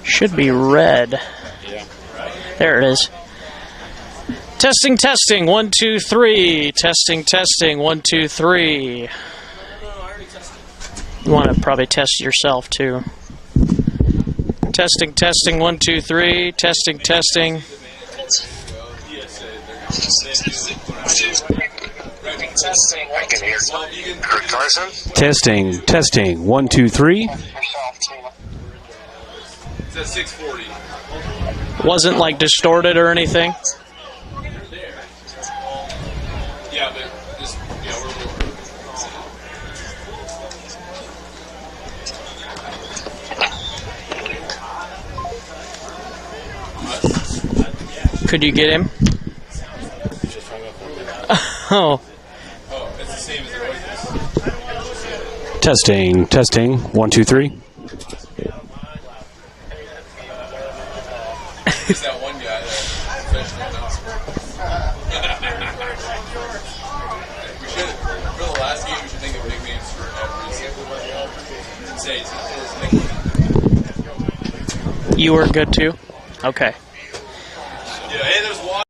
Should be red. There it is. Testing, testing. 1, 2, 3. Testing, testing. 1, 2, 3. You want to probably test yourself too. Testing, testing. 1, 2, 3. Testing, testing. Testing, testing. 1, 2, 3. It's at 640. Wasn't like distorted or anything. Yeah, but this, yeah, we're a little. Could you get him? Oh. Oh, it's the same as it always is. Testing, testing. 1, 2, 3. It's that one guy that professional announcer. We should, for the last game, we should think of nicknames for every. Say, You were good too? Okay. yeah, hey, there's one.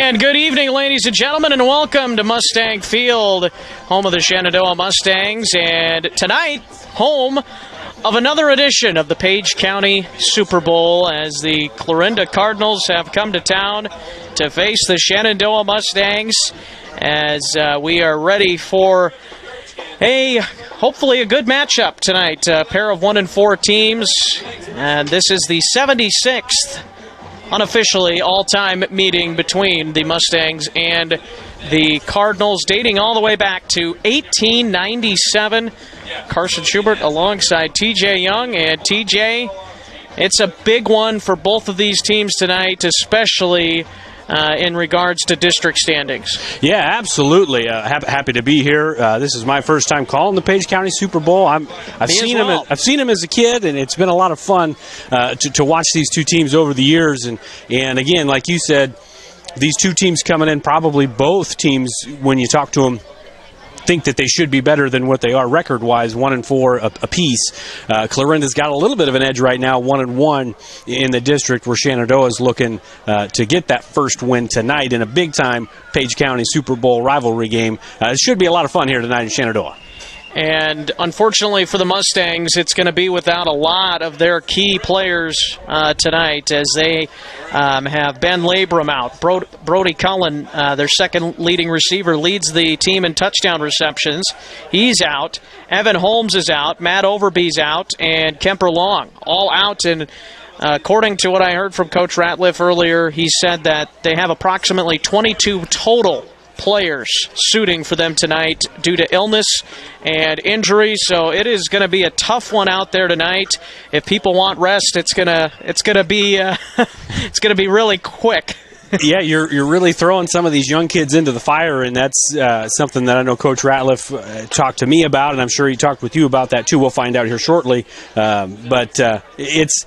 And good evening, ladies and gentlemen, and welcome to Mustang Field, home of the Shenandoah Mustangs, and tonight, home of another edition of the Page County Super Bowl, as the Clarinda Cardinals have come to town to face the Shenandoah Mustangs, as we are ready for hopefully a good matchup tonight. A pair of 1-4 teams, and this is the 76th unofficially all-time meeting between the Mustangs and the Cardinals, dating all the way back to 1897. Carson Schubert alongside T.J. Young, and T.J., it's a big one for both of these teams tonight, especially in regards to district standings. Yeah, absolutely. Happy to be here. This is my first time calling the Page County Super Bowl. I've seen him as a kid, and it's been a lot of fun to watch these two teams over the years. And again, like you said, these two teams coming in, probably both teams, when you talk to them, think that they should be better than what they are record-wise, 1-4 apiece. Clarinda's got a little bit of an edge right now, 1-1 in the district, where Shenandoah is looking to get that first win tonight in a big-time Page County Super Bowl rivalry game. It should be a lot of fun here tonight in Shenandoah. And unfortunately for the Mustangs, it's going to be without a lot of their key players tonight, as they have Ben Labrum out. Brody Cullen, their second leading receiver, leads the team in touchdown receptions. He's out. Evan Holmes is out. Matt Overby's out. And Kemper Long, all out. And according to what I heard from Coach Ratliff earlier, he said that they have approximately 22 total players suiting for them tonight due to illness and injury. So it is going to be a tough one out there tonight. If people want rest, it's going to be really quick. Yeah, you're really throwing some of these young kids into the fire, and that's something that I know Coach Ratliff talked to me about, and I'm sure he talked with you about that too. We'll find out here shortly. But it's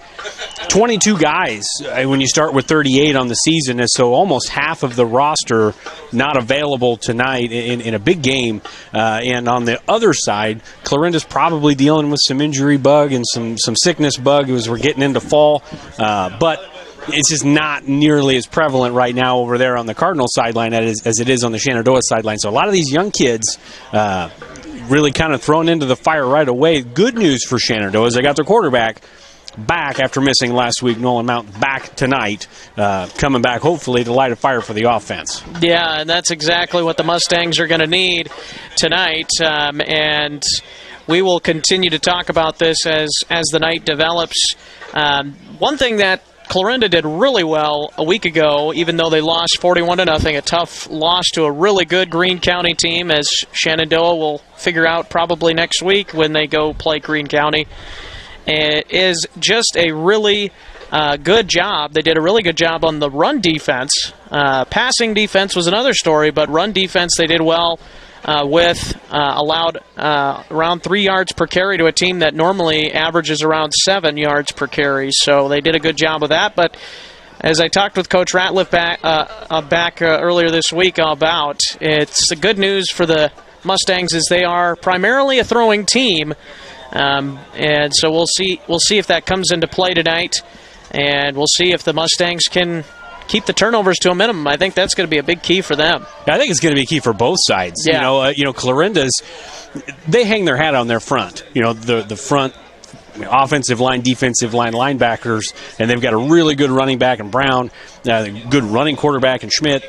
22 guys when you start with 38 on the season, and so almost half of the roster not available tonight in a big game. And on the other side, Clarinda's probably dealing with some injury bug and some sickness bug as we're getting into fall. But it's just not nearly as prevalent right now over there on the Cardinal sideline as it is on the Shenandoah sideline. So a lot of these young kids really kind of thrown into the fire right away. Good news for Shenandoah is they got their quarterback back after missing last week. Nolan Mount back tonight, coming back hopefully to light a fire for the offense. Yeah, and that's exactly what the Mustangs are going to need tonight. And we will continue to talk about this as the night develops. One thing that Clarinda did really well a week ago, even though they lost 41-0, a tough loss to a really good Greene County team, as Shenandoah will figure out probably next week when they go play Greene County. It is just a really good job. They did a really good job on the run defense. Passing defense was another story, but run defense they did well allowed around 3 yards per carry to a team that normally averages around 7 yards per carry. So they did a good job of that. But as I talked with Coach Ratliff back earlier this week about, it's the good news for the Mustangs is they are primarily a throwing team. And so we'll see if that comes into play tonight, and we'll see if the Mustangs can keep the turnovers to a minimum. I think that's going to be a big key for them. I think it's going to be a key for both sides. Yeah. Clarinda's, they hang their hat on their front. The front offensive line, defensive line, linebackers, and they've got a really good running back in Brown, good running quarterback in Schmidt.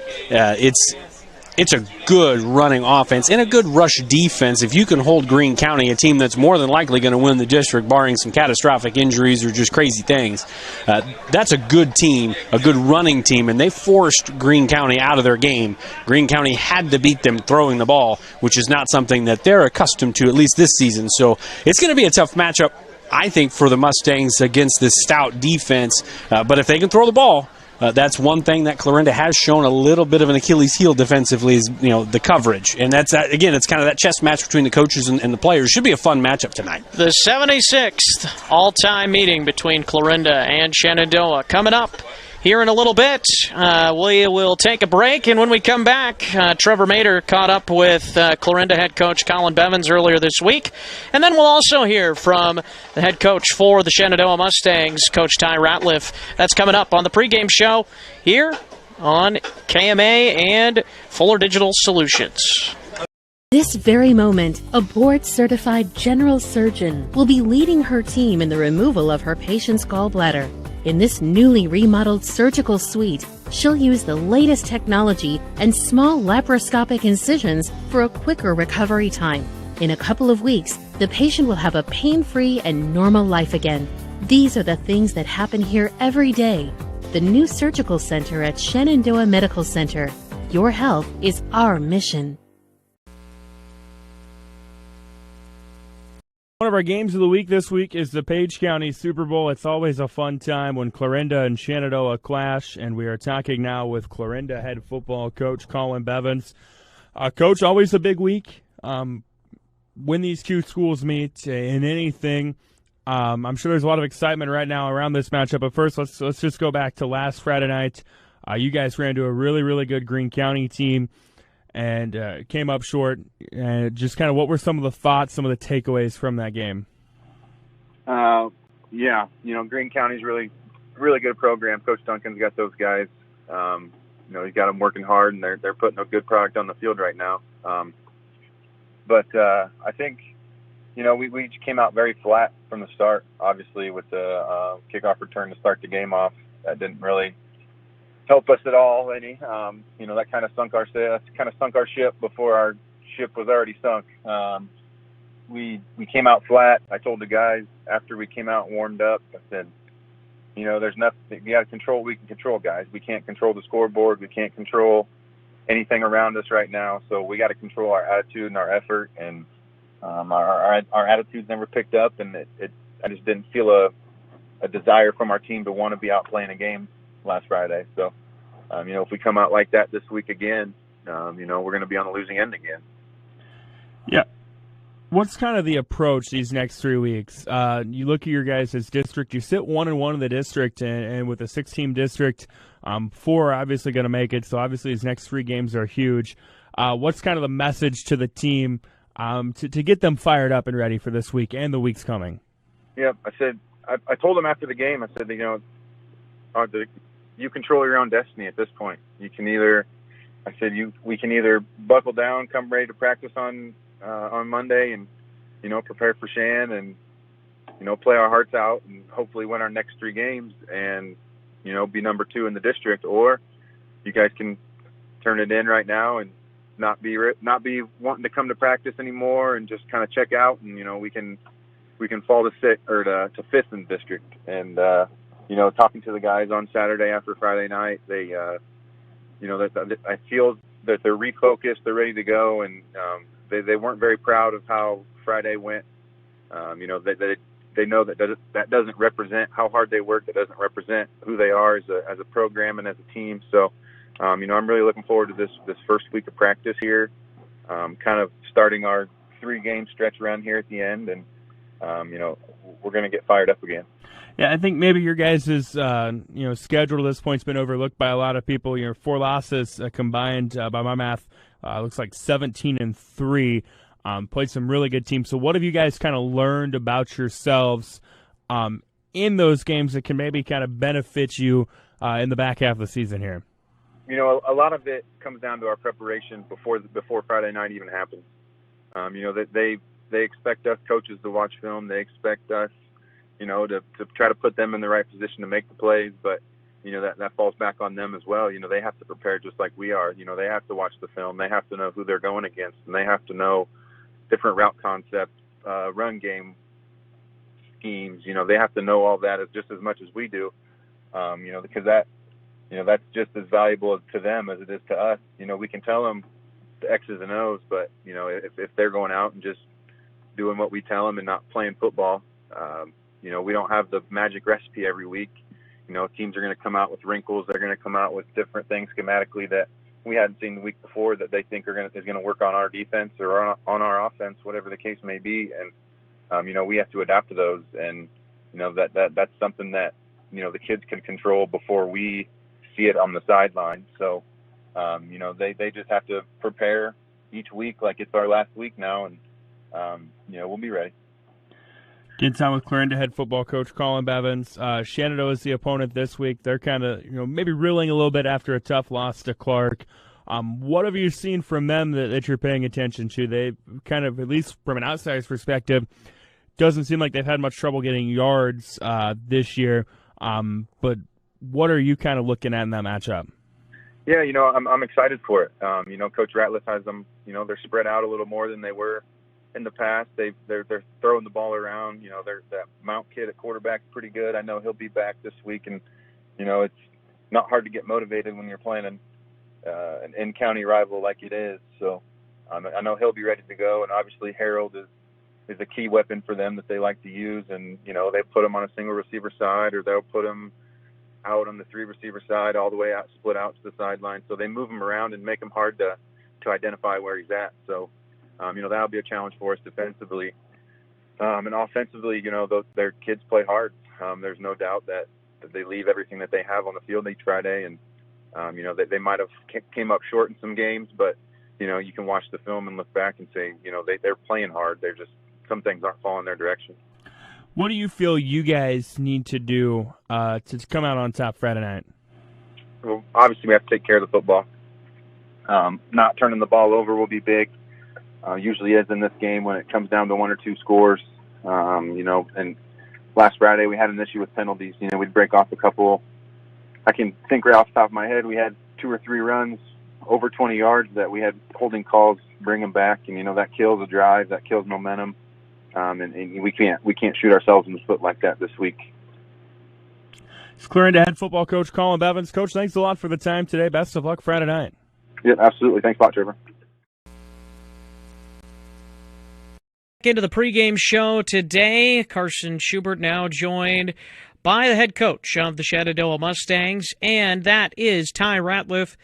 It's a good running offense and a good rush defense. If you can hold Greene County, a team that's more than likely going to win the district, barring some catastrophic injuries or just crazy things, that's a good team, a good running team, and they forced Greene County out of their game. Greene County had to beat them throwing the ball, which is not something that they're accustomed to, at least this season. So it's going to be a tough matchup, I think, for the Mustangs against this stout defense. But if they can throw the ball, that's one thing that Clarinda has shown a little bit of an Achilles heel defensively is, the coverage. And that's, again, it's kind of that chess match between the coaches and the players. Should be a fun matchup tonight. The 76th all-time meeting between Clarinda and Shenandoah coming up here in a little bit. We will take a break, and when we come back, Trevor Mader caught up with Clarinda head coach Colin Bevins earlier this week, and then we'll also hear from the head coach for the Shenandoah Mustangs, Coach Ty Ratliff. That's coming up on the pregame show here on KMA and Fuller Digital Solutions. This very moment, a board-certified general surgeon will be leading her team in the removal of her patient's gallbladder. In this newly remodeled surgical suite, she'll use the latest technology and small laparoscopic incisions for a quicker recovery time. In a couple of weeks, the patient will have a pain-free and normal life again. These are the things that happen here every day. The new surgical center at Shenandoah Medical Center. Your health is our mission. One of our games of the week this week is the Page County Super Bowl. It's always a fun time when Clarinda and Shenandoah clash, and we are talking now with Clarinda head football coach Colin Bevins. Coach, always a big week. When these two schools meet in anything, I'm sure there's a lot of excitement right now around this matchup. But first, let's just go back to last Friday night. You guys ran into a really, really good Greene County team and came up short. And just kind of what were some of the thoughts, some of the takeaways from that game? Yeah, Greene County's really, really good program. Coach Duncan's got those guys. He's got them working hard, and they're putting a good product on the field right now. But I think, we came out very flat from the start, obviously, with the kickoff return to start the game off. That didn't really help us at all any. That kind of sunk our ship before our ship was already sunk. We came out flat. I told the guys after we came out and warmed up, I said, there's nothing. You got to control what we can control, guys. We can't control the scoreboard. We can't control anything around us right now. So we got to control our attitude and our effort. And our attitudes never picked up, and I just didn't feel a desire from our team to want to be out playing a game last Friday. So, if we come out like that this week again, we're going to be on the losing end again. Yeah. What's kind of the approach these next 3 weeks? You look at your guys' district. You sit 1-1 in the district, and with a 6-team district, 4 are obviously going to make it. So obviously these next 3 games are huge. What's kind of the message to the team to get them fired up and ready for this week and the weeks coming? Yeah, I told them after the game, I said, you control your own destiny at this point. You can we can either buckle down, come ready to practice on Monday and, prepare for Shan and, play our hearts out and hopefully win our next 3 games and, be number 2 in the district. Or you guys can turn it in right now and not be wanting to come to practice anymore and just kind of check out. And, we can fall to 6th or to 5th in the district. And, talking to the guys on Saturday after Friday night, they, I feel that they're refocused, they're ready to go. And, they weren't very proud of how Friday went. They know that doesn't represent how hard they work. That doesn't represent who they are as a program and as a team. So, I'm really looking forward to this first week of practice here, kind of starting our 3-game stretch run here at the end. And, we're going to get fired up again. Yeah, I think maybe your guys' schedule at this point has been overlooked by a lot of people. 4 losses combined, by my math, looks like 17-3. Played some really good teams. So what have you guys kind of learned about yourselves in those games that can maybe kind of benefit you in the back half of the season here? A lot of it comes down to our preparation before Friday night even happens. They expect us coaches to watch film. They expect us, to try to put them in the right position to make the plays. But, that falls back on them as well. They have to prepare just like we are. They have to watch the film. They have to know who they're going against. And they have to know different route concepts, run game schemes. They have to know all that just as much as we do, because that's just as valuable to them as it is to us. We can tell them the X's and O's, but, if they're going out and just doing what we tell them and not playing football, we don't have the magic recipe every week. Teams are going to come out with wrinkles. They're going to come out with different things schematically that we hadn't seen the week before that they think is going to work on our defense or on our offense, whatever the case may be. And, we have to adapt to those. And, that's something that, the kids can control before we see it on the sideline. So, they just have to prepare each week like it's our last week now. And, we'll be ready. Getting time with Clarinda head football coach Colin Bevins. Shenandoah is the opponent this week. They're kind of, maybe reeling a little bit after a tough loss to Clark. What have you seen from them that you're paying attention to? They kind of, at least from an outsider's perspective, doesn't seem like they've had much trouble getting yards this year. But what are you kind of looking at in that matchup? Yeah, I'm excited for it. Coach Ratliff has them. They're spread out a little more than they were in the past. They're throwing the ball around. That Mount kid at quarterback is pretty good. I know he'll be back this week, and it's not hard to get motivated when you're playing an in-county rival like it is. So I know he'll be ready to go, and obviously Harold is a key weapon for them that they like to use, and they put him on a single receiver side, or they'll put him out on the 3 receiver side all the way out, split out to the sideline. So they move him around and make him hard to identify where he's at. So that'll be a challenge for us defensively. And offensively, their kids play hard. There's no doubt that they leave everything that they have on the field each Friday, and they might have came up short in some games, but you can watch the film and look back and say, they're playing hard. They're just, some things aren't falling their direction. What do you feel you guys need to do to come out on top Friday night? Well, obviously we have to take care of the football. Not turning the ball over will be big. Usually is in this game when it comes down to 1 or 2 scores. And last Friday we had an issue with penalties. We'd break off a couple. I can think right off the top of my head, we had 2 or 3 runs over 20 yards that we had holding calls, bring them back, and that kills a drive, that kills momentum. And we can't shoot ourselves in the foot like that this week. It's Clarinda head football coach Colin Bevins. Coach, thanks a lot for the time today. Best of luck Friday night. Yeah, absolutely. Thanks a lot, Trevor. Into the pregame show today, Carson Schubert now joined by the head coach of the Shenandoah Mustangs, and that is Ty Ratliff.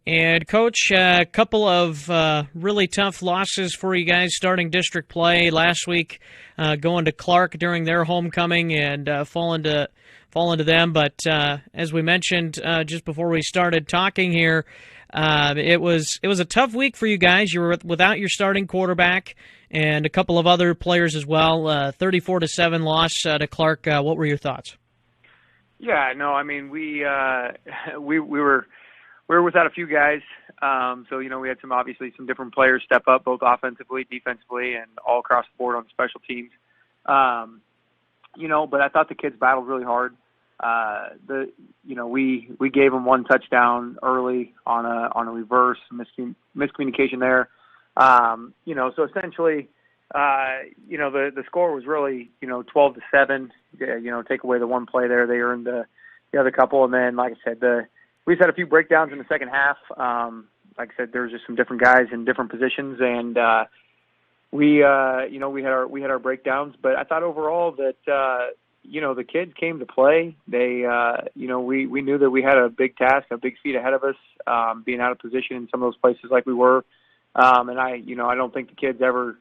And, Coach, a couple of really tough losses for you guys starting district play last week, going to Clark during their homecoming and falling to them. But as we mentioned just before we started talking here, it was a tough week for you guys. You were without your starting quarterback and a couple of other players as well. 34-7 loss to Clark. What were your thoughts? Yeah, no, I mean we were without a few guys, so we had some different players step up, both offensively, defensively, and all across the board on the special teams. But I thought the kids battled really hard. We gave them 1 touchdown early on a reverse miscommunication there. So essentially, the score was really 12-7. Take away the 1 play there, they earned the other couple, and then like I said, we just had a few breakdowns in the second half. Like I said, there was just some different guys in different positions, and we had our breakdowns. But I thought overall that the kids came to play. They we knew that we had a big task, a big feat ahead of us, being out of position in some of those places like we were. And I don't think the kids ever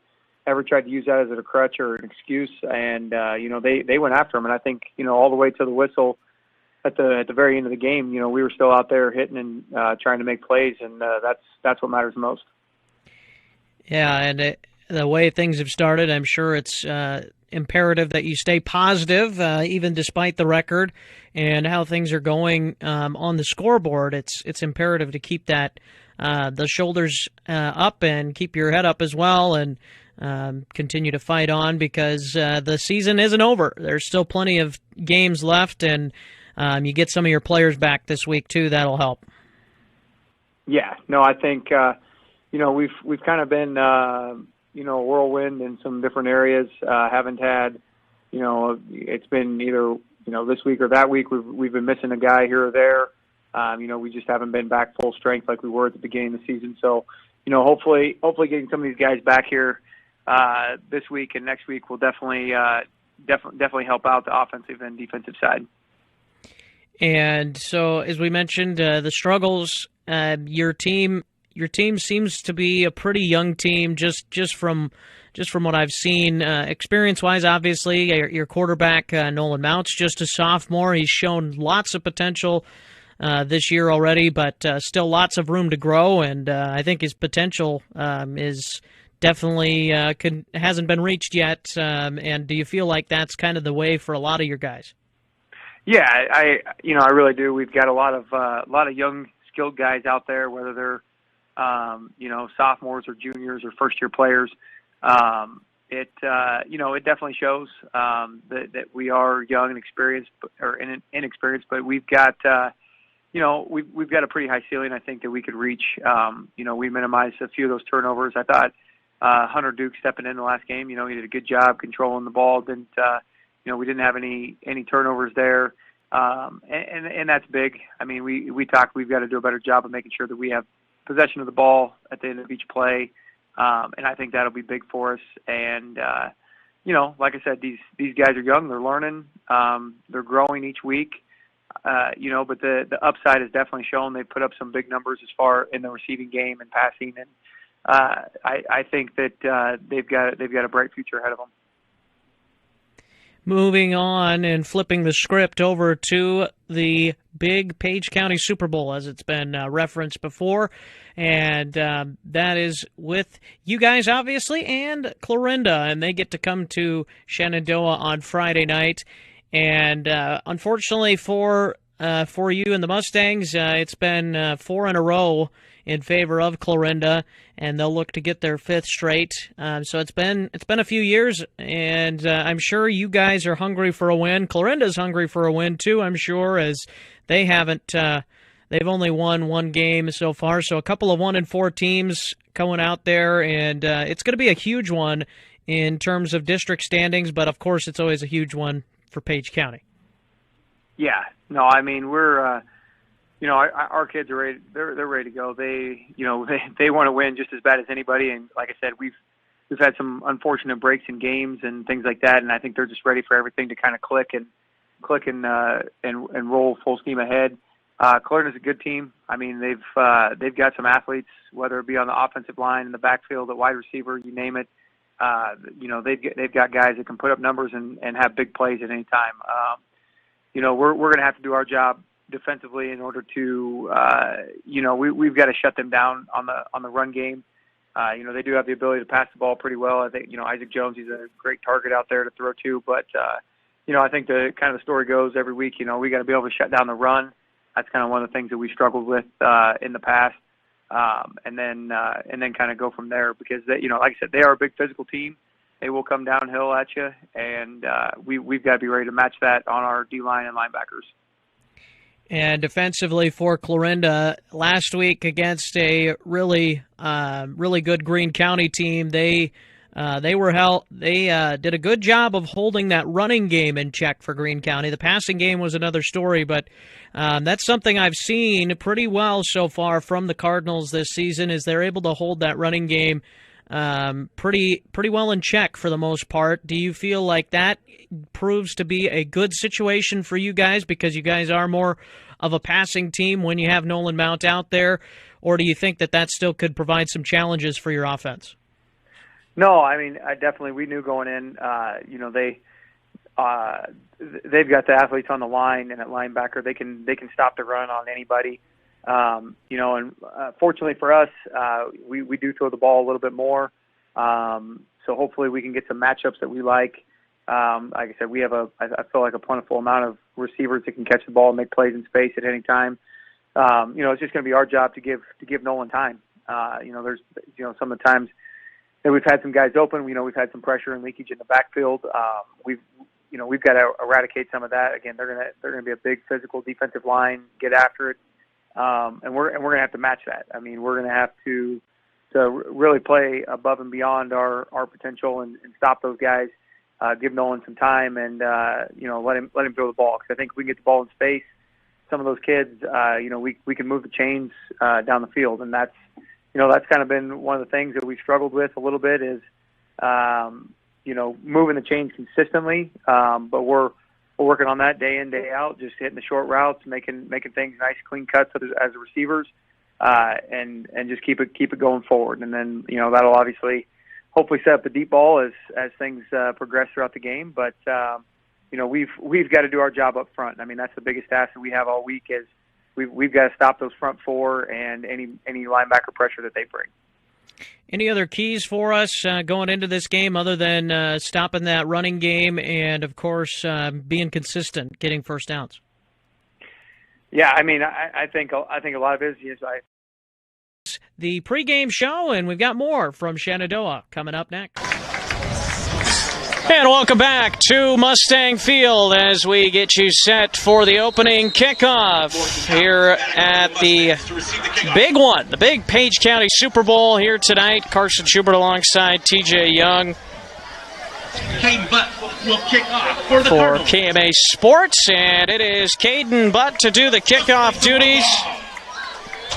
tried to use that as a crutch or an excuse. And they went after them, and I think all the way to the whistle. At the very end of the game, we were still out there hitting and trying to make plays, and that's what matters most. Yeah, and the way things have started, I'm sure it's imperative that you stay positive, even despite the record and how things are going on the scoreboard. It's imperative to keep that the shoulders up and keep your head up as well, and continue to fight on because the season isn't over. There's still plenty of games left, and you get some of your players back this week too. That'll help. Yeah, no, I think we've kind of been a whirlwind in some different areas. Haven't had it's been either this week or that week. We've been missing a guy here or there. We just haven't been back full strength like we were at the beginning of the season. So hopefully getting some of these guys back here this week and next week will definitely help out the offensive and defensive side. And so, as we mentioned, the struggles. Your team seems to be a pretty young team, just from what I've seen. Experience-wise, obviously, your quarterback Nolan Mount's just a sophomore. He's shown lots of potential this year already, but still lots of room to grow. And I think his potential is definitely hasn't been reached yet. And do you feel like that's kind of the way for a lot of your guys? Yeah, I really do. We've got a lot of young, skilled guys out there, whether they're sophomores or juniors or first year players. It definitely shows that we are young and experienced or inexperienced, but we've got we've got a pretty high ceiling, I think, that we could reach. We minimized a few of those turnovers. I thought Hunter Duke stepping in the last game, he did a good job controlling the ball. We didn't have any turnovers there, and that's big. I mean, we talked. We've got to do a better job of making sure that we have possession of the ball at the end of each play, and I think that'll be big for us. And like I said, these guys are young. They're learning. They're growing each week. But the upside is definitely shown. They've put up some big numbers as far in the receiving game and passing, and I think that they've got a bright future ahead of them. Moving on and flipping the script over to the big Page County Super Bowl, as it's been referenced before, and that is with you guys, obviously, and Clarinda, and they get to come to Shenandoah on Friday night. And unfortunately for you and the Mustangs, it's been 4 in a row in favor of Clarinda, and they'll look to get their 5th straight. So it's been a few years, and I'm sure you guys are hungry for a win. Clarinda's hungry for a win too, I'm sure, as they haven't. They've only won 1 game so far, so a couple of 1-4 teams going out there, and it's going to be a huge one in terms of district standings. But of course, it's always a huge one for Page County. Yeah, no, I mean we're. Our kids are ready. They're ready to go. They want to win just as bad as anybody. And like I said, we've had some unfortunate breaks in games and things like that. And I think they're just ready for everything to kind of click and roll full steam ahead. Clarinda's a good team. I mean, they've got some athletes, whether it be on the offensive line, in the backfield, at wide receiver, you name it. They've got guys that can put up numbers and have big plays at any time. We're going to have to do our job defensively in order to, we've got to shut them down on the run game. They do have the ability to pass the ball pretty well. I think, Isaac Jones, he's a great target out there to throw to. But, I think the kind of the story goes every week, we got to be able to shut down the run. That's kind of one of the things that we struggled with in the past. And then kind of go from there because, like I said, they are a big physical team. They will come downhill at you, and we've got to be ready to match that on our D-line and linebackers. And defensively for Clarinda, last week against a really good Greene County team, they did a good job of holding that running game in check for Greene County. The passing game was another story, but that's something I've seen pretty well so far from the Cardinals this season, is they're able to hold that running game pretty well in check for the most part. Do you feel like that proves to be a good situation for you guys because you guys are more of a passing team when you have Nolan Mount out there, or do you think that still could provide some challenges for your offense? No, I mean, we knew going in, they've got the athletes on the line and at linebacker. They can stop the run on anybody. And fortunately for us, we do throw the ball a little bit more. So hopefully we can get some matchups that we like. Like I said, we have I feel like a plentiful amount of receivers that can catch the ball and make plays in space at any time. It's just going to be our job to give Nolan time. There's some of the times that we've had some guys open. We've had some pressure and leakage in the backfield. We've got to eradicate some of that. Again, they're gonna be a big physical defensive line, get after it, and we're gonna have to match that. I mean, we're gonna have to really play above and beyond our potential and stop those guys. Give Nolan some time and let him throw the ball, because I think if we can get the ball in space, some of those kids, we can move the chains down the field, and that's kind of been one of the things that we struggled with a little bit is moving the chains consistently. But we're working on that day in, day out, just hitting the short routes, making things nice, clean cuts as the receivers, and just keep it going forward. And then that'll obviously hopefully set up the deep ball as things progress throughout the game. But we've got to do our job up front. I mean, that's the biggest task that we have all week is we've got to stop those front four and any linebacker pressure that they bring. Any other keys for us going into this game other than stopping that running game and, of course, being consistent, getting first downs? Yeah, I mean, I think a lot of it is the pregame show, and we've got more from Shenandoah coming up next. And welcome back to Mustang Field as we get you set for the opening kickoff here at the big one, the big Page County Super Bowl here tonight. Carson Schubert alongside TJ Young Caden Butt will kick off for the for Cardinals. KMA Sports, and it is Caden Butt to do the kickoff duties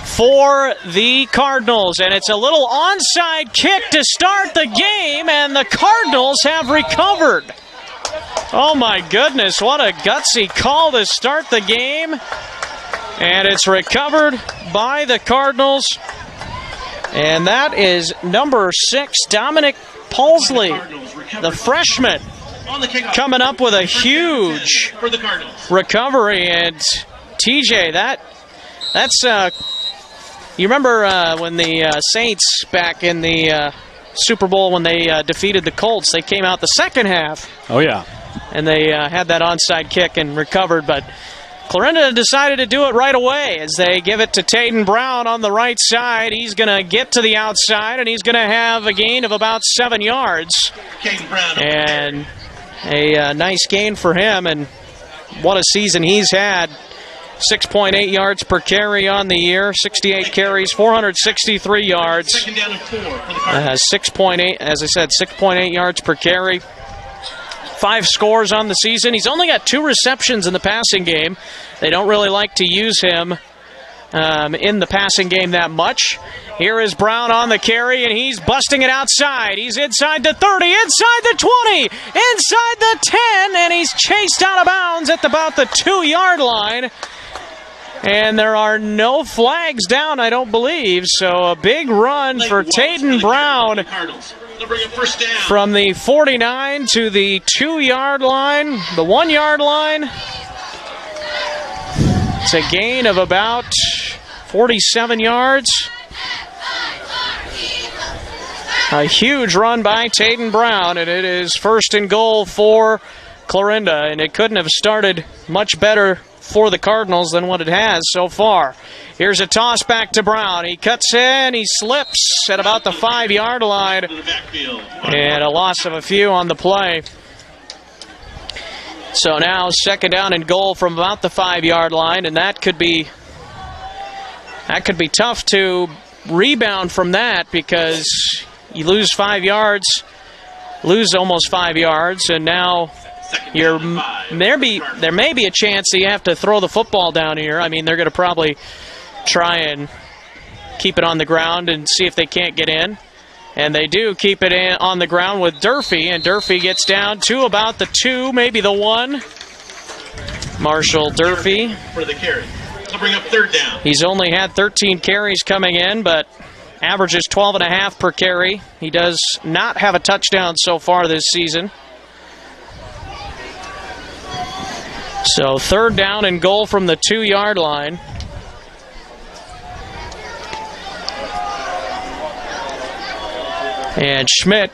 for the Cardinals. And it's a little onside kick to start the game, and the Cardinals have recovered. Oh my goodness, what a gutsy call to start the game. And it's recovered by the Cardinals. And that is number 6, Dominic Pulsley, the freshman, coming up with a huge recovery. And TJ, that's you remember when the Saints back in the Super Bowl when they defeated the Colts, they came out the second half. Oh, yeah. And they had that onside kick and recovered, but Clarinda decided to do it right away as they give it to Taden Brown on the right side. He's going to get to the outside, and he's going to have a gain of about 7 yards. And a nice gain for him, and what a season he's had. 6.8 yards per carry on the year, 68 carries, 463 yards. 6.8, as I said, 6.8 yards per carry. 5 scores on the season. He's only got 2 receptions in the passing game. They don't really like to use him in the passing game that much. Here is Brown on the carry, and he's busting it outside. He's inside the 30, inside the 20, inside the 10, and he's chased out of bounds at about the 2-yard line. And there are no flags down, I don't believe. So a big run for Taden Brown from the 49 to the 2-yard line, the 1-yard line. It's a gain of about 47 yards. A huge run by Taden Brown, and it is 1st and goal for Clarinda. And it couldn't have started much better for the Cardinals than what it has so far. Here's a toss back to Brown. He cuts in, he slips at about the 5-yard line, and a loss of a few on the play. So now 2nd down and goal from about the 5-yard line, and that could be tough to rebound from that, because you lose 5 yards, lose almost 5 yards, and now there may be a chance that you have to throw the football down here. I mean, they're going to probably try and keep it on the ground and see if they can't get in. And they do keep it on the ground with Durfee, and Durfee gets down to about the 2, maybe the 1. Marshall Durfee. For the carry. They'll bring up 3rd down. He's only had 13 carries coming in, but averages 12.5 per carry. He does not have a touchdown so far this season. So 3rd down and goal from the 2-yard line. And Schmidt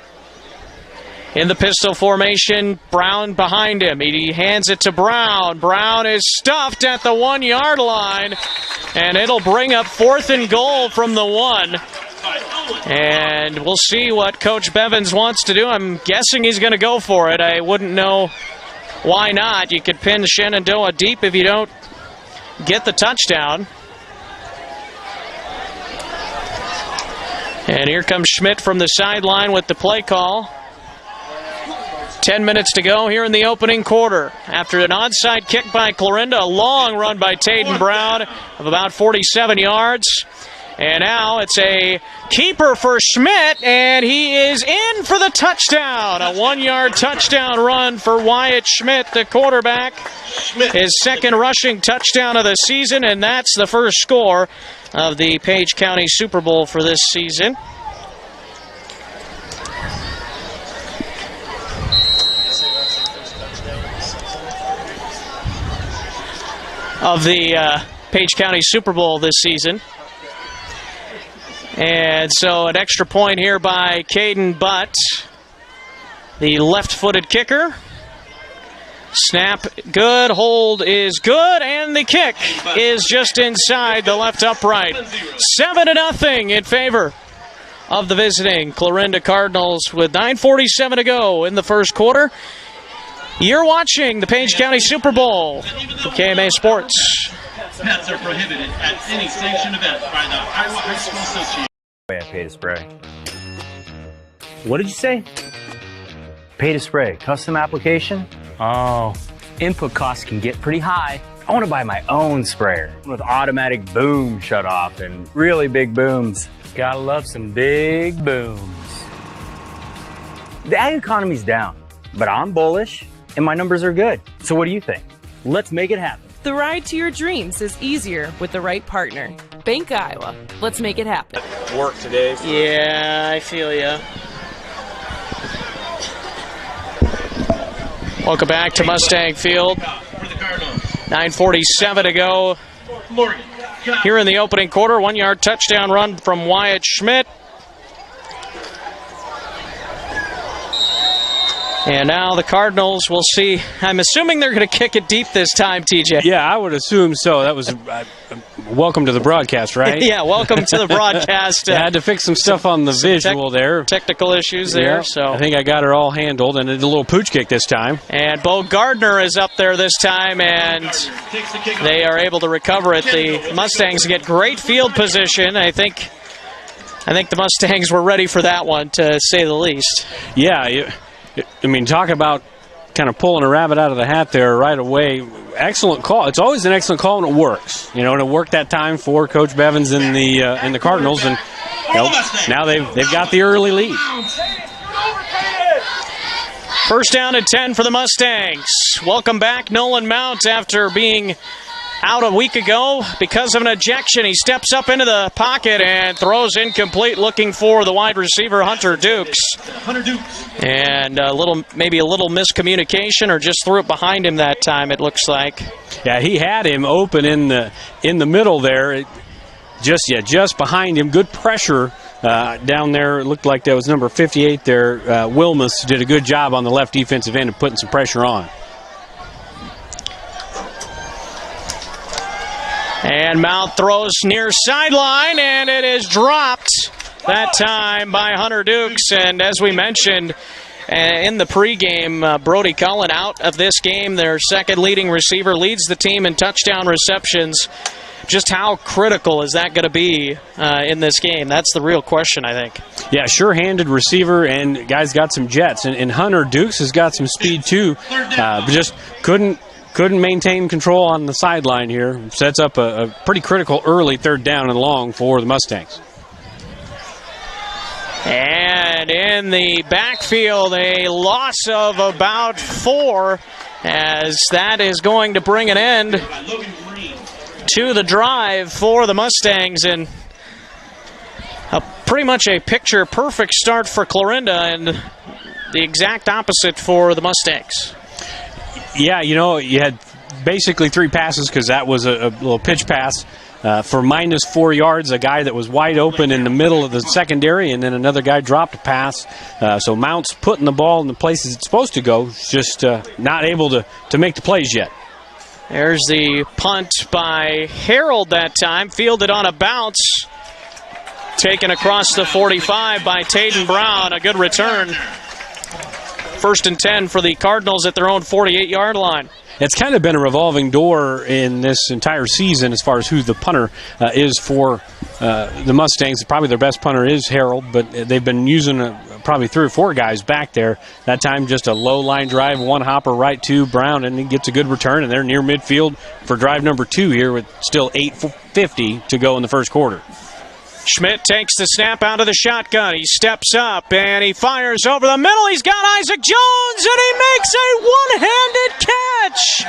in the pistol formation. Brown behind him. He hands it to Brown. Brown is stuffed at the 1-yard line, and it'll bring up 4th and goal from the 1. And we'll see what Coach Bevins wants to do. I'm guessing he's going to go for it. I wouldn't know why not. You could pin Shenandoah deep if you don't get the touchdown. And here comes Schmidt from the sideline with the play call. 10 minutes to go here in the opening quarter. After an onside kick by Clarinda, a long run by Taden Brown of about 47 yards. And now it's a keeper for Schmidt, and he is in for the touchdown. A 1-yard touchdown run for Wyatt Schmidt, the quarterback. His 2nd rushing touchdown of the season, and that's the first score of the Page County Super Bowl for this season. Of the Page County Super Bowl this season. And so an extra point here by Caden Butt, the left-footed kicker. Snap good, hold is good, and the kick is just inside the left upright. 7-0 in favor of the visiting Clarinda Cardinals with 9:47 to go in the first quarter. You're watching the Page County Super Bowl for KMA Sports. Pets are prohibited at any sanctioned event by the Iowa High School Association. I pay to spray. What did you say? Pay to spray. Custom application? Oh, input costs can get pretty high. I want to buy my own sprayer with automatic boom shutoff and really big booms. Gotta love some big booms. The ag economy's down, but I'm bullish and my numbers are good. So what do you think? Let's make it happen. The ride to your dreams is easier with the right partner. Bank Iowa. Let's make it happen. Work today. Yeah, I feel ya. Welcome back to Mustang Field. 9:47 to go here in the opening quarter. 1-yard touchdown run from Wyatt Schmidt. And now the Cardinals will see. I'm assuming they're going to kick it deep this time, TJ. Yeah, I would assume so. That was welcome to the broadcast, right? Yeah, welcome to the broadcast. I had to fix some stuff on the visual there. Technical issues there. Yeah, so I think I got it all handled, and it's a little pooch kick this time. And Bo Gardner is up there this time, and they are able to recover it. The Mustangs get great field position. I think the Mustangs were ready for that one, to say the least. Yeah, I mean, talk about kind of pulling a rabbit out of the hat there right away. Excellent call. It's always an excellent call when it works. You know, and it worked that time for Coach Bevins in the Cardinals, and now they've got the early lead. First down and 10 for the Mustangs. Welcome back, Nolan Mount, after being out a week ago because of an ejection. He steps up into the pocket and throws incomplete, looking for the wide receiver, Hunter Dukes. And maybe a little miscommunication, or just threw it behind him that time, it looks like. Yeah, he had him open in the middle there. Just behind him. Good pressure down there. It looked like that was number 58 there. Wilmus did a good job on the left defensive end of putting some pressure on. And Mount throws near sideline, and it is dropped that time by Hunter Dukes. And as we mentioned in the pregame, Brody Cullen out of this game. Their second leading receiver, leads the team in touchdown receptions. Just how critical is that going to be in this game? That's the real question, I think. Yeah, sure-handed receiver, and guys got some jets. And Hunter Dukes has got some speed too, but just couldn't maintain control on the sideline here. Sets up a pretty critical early third down and long for the Mustangs. And in the backfield, a loss of about 4, as that is going to bring an end to the drive for the Mustangs. And pretty much a picture-perfect start for Clarinda, and the exact opposite for the Mustangs. Yeah, you had basically 3 passes, because that was a little pitch pass for -4 yards, a guy that was wide open in the middle of the secondary, and then another guy dropped a pass. So Mount's putting the ball in the places it's supposed to go, just not able to make the plays yet. There's the punt by Harold that time, fielded on a bounce. Taken across the 45 by Taden Brown, a good return. First and 10 for the Cardinals at their own 48-yard line. It's kind of been a revolving door in this entire season as far as who the punter is for the Mustangs. Probably their best punter is Harold, but they've been using probably 3 or 4 guys back there. That time just a low line drive, one hopper right to Brown, and he gets a good return, and they're near midfield for drive number 2 here with still 8:50 to go in the first quarter. Schmidt takes the snap out of the shotgun. He steps up and he fires over the middle. He's got Isaac Jones, and he makes a one-handed catch.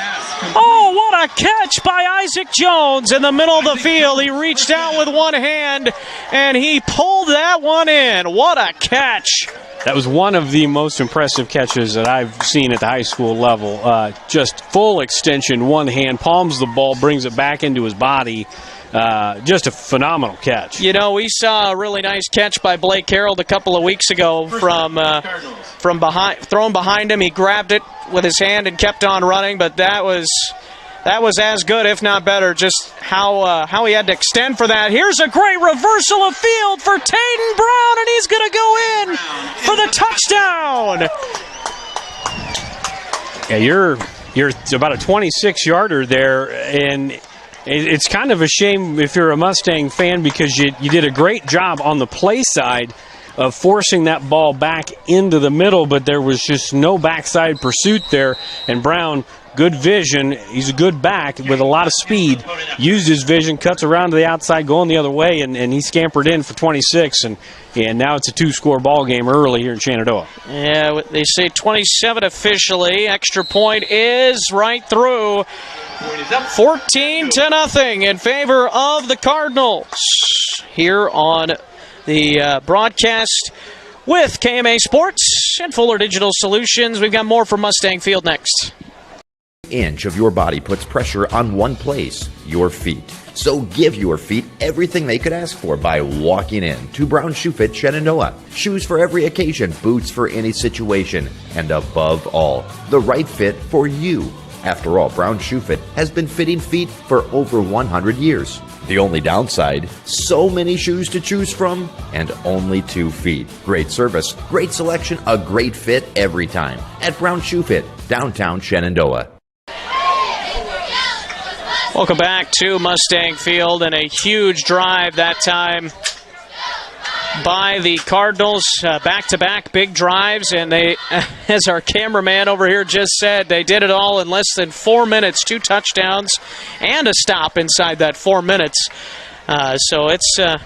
Oh, what a catch by Isaac Jones in the middle of the field. He reached out with one hand and he pulled that one in. What a catch. That was one of the most impressive catches that I've seen at the high school level. Just full extension, one hand, palms the ball, brings it back into his body. Just a phenomenal catch. You know, we saw a really nice catch by Blake Harold a couple of weeks ago from behind, thrown behind him. He grabbed it with his hand and kept on running, but that was as good, if not better, just how he had to extend for that. Here's a great reversal of field for Taden Brown, and he's going to go in for the touchdown. Yeah, you're about a 26-yarder there, and it's kind of a shame if you're a Mustang fan because you did a great job on the play side of forcing that ball back into the middle, but there was just no backside pursuit there, and Brown, good vision. He's a good back with a lot of speed. Used his vision, cuts around to the outside, going the other way, and he scampered in for 26, and now it's a 2-score ball game early here in Shenandoah. Yeah, they say 27 officially. Extra point is right through. 14-0 in favor of the Cardinals here on the broadcast with KMA Sports and Fuller Digital Solutions. We've got more from Mustang Field next. Inch of your body puts pressure on one place, your feet. So give your feet everything they could ask for by walking in to Brown Shoe Fit Shenandoah. Shoes for every occasion, boots for any situation, and above all, the right fit for you. After all, Brown Shoe Fit has been fitting feet for over 100 years. The only downside, so many shoes to choose from and only 2 feet. Great service, great selection, a great fit every time at Brown Shoe Fit, downtown Shenandoah. Welcome back to Mustang Field, and a huge drive that time by the Cardinals. Back-to-back big drives, and they, as our cameraman over here just said, they did it all in less than 4 minutes. 2 touchdowns and a stop inside that 4 minutes. So it's a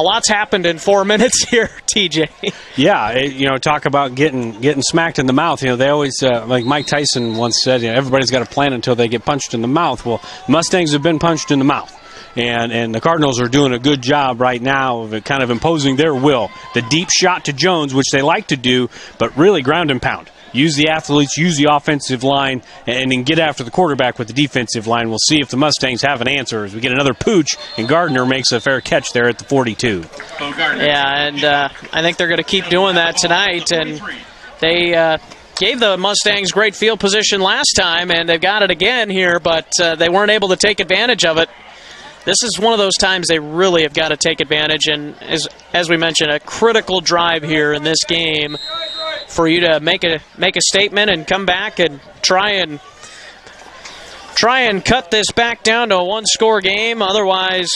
lot's happened in 4 minutes here, TJ. Yeah, talk about getting smacked in the mouth. They always, like Mike Tyson once said, everybody's got a plan until they get punched in the mouth. Well, Mustangs have been punched in the mouth. And the Cardinals are doing a good job right now of kind of imposing their will. The deep shot to Jones, which they like to do, but really ground and pound. Use the athletes, use the offensive line, and then get after the quarterback with the defensive line. We'll see if the Mustangs have an answer as we get another pooch, and Gardner makes a fair catch there at the 42. Yeah, and I think they're going to keep doing that tonight. And they gave the Mustangs great field position last time, and they've got it again here, but they weren't able to take advantage of it. This is one of those times they really have got to take advantage, and as we mentioned, a critical drive here in this game for you to make a statement and come back and try and cut this back down to a 1-score game. Otherwise,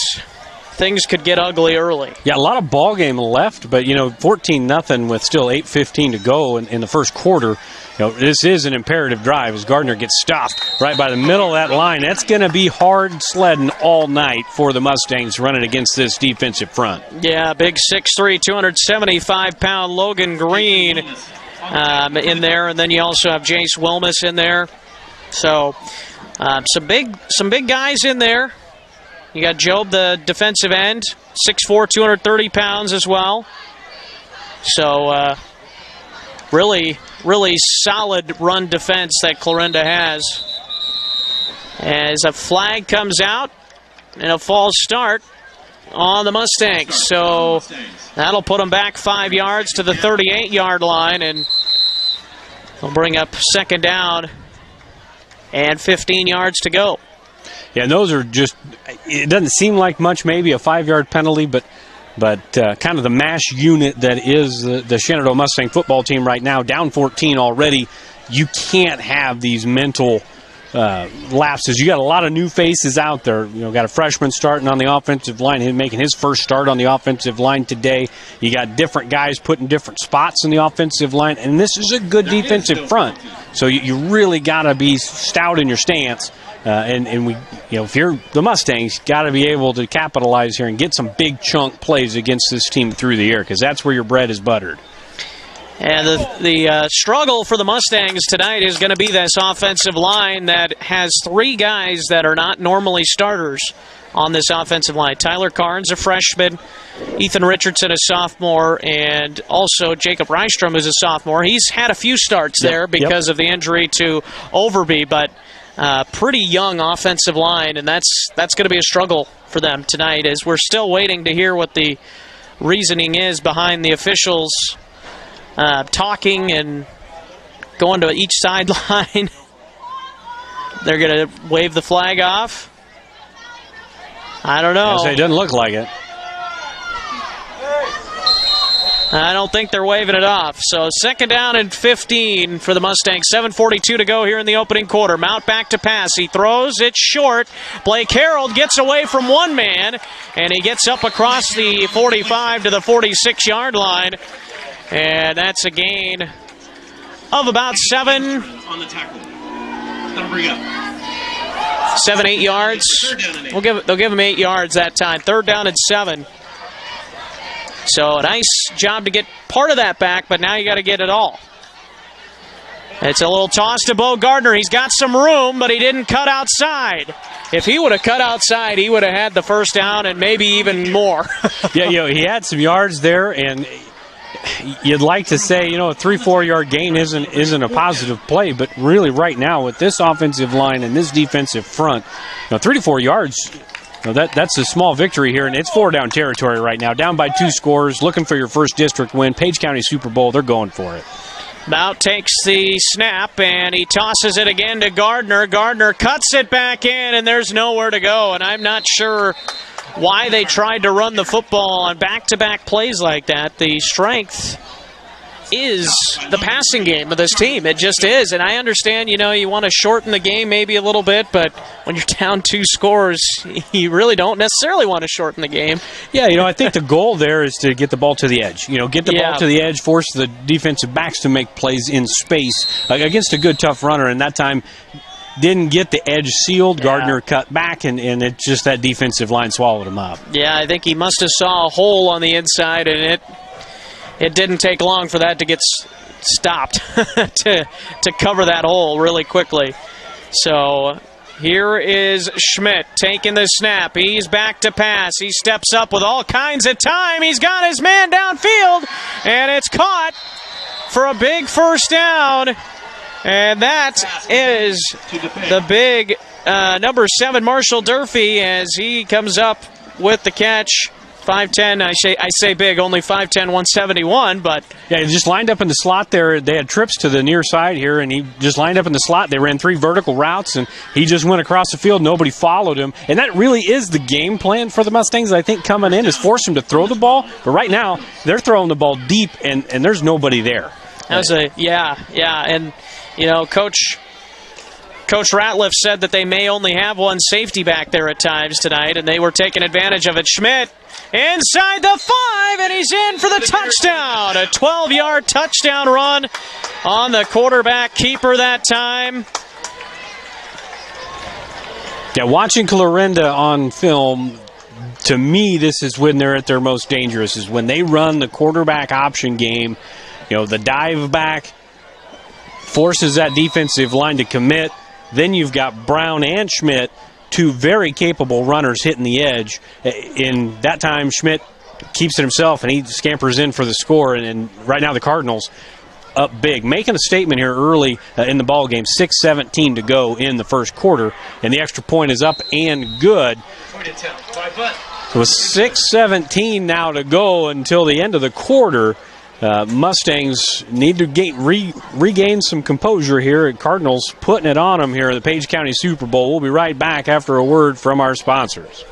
things could get ugly early. Yeah, a lot of ball game left, but 14-0 with still 8:15 to go in the first quarter. This is an imperative drive as Gardner gets stopped right by the middle of that line. That's going to be hard sledding all night for the Mustangs running against this defensive front. Yeah, big 6'3", 275-pound Logan Green in there, and then you also have Jace Wilmus in there. So some big guys in there. You got Job, the defensive end, 6'4", 230 pounds as well. So really solid run defense that Clarinda has. As a flag comes out and a false start on the Mustangs. So that'll put them back 5 yards to the 38-yard line, and they'll bring up second down and 15 yards to go. Yeah, and those are just, it doesn't seem like much, maybe a 5-yard penalty, but kind of the mash unit that is the Shenandoah Mustang football team right now, down 14 already. You can't have these mental lapses. You got a lot of new faces out there. Got a freshman starting on the offensive line, making his first start on the offensive line today. You got different guys putting different spots in the offensive line, and this is a good defensive front. So you really got to be stout in your stance. And we, if you're the Mustangs, got to be able to capitalize here and get some big chunk plays against this team through the air, because that's where your bread is buttered. And the struggle for the Mustangs tonight is going to be this offensive line that has 3 guys that are not normally starters on this offensive line. Tyler Carnes, a freshman, Ethan Richardson, a sophomore, and also Jacob Rystrom, who's a sophomore. He's had a few starts there because of the injury to Overby, but pretty young offensive line, and that's going to be a struggle for them tonight, as we're still waiting to hear what the reasoning is behind the officials talking and going to each sideline. They're going to wave the flag off. I don't know. It doesn't look like it. I don't think they're waving it off. So 2nd down and 15 for the Mustangs. 7:42 to go here in the opening quarter. Mount back to pass. He throws it short. Blake Harold gets away from one man, and he gets up across the 45 to the 46-yard line. And that's a gain of about 7. On the tackle. That'll bring up 7-8 yards. They'll give him 8 yards that time. 3rd down and 7. So a nice job to get part of that back, but now you got to get it all. It's a little toss to Bo Gardner. He's got some room, but he didn't cut outside. If he would have cut outside, he would have had the 1st down and maybe even more. Yeah, he had some yards there, and you'd like to say, a 3-4 yard gain isn't a positive play, but really right now with this offensive line and this defensive front, 3 to 4 yards. That's a small victory here, and it's 4-down territory right now. Down by 2 scores, looking for your first district win. Page County Super Bowl, they're going for it. Mount takes the snap, and he tosses it again to Gardner. Gardner cuts it back in, and there's nowhere to go. And I'm not sure why they tried to run the football on back-to-back plays like that. The strength is the passing game of this team. It just is. And I understand, you want to shorten the game maybe a little bit, but when you're down 2 scores, you really don't necessarily want to shorten the game. Yeah, I think the goal there is to get the ball to the edge. Get the ball to the edge, force the defensive backs to make plays in space against a good, tough runner. And that time didn't get the edge sealed. Gardner cut back, and it's just that defensive line swallowed him up. Yeah, I think he must have saw a hole on the inside, and it didn't take long for that to get stopped to cover that hole really quickly. So here is Schmidt taking the snap. He's back to pass. He steps up with all kinds of time. He's got his man downfield, and it's caught for a big 1st down. And that is the big number 7, Marshall Durfee, as he comes up with the catch. 5'10", I say big, only 5'10", 171, but... Yeah, he just lined up in the slot there. They had trips to the near side here, and he just lined up in the slot. They ran 3 vertical routes, and he just went across the field. Nobody followed him. And that really is the game plan for the Mustangs, I think, coming in, is force him to throw the ball. But right now, they're throwing the ball deep, and there's nobody there. That was and, Coach Ratliff said that they may only have 1 safety back there at times tonight, and they were taking advantage of it. Schmidt inside the 5, and he's in for the touchdown. A 12-yard touchdown run on the quarterback keeper that time. Yeah, watching Clarinda on film, to me, this is when they're at their most dangerous, is when they run the quarterback option game. The dive back forces that defensive line to commit. Then you've got Brown and Schmidt, 2 very capable runners hitting the edge. In that time, Schmidt keeps it himself, and he scampers in for the score. And right now the Cardinals up big, making a statement here early in the ball game. 6:17 to go in the 1st quarter, and the extra point is up and good. With 6:17 now to go until the end of the quarter, Mustangs need to regain some composure here. Cardinals putting it on them here at the Page County Super Bowl. We'll be right back after a word from our sponsors.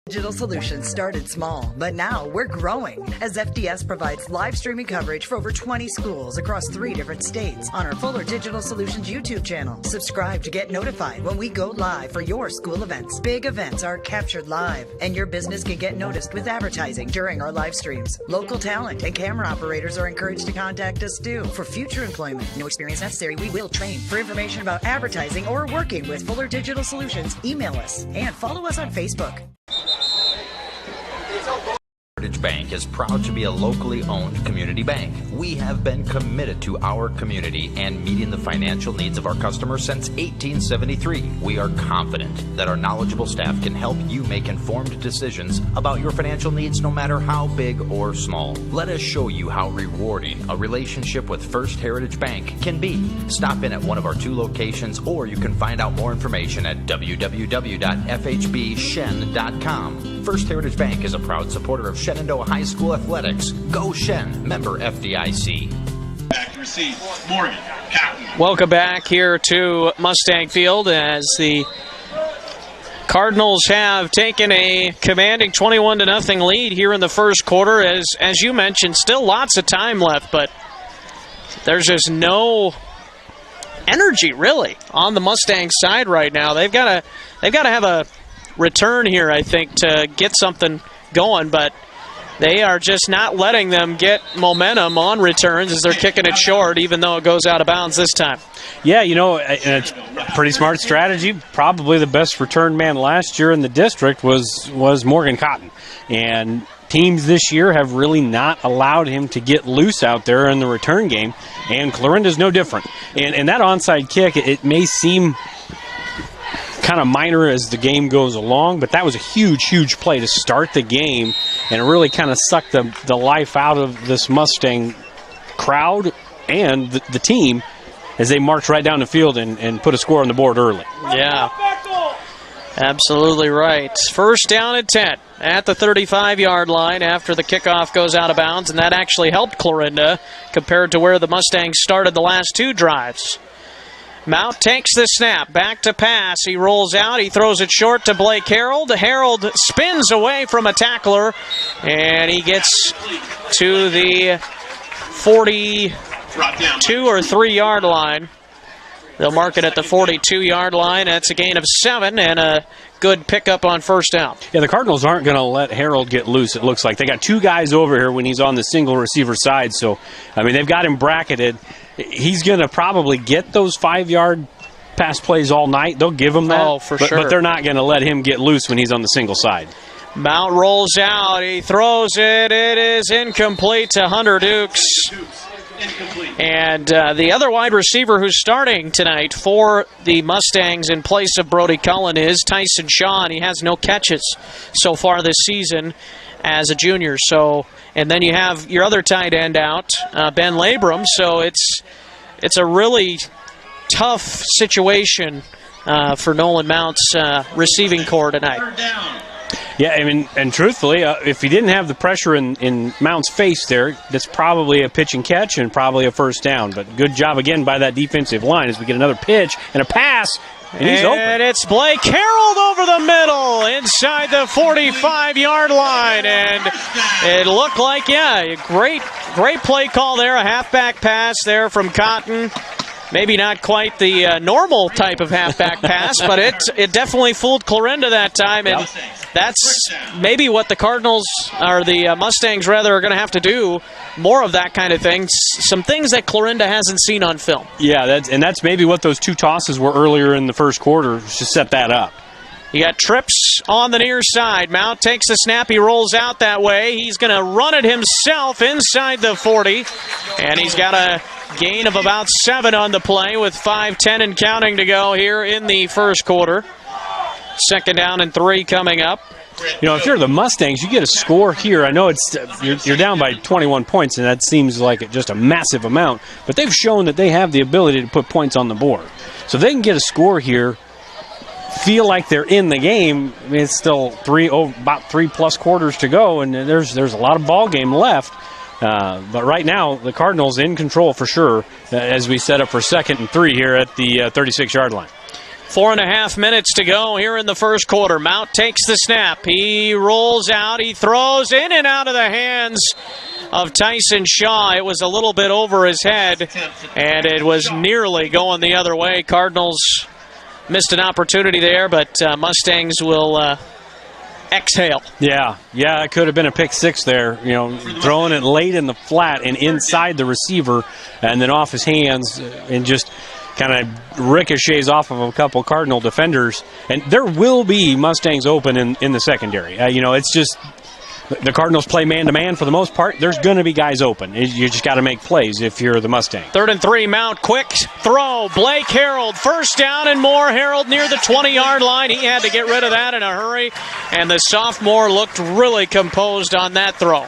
Digital Solutions started small, but now we're growing as FDS provides live streaming coverage for over 20 schools across 3 different states on our Fuller Digital Solutions YouTube channel. Subscribe to get notified when we go live for your school events. Big events are captured live, and your business can get noticed with advertising during our live streams. Local talent and camera operators are encouraged to contact us too for future employment. No experience necessary. We will train. For information about advertising or working with Fuller Digital Solutions, email us and follow us on Facebook. Heritage Bank is proud to be a locally owned community bank. We have been committed to our community and meeting the financial needs of our customers since 1873. We are confident that our knowledgeable staff can help you make informed decisions about your financial needs no matter how big or small. Let us show you how rewarding a relationship with First Heritage Bank can be. Stop in at one of our 2 locations, or you can find out more information at www.fhbshen.com. First Heritage Bank is a proud supporter of Shenandoah High School athletics. Go Shen, member FDIC. Back to receive. Morgan, Cotton. Welcome back here to Mustang Field as the Cardinals have taken a commanding 21-0 lead here in the first quarter. As you mentioned, still lots of time left, but there's just no energy really on the Mustang side right now. They've got to have a return here, I think, to get something going, but they are just not letting them get momentum on returns as they're kicking it short, even though it goes out of bounds this time. Yeah, it's a pretty smart strategy. Probably the best return man last year in the district was Morgan Cotton. And teams this year have really not allowed him to get loose out there in the return game, and Clarinda's no different. And that onside kick, it may seem kind of minor as the game goes along, but that was a huge play to start the game, and it really kind of sucked the life out of this Mustang crowd and the team as they marched right down the field and put a score on the board early. Yeah, absolutely right. First down and 10 at the 35-yard line after the kickoff goes out of bounds, and that actually helped Clarinda compared to where the Mustangs started the last 2 drives. Mount takes the snap, back to pass. He rolls out, he throws it short to Blake Harold. Harold spins away from a tackler, and he gets to the 42 or 3-yard line. They'll mark it at the 42-yard line. That's a gain of 7 and a good pickup on first down. Yeah, the Cardinals aren't going to let Harold get loose, it looks like. They got 2 guys over here when he's on the single receiver side, so, they've got him bracketed. He's going to probably get those 5-yard pass plays all night. They'll give him that. Oh, for sure. But they're not going to let him get loose when he's on the single side. Mount rolls out. He throws it. It is incomplete to Hunter Dukes. And the other wide receiver who's starting tonight for the Mustangs in place of Brody Cullen is Tyson Shaw, and he has no catches so far this season as a junior. So, and then you have your other tight end out, Ben Labrum. So it's a really tough situation for Nolan Mount's receiving core tonight. Yeah, and truthfully, if he didn't have the pressure in Mount's face there, that's probably a pitch and catch and probably a first down. But good job again by that defensive line as we get another pitch and a pass. And he's open. And it's Blake Harold over the middle inside the 45-yard line. And it looked like, great play call there. A halfback pass there from Cotton. Maybe not quite the normal type of halfback pass, but it definitely fooled Clarinda that time. And that's maybe what the Cardinals, or the Mustangs rather, are going to have to do. More of that kind of thing. Some things that Clarinda hasn't seen on film. Yeah, that's maybe what those 2 tosses were earlier in the first quarter to set that up. You got trips on the near side. Mount takes the snap. He rolls out that way. He's going to run it himself inside the 40. And he's got a gain of about 7 on the play with 5:10 and counting to go here in the first quarter. Second down and 3 coming up. If you're the Mustangs, you get a score here. I know you're down by 21 points, and that seems like just a massive amount. But they've shown that they have the ability to put points on the board. So if they can get a score here, feel like they're in the game. It's still about 3+ quarters to go, and there's a lot of ball game left. But right now, the Cardinals in control for sure as we set up for 2nd and 3 here at the 36-yard line. 4.5 minutes to go here in the first quarter. Mount takes the snap. He rolls out. He throws in and out of the hands of Tyson Shaw. It was a little bit over his head, and it was nearly going the other way. Cardinals missed an opportunity there, but Mustangs will exhale. Yeah, it could have been a pick 6 there. Throwing it late in the flat and inside the receiver, and then off his hands, and just kind of ricochets off of a couple Cardinal defenders. And there will be Mustangs open in the secondary. It's just the Cardinals play man-to-man for the most part. There's going to be guys open. You just got to make plays if you're the Mustangs. 3rd and 3, Mount, quick throw. Blake Harold, first down and more. Harold near the 20-yard line. He had to get rid of that in a hurry, and the sophomore looked really composed on that throw.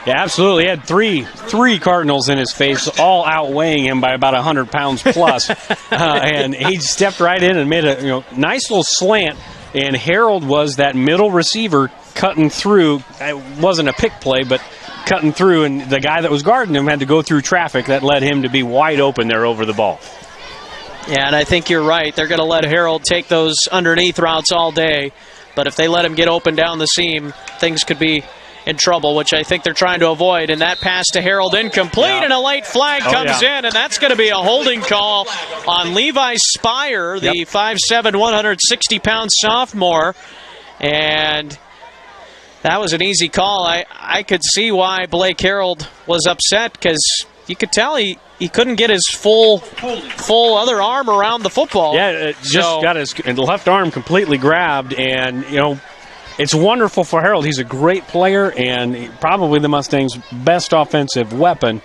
Yeah, absolutely. He had three Cardinals in his face, all outweighing him by about 100 pounds plus. And he stepped right in and made a nice little slant. And Harold was that middle receiver cutting through. It wasn't a pick play, but cutting through. And the guy that was guarding him had to go through traffic. That led him to be wide open there over the ball. Yeah, and I think you're right. They're going to let Harold take those underneath routes all day. But if they let him get open down the seam, things could be in trouble, which I think they're trying to avoid. And that pass to Harold incomplete, and a late flag comes in, and that's going to be a holding call on Levi Spire, the 5'7", 160-pound sophomore. And that was an easy call. I could see why Blake Harold was upset, because you could tell he couldn't get his full other arm around the football. Yeah, just got his left arm completely grabbed, and, it's wonderful for Harold. He's a great player and probably the Mustangs' best offensive weapon,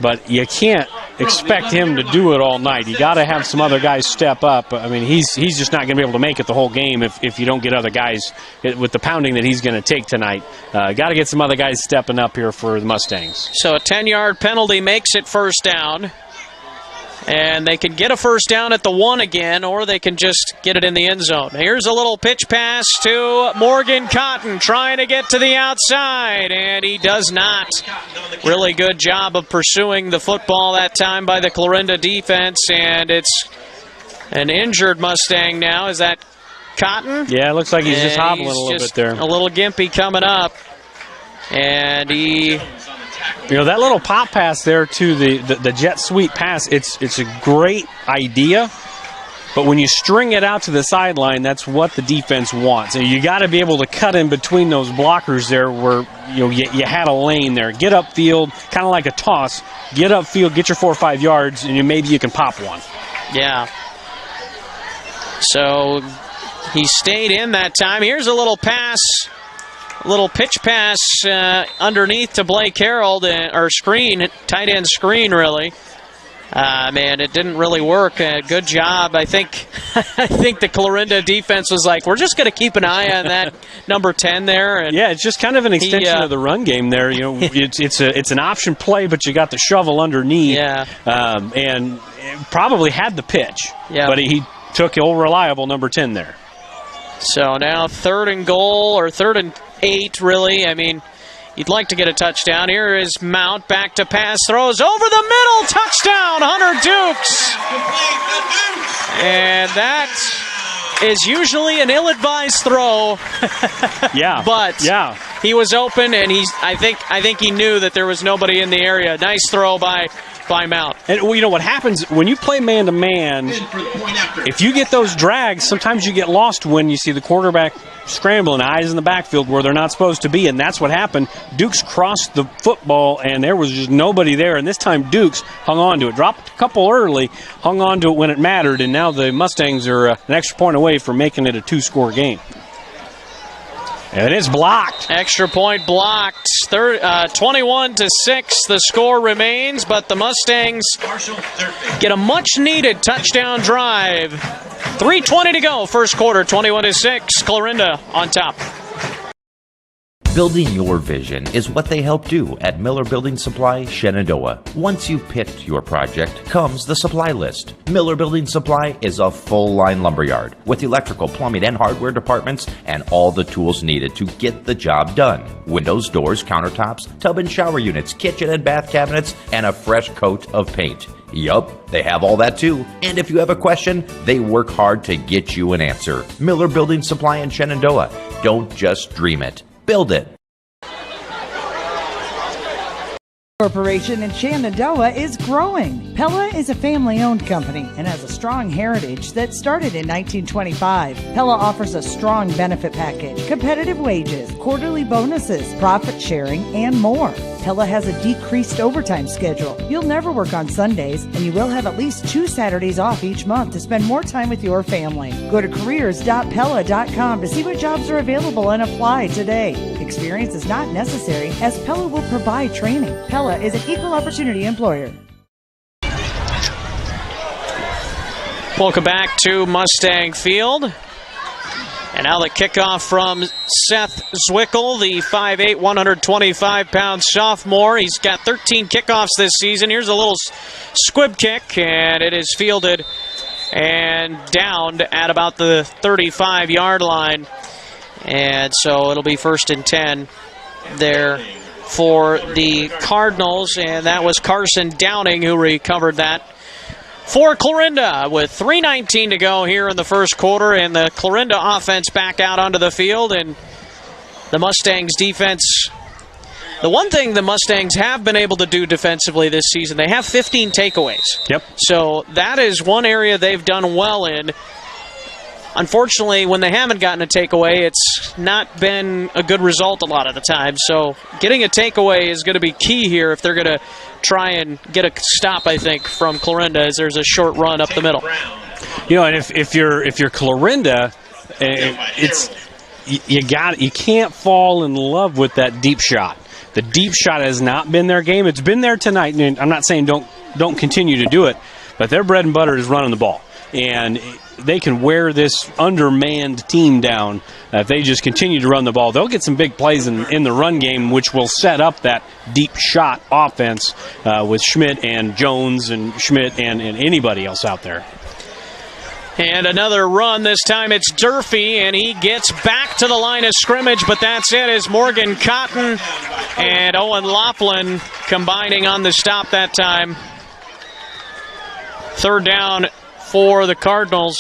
but you can't expect him to do it all night. You got to have some other guys step up. I mean, he's just not going to be able to make it the whole game if you don't get other guys with the pounding that he's going to take tonight. Got to get some other guys stepping up here for the Mustangs. So a 10-yard penalty makes it first down. And they can get a first down at the 1 again, or they can just get it in the end zone. Here's a little pitch pass to Morgan Cotton, trying to get to the outside, and he does not. Really good job of pursuing the football that time by the Clarinda defense, and it's an injured Mustang now. Is that Cotton? Yeah, it looks like he's just hobbling a little bit there. A little gimpy coming up, and he... that little pop pass there to the jet sweep pass, it's a great idea, but when you string it out to the sideline, that's what the defense wants. And you got to be able to cut in between those blockers there where you had a lane there. Get upfield, kind of like a toss. Get upfield, get your 4 or 5 yards, and maybe you can pop one. Yeah. So he stayed in that time. Here's a little pass. Little pitch pass underneath to Blake Harold, or screen, tight end screen, really. Man, it didn't really work. Good job. I think the Clarinda defense was like, we're just going to keep an eye on that number 10 there. And yeah, it's just kind of an extension of the run game there. It's an option play, but you got the shovel underneath. Yeah. And probably had the pitch. Yeah. But he took old reliable number 10 there. So now 3rd and goal, or 3rd and 8, really. I mean, you'd like to get a touchdown. Here is Mount, back to pass, throws over the middle, touchdown, Hunter Dukes. And that is usually an ill-advised throw. Yeah. But he was open, and I think he knew that there was nobody in the area. Nice throw by Mount. And what happens when you play man-to-man, if you get those drags, sometimes you get lost when you see the quarterback scrambling, eyes in the backfield where they're not supposed to be, and that's what happened. Dukes crossed the football, and there was just nobody there, and this time Dukes hung on to it. Dropped a couple early, hung on to it when it mattered, and now the Mustangs are an extra point away from making it a 2-score game. And it's blocked. Extra point blocked. 21-6, the score remains, but the Mustangs get a much-needed touchdown drive. 3:20 to go, first quarter, 21-6. Clarinda on top. Building your vision is what they help do at Miller Building Supply, Shenandoah. Once you've picked your project, comes the supply list. Miller Building Supply is a full-line lumberyard with electrical, plumbing, and hardware departments and all the tools needed to get the job done. Windows, doors, countertops, tub and shower units, kitchen and bath cabinets, and a fresh coat of paint. Yup, they have all that too. And if you have a question, they work hard to get you an answer. Miller Building Supply in Shenandoah. Don't just dream it. Build it. Corporation in Shenandoah is growing. Pella is a family-owned company and has a strong heritage that started in 1925. Pella offers a strong benefit package, competitive wages, quarterly bonuses, profit sharing, and more. Pella has a decreased overtime schedule. You'll never work on Sundays, and you will have at least 2 Saturdays off each month to spend more time with your family. Go to careers.pella.com to see what jobs are available and apply today. experience is not necessary, as Pella will provide training. Pella is an equal opportunity employer. Welcome back to Mustang Field. And now the kickoff from Seth Zwickel, the 5'8", 125-pound sophomore. He's got 13 kickoffs this season. Here's a little squib kick, and it is fielded and downed at about the 35-yard line. And so it'll be 1st and 10 there for the Cardinals. And that was Carson Downing who recovered that for Clarinda, with 3:19 to go here in the first quarter, and the Clarinda offense back out onto the field, and the Mustangs defense. The one thing the Mustangs have been able to do defensively this season, they have 15 takeaways. Yep. So that is one area they've done well in. Unfortunately, when they haven't gotten a takeaway, it's not been a good result a lot of the time. So getting a takeaway is going to be key here if they're going to try and get a stop, I think, from Clarinda, as there's a short run up the middle. You know, and if you're Clarinda, you can't fall in love with that deep shot. The deep shot has not been their game. It's been there tonight, and I'm not saying don't continue to do it, but their bread and butter is running the ball. And they can wear this undermanned team down if they just continue to run the ball. They'll get some big plays in the run game, which will set up that deep shot offense with Schmidt and Jones and Schmidt and anybody else out there. And another run. This time it's Durfee, and he gets back to the line of scrimmage, but that's it, as Morgan Cotton and Owen Laughlin combining on the stop that time. 3rd down for the Cardinals.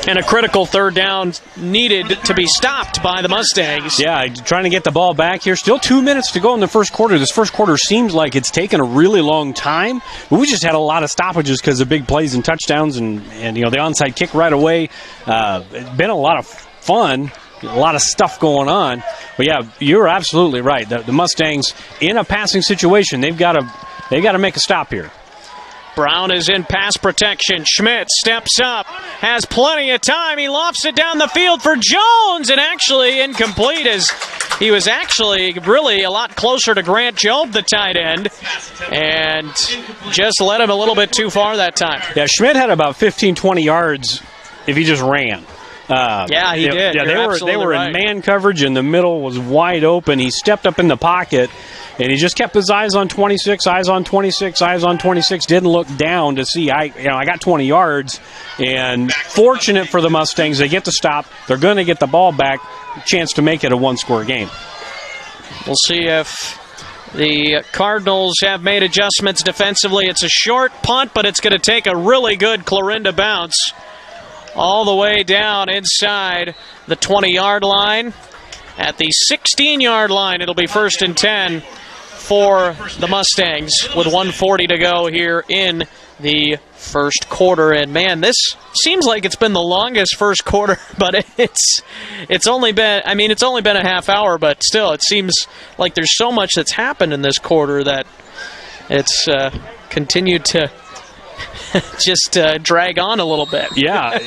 And a critical 3rd down needed to be stopped by the Mustangs. Yeah, trying to get the ball back here. Still 2 minutes to go in the first quarter. This first quarter seems like it's taken a really long time. But we just had a lot of stoppages because of big plays and touchdowns and you know, the onside kick right away. It's been a lot of fun. A lot of stuff going on. But yeah, you're absolutely right. The Mustangs, in a passing situation, they've got to make a stop here. Brown is in pass protection. Schmidt steps up, has plenty of time. He lofts it down the field for Jones, and actually incomplete, as he was actually really a lot closer to Grant Job, the tight end, and just led him a little bit too far that time. Yeah, Schmidt had about 15, 20 yards if he just ran. Yeah, he did. Yeah, they were right. in man coverage, and the middle was wide open. He stepped up in the pocket, and he just kept his eyes on 26, eyes on 26, eyes on 26. Didn't look down to see. I got 20 yards, and fortunate for the Mustangs, they get to stop. They're going to get the ball back. Chance to make it a one-score game. We'll see if the Cardinals have made adjustments defensively. It's a short punt, but it's going to take a really good Clarinda bounce all the way down inside the 20-yard line. At the 16-yard line, it'll be 1st and 10 for the Mustangs with 1:40 to go here in the first quarter. And man, this seems like it's been the longest first quarter, but it's only been a half hour, but still it seems like there's so much that's happened in this quarter that it's continued to just drag on a little bit. Yeah,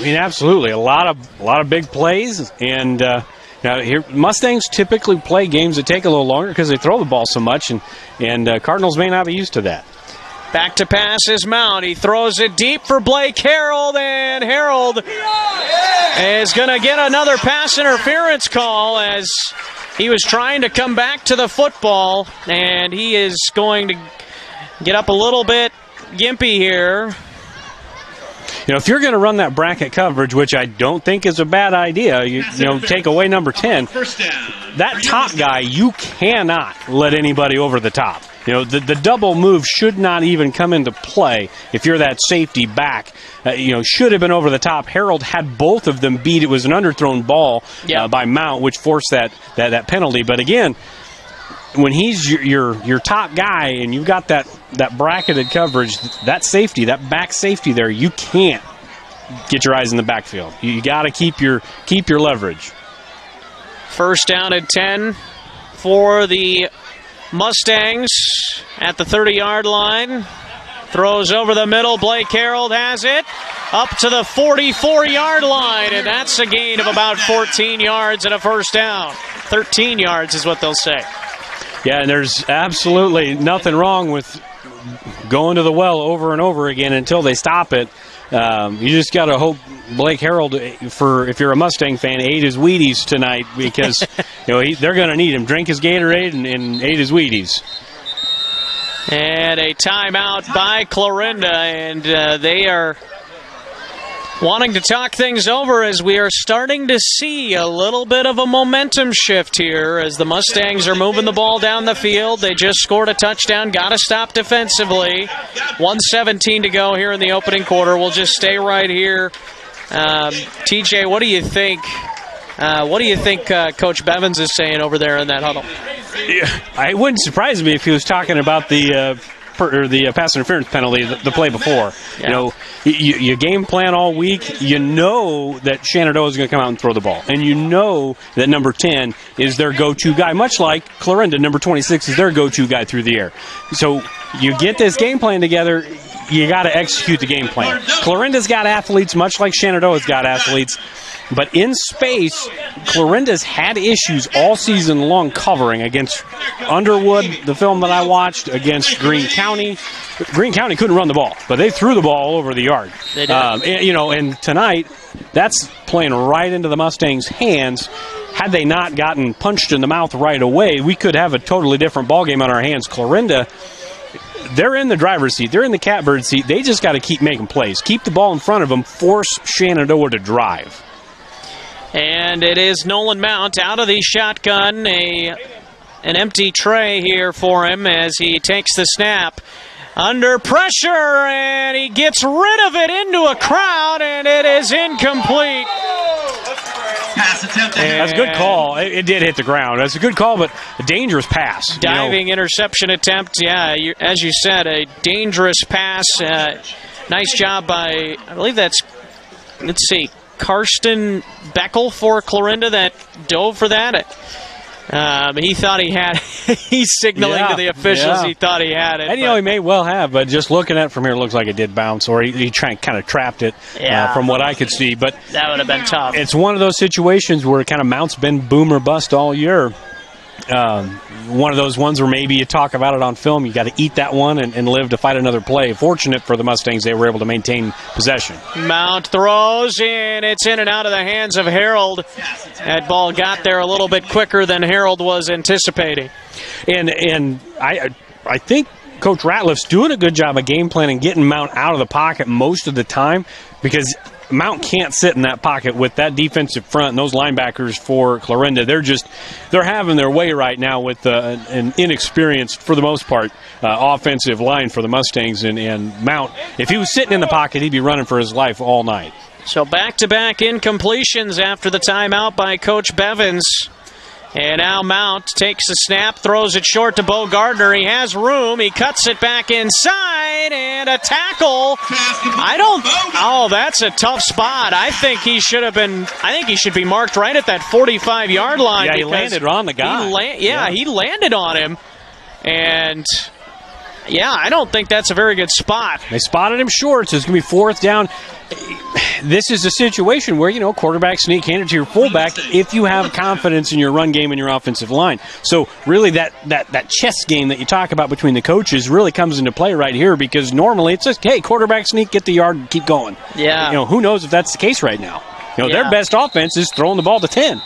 absolutely. A lot of big plays, and now here Mustangs typically play games that take a little longer because they throw the ball so much, and Cardinals may not be used to that. Back to pass is Mount. He throws it deep for Blake Harold, and Harold is going to get another pass interference call as he was trying to come back to the football, and he is going to get up a little bit gimpy here. You know, if you're going to run that bracket coverage, which I don't think is a bad idea, you take away number 10. That top guy, you cannot let anybody over the top. You know, the double move should not even come into play if you're that safety back. Should have been over the top. Harold had both of them beat. It was an underthrown ball by Mount, which forced that penalty. But again, when he's your top guy and you've got that bracketed coverage, that safety, that back safety there, you can't get your eyes in the backfield. You got to keep your leverage. 1st down and 10 for the Mustangs at the 30-yard line. Throws over the middle. Blake Harold has it. up to the 44-yard line, and that's a gain of about 14 yards and a first down. 13 yards is what they'll say. Yeah, and there's absolutely nothing wrong with going to the well over and over again until they stop it. You just got to hope Blake Harrell, if you're a Mustang fan, ate his Wheaties tonight, because they're going to need him. Drink his Gatorade and ate his Wheaties. And a timeout by Clarinda, and they are wanting to talk things over as we are starting to see a little bit of a momentum shift here as the Mustangs are moving the ball down the field. They just scored a touchdown, got to stop defensively. 1:17 to go here in the opening quarter. We'll just stay right here. TJ, what do you think? What do you think Coach Bevins is saying over there in that huddle? Yeah, it wouldn't surprise me if he was talking about the pass interference penalty, the play before. Yeah. You game plan all week. You know that Shenandoah is going to come out and throw the ball, and you know that number 10 is their go-to guy, much like Clarinda, number 26 is their go-to guy through the air. So you get this game plan together. You got to execute the game plan. Clarinda's got athletes, much like Shenandoah's got athletes. But in space, Clarinda's had issues all season long covering against Underwood, the film that I watched, against Greene County. Greene County couldn't run the ball, but they threw the ball all over the yard. They did. And tonight, that's playing right into the Mustangs' hands. Had they not gotten punched in the mouth right away, we could have a totally different ballgame on our hands. Clarinda, they're in the driver's seat. They're in the catbird seat. They just got to keep making plays. Keep the ball in front of them. Force Shenandoah to drive. And it is Nolan Mount out of the shotgun. An empty tray here for him as he takes the snap. Under pressure, and he gets rid of it into a crowd, and it is incomplete. Pass attempt. That's a good call. It did hit the ground. That's a good call, but a dangerous pass. Diving interception attempt. Yeah, as you said, a dangerous pass. Nice job by, I believe that's, let's see, Karsten Beckel for Clarinda that dove for that. He thought he had he's signaling to the officials he thought he had it. And he may well have, but just looking at it from here, it looks like it did bounce, or he kind of trapped it from what I could see. But that would have been tough. It's one of those situations where kind of Mount's been boom or bust all year. One of those ones where maybe you talk about it on film, you got to eat that one and live to fight another play. Fortunate for the Mustangs, they were able to maintain possession. Mount throws, and it's in and out of the hands of Harold. That ball got there a little bit quicker than Harold was anticipating. And I think Coach Ratliff's doing a good job of game planning, getting Mount out of the pocket most of the time, because Mount can't sit in that pocket with that defensive front and those linebackers for Clarinda. They're having their way right now with an inexperienced, for the most part, offensive line for the Mustangs. And Mount, if he was sitting in the pocket, he'd be running for his life all night. So back-to-back incompletions after the timeout by Coach Bevins. And now Mount takes the snap, throws it short to Bo Gardner. He has room. He cuts it back inside, and a tackle. That's a tough spot. I think he should be marked right at that 45-yard line. Yeah, he landed on the guy. He landed on him. And, I don't think that's a very good spot. They spotted him short, so it's going to be fourth down. This is a situation where, quarterback sneak, hand it to your fullback if you have confidence in your run game and your offensive line. So really that chess game that you talk about between the coaches really comes into play right here, because normally it's just, hey, quarterback sneak, get the yard, and keep going. Yeah. Who knows if that's the case right now. Their best offense is throwing the ball to 10.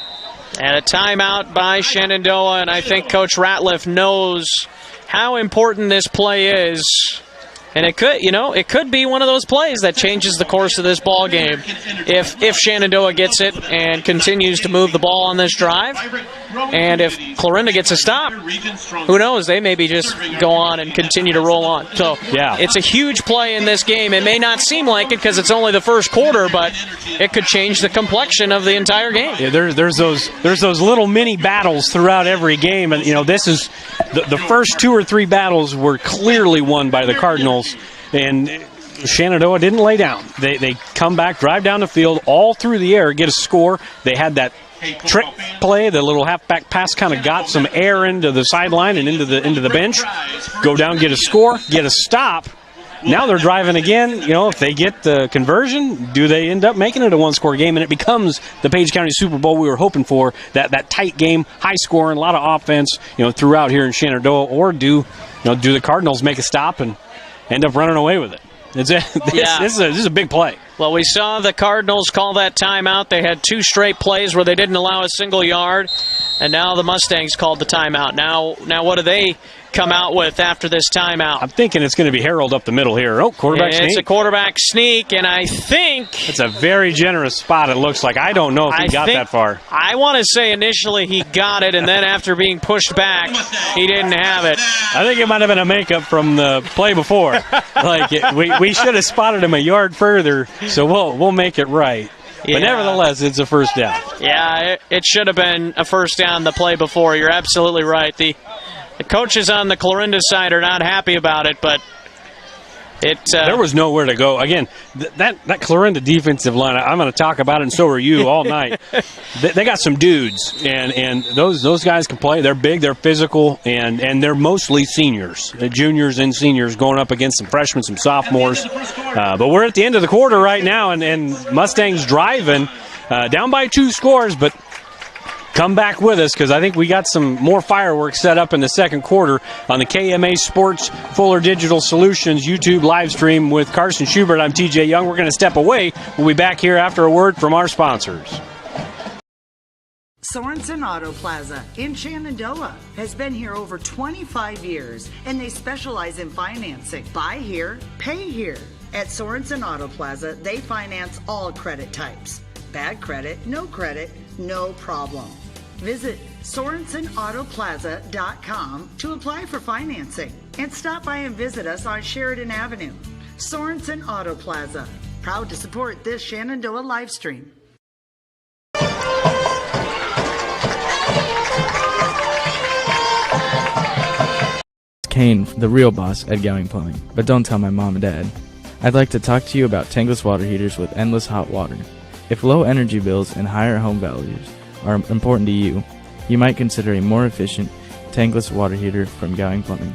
And a timeout by Shenandoah, and I think Coach Ratliff knows how important this play is. And it could be one of those plays that changes the course of this ball game. If Shenandoah gets it and continues to move the ball on this drive, and if Clarinda gets a stop, who knows? They maybe just go on and continue to roll on. So it's a huge play in this game. It may not seem like it because it's only the first quarter, but it could change the complexion of the entire game. Yeah, there's those little mini battles throughout every game, and this is the first 2 or 3 battles were clearly won by the Cardinals. And Shenandoah didn't lay down. They come back, drive down the field, all through the air, get a score. They had that trick play, the little halfback pass kind of got some air into the sideline and into the bench. Go down, get a score, get a stop, now they're driving again. If they get the conversion, do they end up making it a one-score game, and it becomes the Page County Super Bowl we were hoping for, that tight game, high scoring, a lot of offense, throughout here in Shenandoah, or do the Cardinals make a stop and end up running away with it? This is a big play. Well, we saw the Cardinals call that timeout. They had 2 straight plays where they didn't allow a single yard, and now the Mustangs called the timeout. Now what do they come out with after this timeout? I'm thinking it's going to be Harold up the middle here. Oh, quarterback sneak. It's a quarterback sneak, and I think it's a very generous spot, it looks like. I don't know if he got that far. I want to say initially he got it, and then after being pushed back, he didn't have it. I think it might have been a makeup from the play before. We should have spotted him a yard further, so we'll make it right. Yeah. But nevertheless, it's a first down. Yeah, it should have been a first down the play before. You're absolutely right. The coaches on the Clarinda side are not happy about it, but there was nowhere to go. Again, that Clarinda defensive line, I'm going to talk about it, and so are you all night. They got some dudes, and those guys can play. They're big, they're physical, and they're mostly seniors, juniors and seniors going up against some freshmen, some sophomores. But we're at the end of the quarter right now, and Mustangs driving down by 2 scores, but come back with us, because I think we got some more fireworks set up in the second quarter on the KMA Sports Fuller Digital Solutions YouTube live stream with Carson Schubert. I'm TJ Young. We're going to step away. We'll be back here after a word from our sponsors. Sorensen Auto Plaza in Shenandoah has been here over 25 years, and they specialize in financing. Buy here, pay here. At Sorensen Auto Plaza, they finance all credit types. Bad credit, no problem. Visit SorensenAutoplaza.com to apply for financing, and stop by and visit us on Sheridan Avenue. Sorensen Auto Plaza, proud to support this Shenandoah live stream. Kane, the real boss at Gowing Plumbing, but don't tell my mom and dad. I'd like to talk to you about tankless water heaters with endless hot water. If low energy bills and higher home values are important to you, you might consider a more efficient tankless water heater from Gowing Plumbing.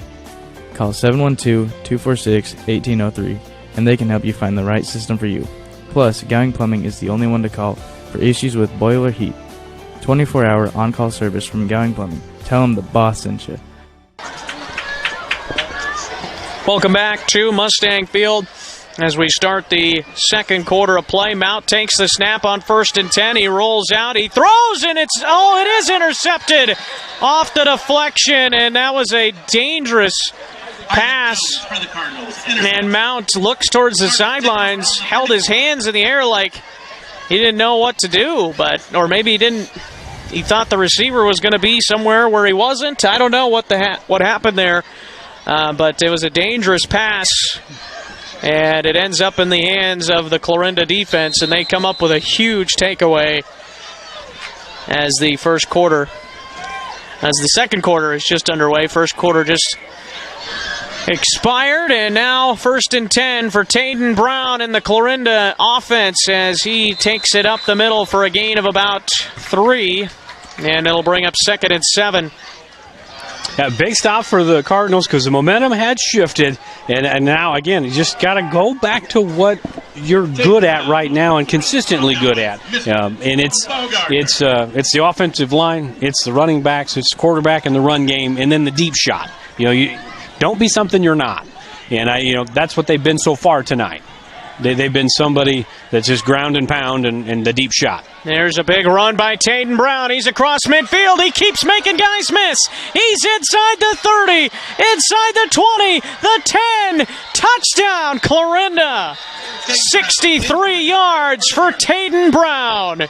Call 712-246-1803 and they can help you find the right system for you. Plus, Gowing Plumbing is the only one to call for issues with boiler heat. 24-hour on-call service from Gowing Plumbing. Tell them the boss sent you. Welcome back to Mustang Field. As we start the second quarter of play, Mount takes the snap on 1st and 10. He rolls out. He throws, and it is intercepted off the deflection, and that was a dangerous pass. And Mount looks towards the sidelines, held his hands in the air like he didn't know what to do, or maybe he didn't. He thought the receiver was going to be somewhere where he wasn't. I don't know what happened there, but it was a dangerous pass. And it ends up in the hands of the Clarinda defense, and they come up with a huge takeaway as the second quarter is just underway. First quarter just expired, and now 1st and 10 for Tayden Brown in the Clarinda offense as he takes it up the middle for a gain of about 3, and it'll bring up 2nd and 7. Yeah, big stop for the Cardinals because the momentum had shifted, and now, again, you just got to go back to what you're good at right now and consistently good at. And it's the offensive line, it's the running backs, it's the quarterback and the run game, and then the deep shot. You don't be something you're not. And that's what they've been so far tonight. They've been somebody that's just ground and pound and the deep shot. There's a big run by Tayden Brown. He's across midfield. He keeps making guys miss. He's inside the 30, inside the 20, the 10. Touchdown, Clarinda. 63 yards for Tayden Brown.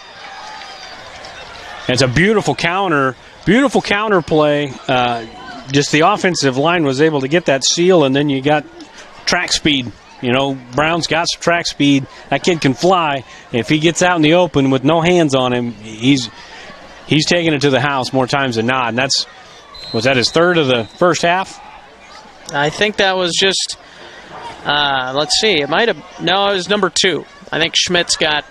It's a beautiful counter play. Just the offensive line was able to get that seal, and then you got track speed. Brown's got some track speed. That kid can fly. If he gets out in the open with no hands on him, he's taking it to the house more times than not. And was that his third of the first half? I think that was just, let's see, it was number 2. I think Schmidt's got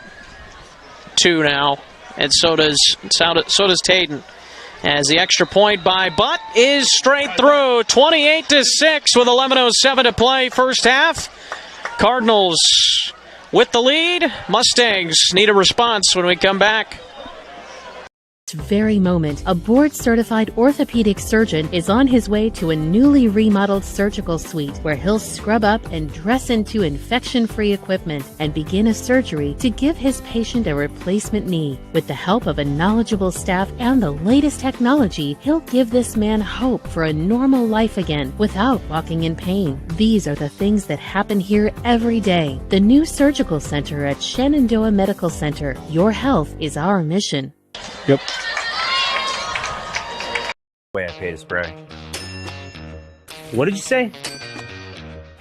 2 now, and so does Tayden. as the extra point by Butt is straight through. 28-6 with 11:07 to play first half. Cardinals with the lead. Mustangs need a response when we come back. This very moment, a board-certified orthopedic surgeon is on his way to a newly remodeled surgical suite where he'll scrub up and dress into infection-free equipment and begin a surgery to give his patient a replacement knee. With the help of a knowledgeable staff and the latest technology, he'll give this man hope for a normal life again without walking in pain. These are the things that happen here every day. The new surgical center at Shenandoah Medical Center. Your health is our mission. Yep. Way I pay to spray. What did you say?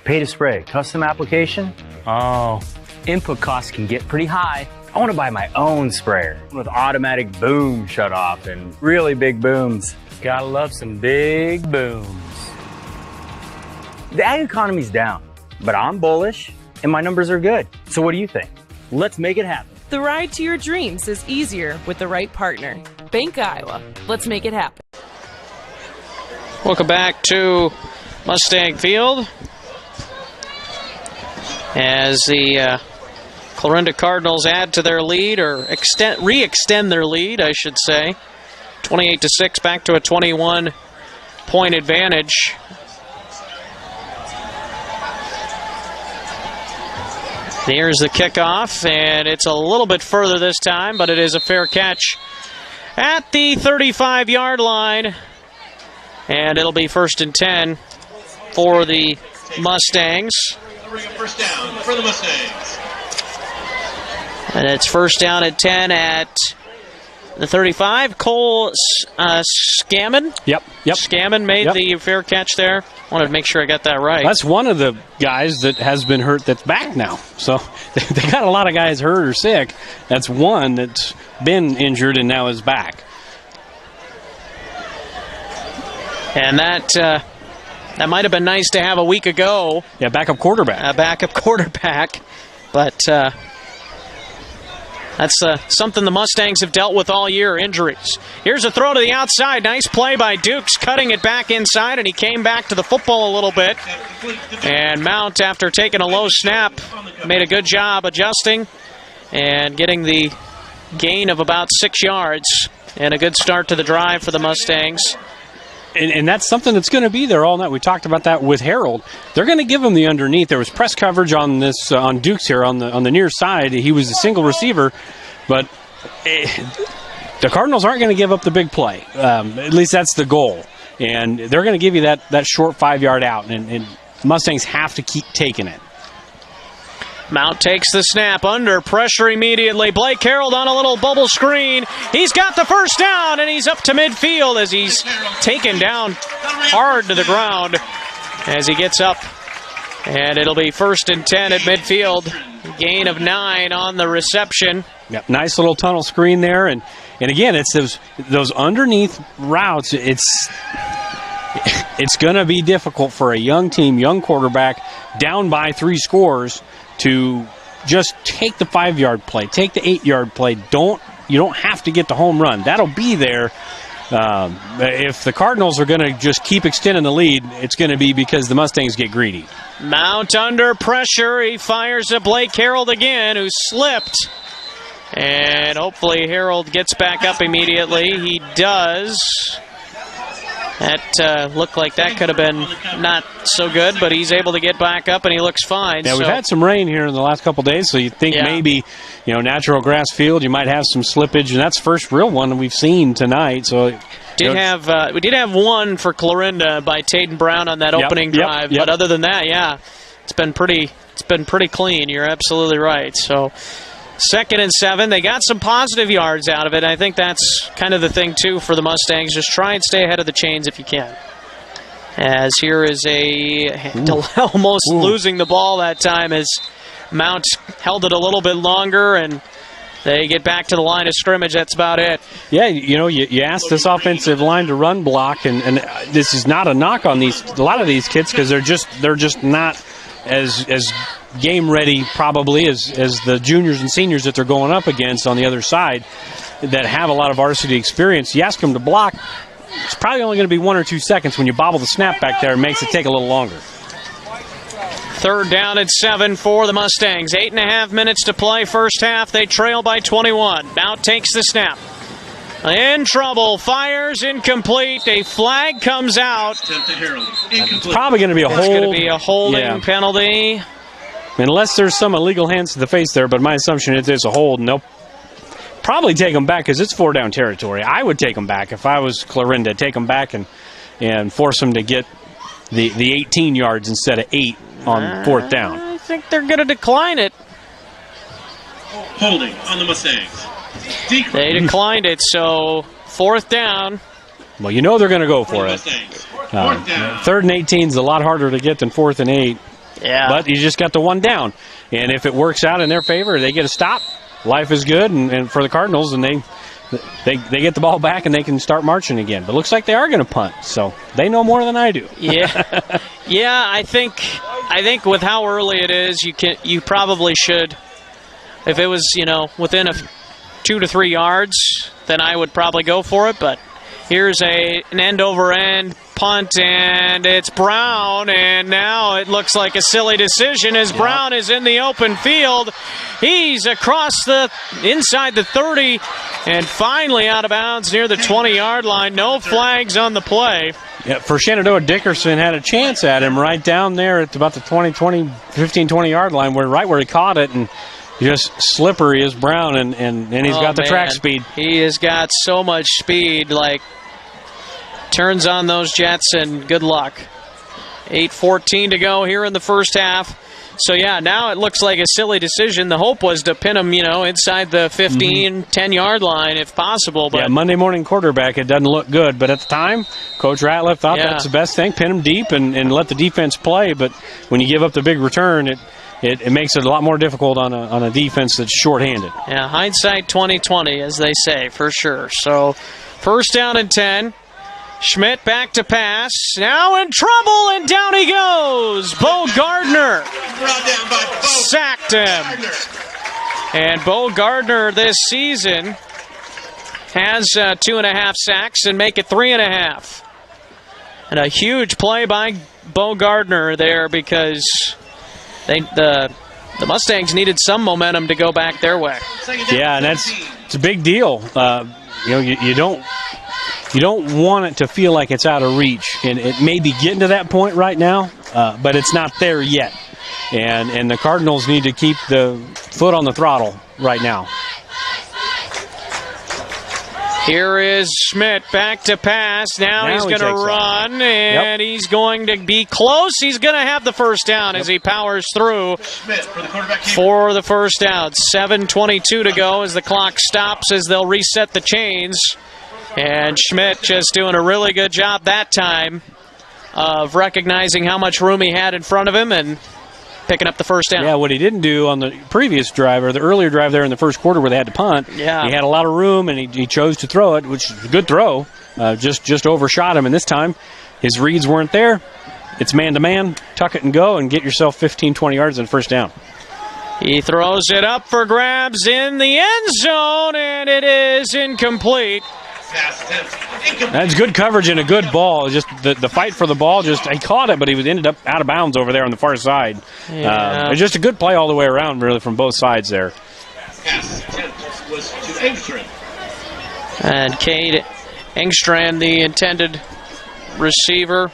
Pay to spray. Custom application? Oh, input costs can get pretty high. I want to buy my own sprayer with automatic boom shutoff and really big booms. Gotta love some big booms. The ag economy's down, but I'm bullish and my numbers are good. So what do you think? Let's make it happen. The ride to your dreams is easier with the right partner. Bank Iowa. Let's make it happen. Welcome back to Mustang Field as the Clarinda Cardinals add to their lead, or re-extend their lead, I should say. 28-6, back to a 21-point advantage. Here's the kickoff, and it's a little bit further this time, but it is a fair catch at the 35-yard line. And it'll be 1st and 10 for the Mustangs. First down for the Mustangs. And it's 1st down and 10 at the 35. Cole Scammon. Yep. Scammon made the fair catch there. Wanted to make sure I got that right. That's one of the guys that has been hurt that's back now. So they got a lot of guys hurt or sick. That's one that's been injured and now is back. And that might have been nice to have a week ago. Yeah, backup quarterback. A backup quarterback. But that's something the Mustangs have dealt with all year, injuries. Here's a throw to the outside. Nice play by Dukes, cutting it back inside, and he came back to the football a little bit. And Mount, after taking a low snap, made a good job adjusting and getting the gain of about 6 yards. And a good start to the drive for the Mustangs. And that's something that's going to be there all night. We talked about that with Harold. They're going to give him the underneath. There was press coverage on this on Dukes here on the near side. He was a single receiver, but the Cardinals aren't going to give up the big play. At least that's the goal. And they're going to give you that short 5-yard out, and Mustangs have to keep taking it. Mount takes the snap, under pressure immediately. Blake Harold on a little bubble screen. He's got the first down, and he's up to midfield as he's taken down hard to the ground as he gets up. And it'll be 1st and 10 at midfield. Gain of 9 on the reception. Yep, nice little tunnel screen there. And again, it's those underneath routes. It's going to be difficult for a young team, young quarterback, down by 3 scores, to just take the 5-yard play, take the 8-yard play. You don't have to get the home run. That'll be there. If the Cardinals are going to just keep extending the lead, it's going to be because the Mustangs get greedy. Mount under pressure. He fires at Blake Harold again, who slipped. And hopefully Harold gets back up immediately. He does. That looked like that could have been not so good, but he's able to get back up, and he looks fine. Yeah, we've had some rain here in the last couple of days, so you think maybe, natural grass field, you might have some slippage, and that's the first real one we've seen tonight. So we did have one for Clarinda by Taden Brown on that opening drive, but other than that, it's been pretty clean. You're absolutely right. So 2nd and 7. They got some positive yards out of it. I think that's kind of the thing, too, for the Mustangs. Just try and stay ahead of the chains if you can. As here is almost losing the ball that time as Mount held it a little bit longer, and they get back to the line of scrimmage. That's about it. Yeah, you asked this offensive line to run block, and this is not a knock on a lot of these kids, because they're just not as game ready probably as the juniors and seniors that they're going up against on the other side that have a lot of varsity experience. You ask them to block, it's probably only going to be 1 or 2 seconds. When you bobble the snap back there, it makes it take a little longer. 3rd down at 7 for the Mustangs. 8.5 minutes to play first half. They trail by 21. Now takes the snap. In trouble. Fires incomplete. A flag comes out. It's probably going to be a hold. It's going to be a holding penalty. Unless there's some illegal hands to the face there, but my assumption is it's a hold, and they'll probably take them back because it's 4-down territory. I would take them back if I was Clarinda. Take them back and force them to get the 18 yards instead of 8 on 4th down. I think they're going to decline it. Holding on the Mustangs. They declined it, so 4th down. Well, you know they're going to go for it. 3rd and 18 is a lot harder to get than 4th and 8. Yeah. But you just got the 1 down. And if it works out in their favor, they get a stop. Life is good and for the Cardinals, and they get the ball back and they can start marching again. But it looks like they are going to punt, so they know more than I do. Yeah. Yeah, I think with how early it is, you probably should. If it was, within 2 to 3 yards, then I would probably go for it. But here's an end-over-end punt, and it's Brown, and now it looks like a silly decision as Brown is in the open field. He's across inside the 30, and finally out of bounds near the 20-yard line. No flags on the play. Yeah, for Shenandoah, Dickerson had a chance at him right down there at about the 15-20-yard line, right where he caught it, and just slippery as Brown, and he's got the track speed. He has got so much speed, turns on those jets, and good luck. 8:14 to go here in the first half. So, yeah, now it looks like a silly decision. The hope was to pin him, inside the 15, 10-yard line if possible. But yeah, Monday morning quarterback, it doesn't look good. But at the time, Coach Ratliff thought that's the best thing, pin him deep and let the defense play. But when you give up the big return, it makes it a lot more difficult on a defense that's shorthanded. Yeah, hindsight 20/20, as they say, for sure. So, 1st down and 10. Schmidt back to pass. Now in trouble, and down he goes. Bo Gardner sacked him. And Bo Gardner this season has 2.5 sacks and make it 3.5. And a huge play by Bo Gardner there because the Mustangs needed some momentum to go back their way. Yeah, and it's a big deal. You don't want it to feel like it's out of reach, and it may be getting to that point right now, but it's not there yet. And the Cardinals need to keep the foot on the throttle right now. Here is Schmidt back to pass. Now he's going to run, and he's going to be close. He's going to have the 1st down as he powers through for the 1st down. 7:22 to go as the clock stops as they'll reset the chains. And Schmidt just doing a really good job that time of recognizing how much room he had in front of him and picking up the 1st down. Yeah, what he didn't do on the previous drive, or the earlier drive there in the first quarter where they had to punt, he had a lot of room and he chose to throw it, which is a good throw, just overshot him. And this time, his reads weren't there. It's man-to-man, tuck it and go, and get yourself 15, 20 yards and 1st down. He throws it up for grabs in the end zone, and it is incomplete. That's good coverage and a good ball. Just the fight for the ball, he caught it, but he ended up out of bounds over there on the far side. It's just a good play all the way around, really, from both sides there. And Cade Engstrand, the intended receiver.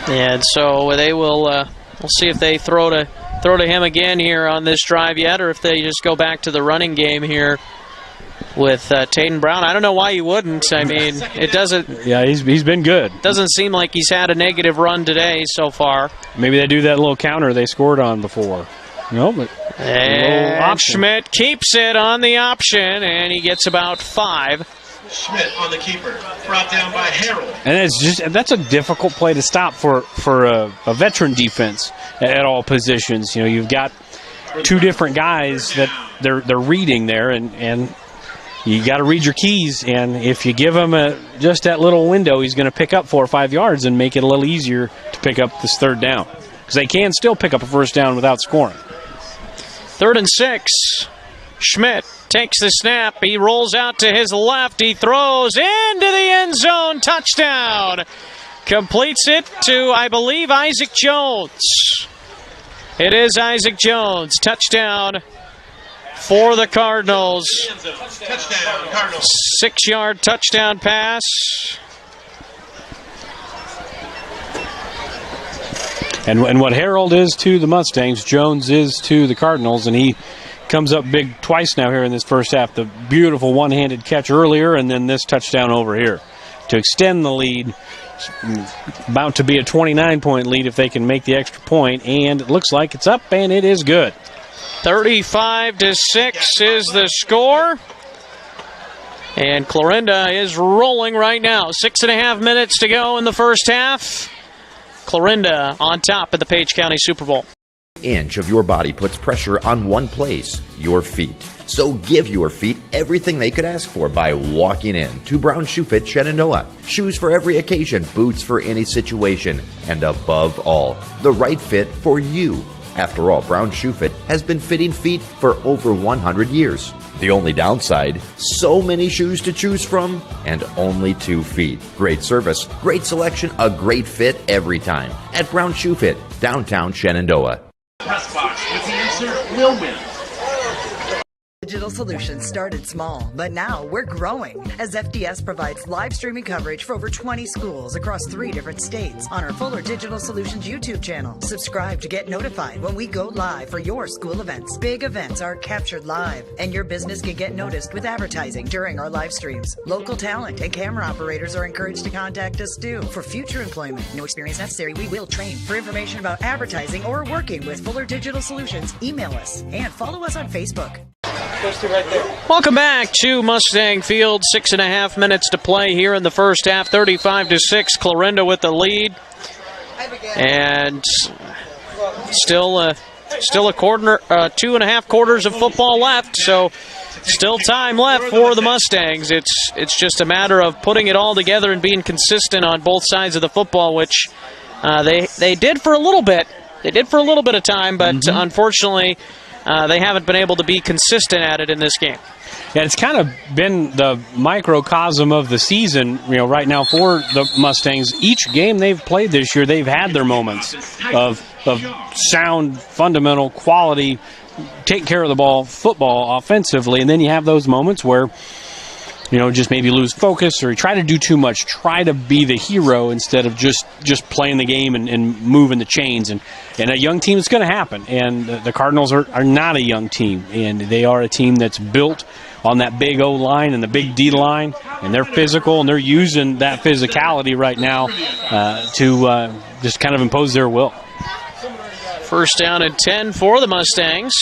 And so they will we'll see if they throw to him again here on this drive yet, or if they just go back to the running game here with Taden Brown. I don't know why you wouldn't. I mean, it doesn't... Yeah, he's been good. Doesn't seem like he's had a negative run today so far. Maybe they do that little counter they scored on before. No, but... And Schmidt keeps it on the option, and he gets about 5. Schmidt on the keeper, brought down by Harold. And that's a difficult play to stop for a veteran defense at all positions. You've got 2 different guys that they're reading there, and you got to read your keys, and if you give him just that little window, he's going to pick up 4 or 5 yards and make it a little easier to pick up this 3rd down. because they can still pick up a first down without scoring. 3rd and 6. Schmidt takes the snap. He rolls out to his left. He throws into the end zone. Touchdown. Completes it to, I believe, Isaac Jones. It is Isaac Jones. Touchdown for the Cardinals. 6-yard touchdown pass. And what Harold is to the Mustangs, Jones is to the Cardinals, and he comes up big twice now here in this first half. The beautiful one-handed catch earlier, and then this touchdown over here to extend the lead. About to be a 29-point lead if they can make the extra point, and it looks like it's up, and it is good. 35-6 is the score. And Clarinda is rolling right now. 6.5 minutes to go in the first half. Clarinda on top of the Page County Super Bowl. Inch of your body puts pressure on one place, your feet. So give your feet everything they could ask for by walking in to Brown Shoe Fit Shenandoah. Shoes for every occasion, boots for any situation, and above all, the right fit for you. After all, Brown Shoe Fit has been fitting feet for over 100 years. The only downside, so many shoes to choose from and only 2 feet. Great service, great selection, a great fit every time at Brown Shoe Fit, downtown Shenandoah. Press box with the answer will win. Digital Solutions started small, but now we're growing as FDS provides live streaming coverage for over 20 schools across 3 different states on our Fuller Digital Solutions YouTube channel. Subscribe to get notified when we go live for your school events. Big events are captured live, and your business can get noticed with advertising during our live streams. Local talent and camera operators are encouraged to contact us too. For future employment, no experience necessary, we will train. For information about advertising or working with Fuller Digital Solutions, email us and follow us on Facebook. Right there. Welcome back to Mustang Field. 6.5 minutes to play here in the first half. 35-6. Clarinda with the lead, and still a quarter, 2.5 quarters of football left. So still time left for the Mustangs. It's just a matter of putting it all together and being consistent on both sides of the football, which they did for a little bit. They did for a little bit of time, but unfortunately. They haven't been able to be consistent at it in this game. Yeah, it's kind of been the microcosm of the season, right now for the Mustangs. Each game they've played this year, they've had their moments of sound, fundamental, quality, take care of the ball, football offensively, and then you have those moments where just maybe lose focus or you try to do too much, try to be the hero instead of just playing the game and moving the chains. And a young team is going to happen. And the Cardinals are not a young team, and they are a team that's built on that big O-line and the big D-line, and they're physical, and they're using that physicality right now to just kind of impose their will. First down and 10 for the Mustangs.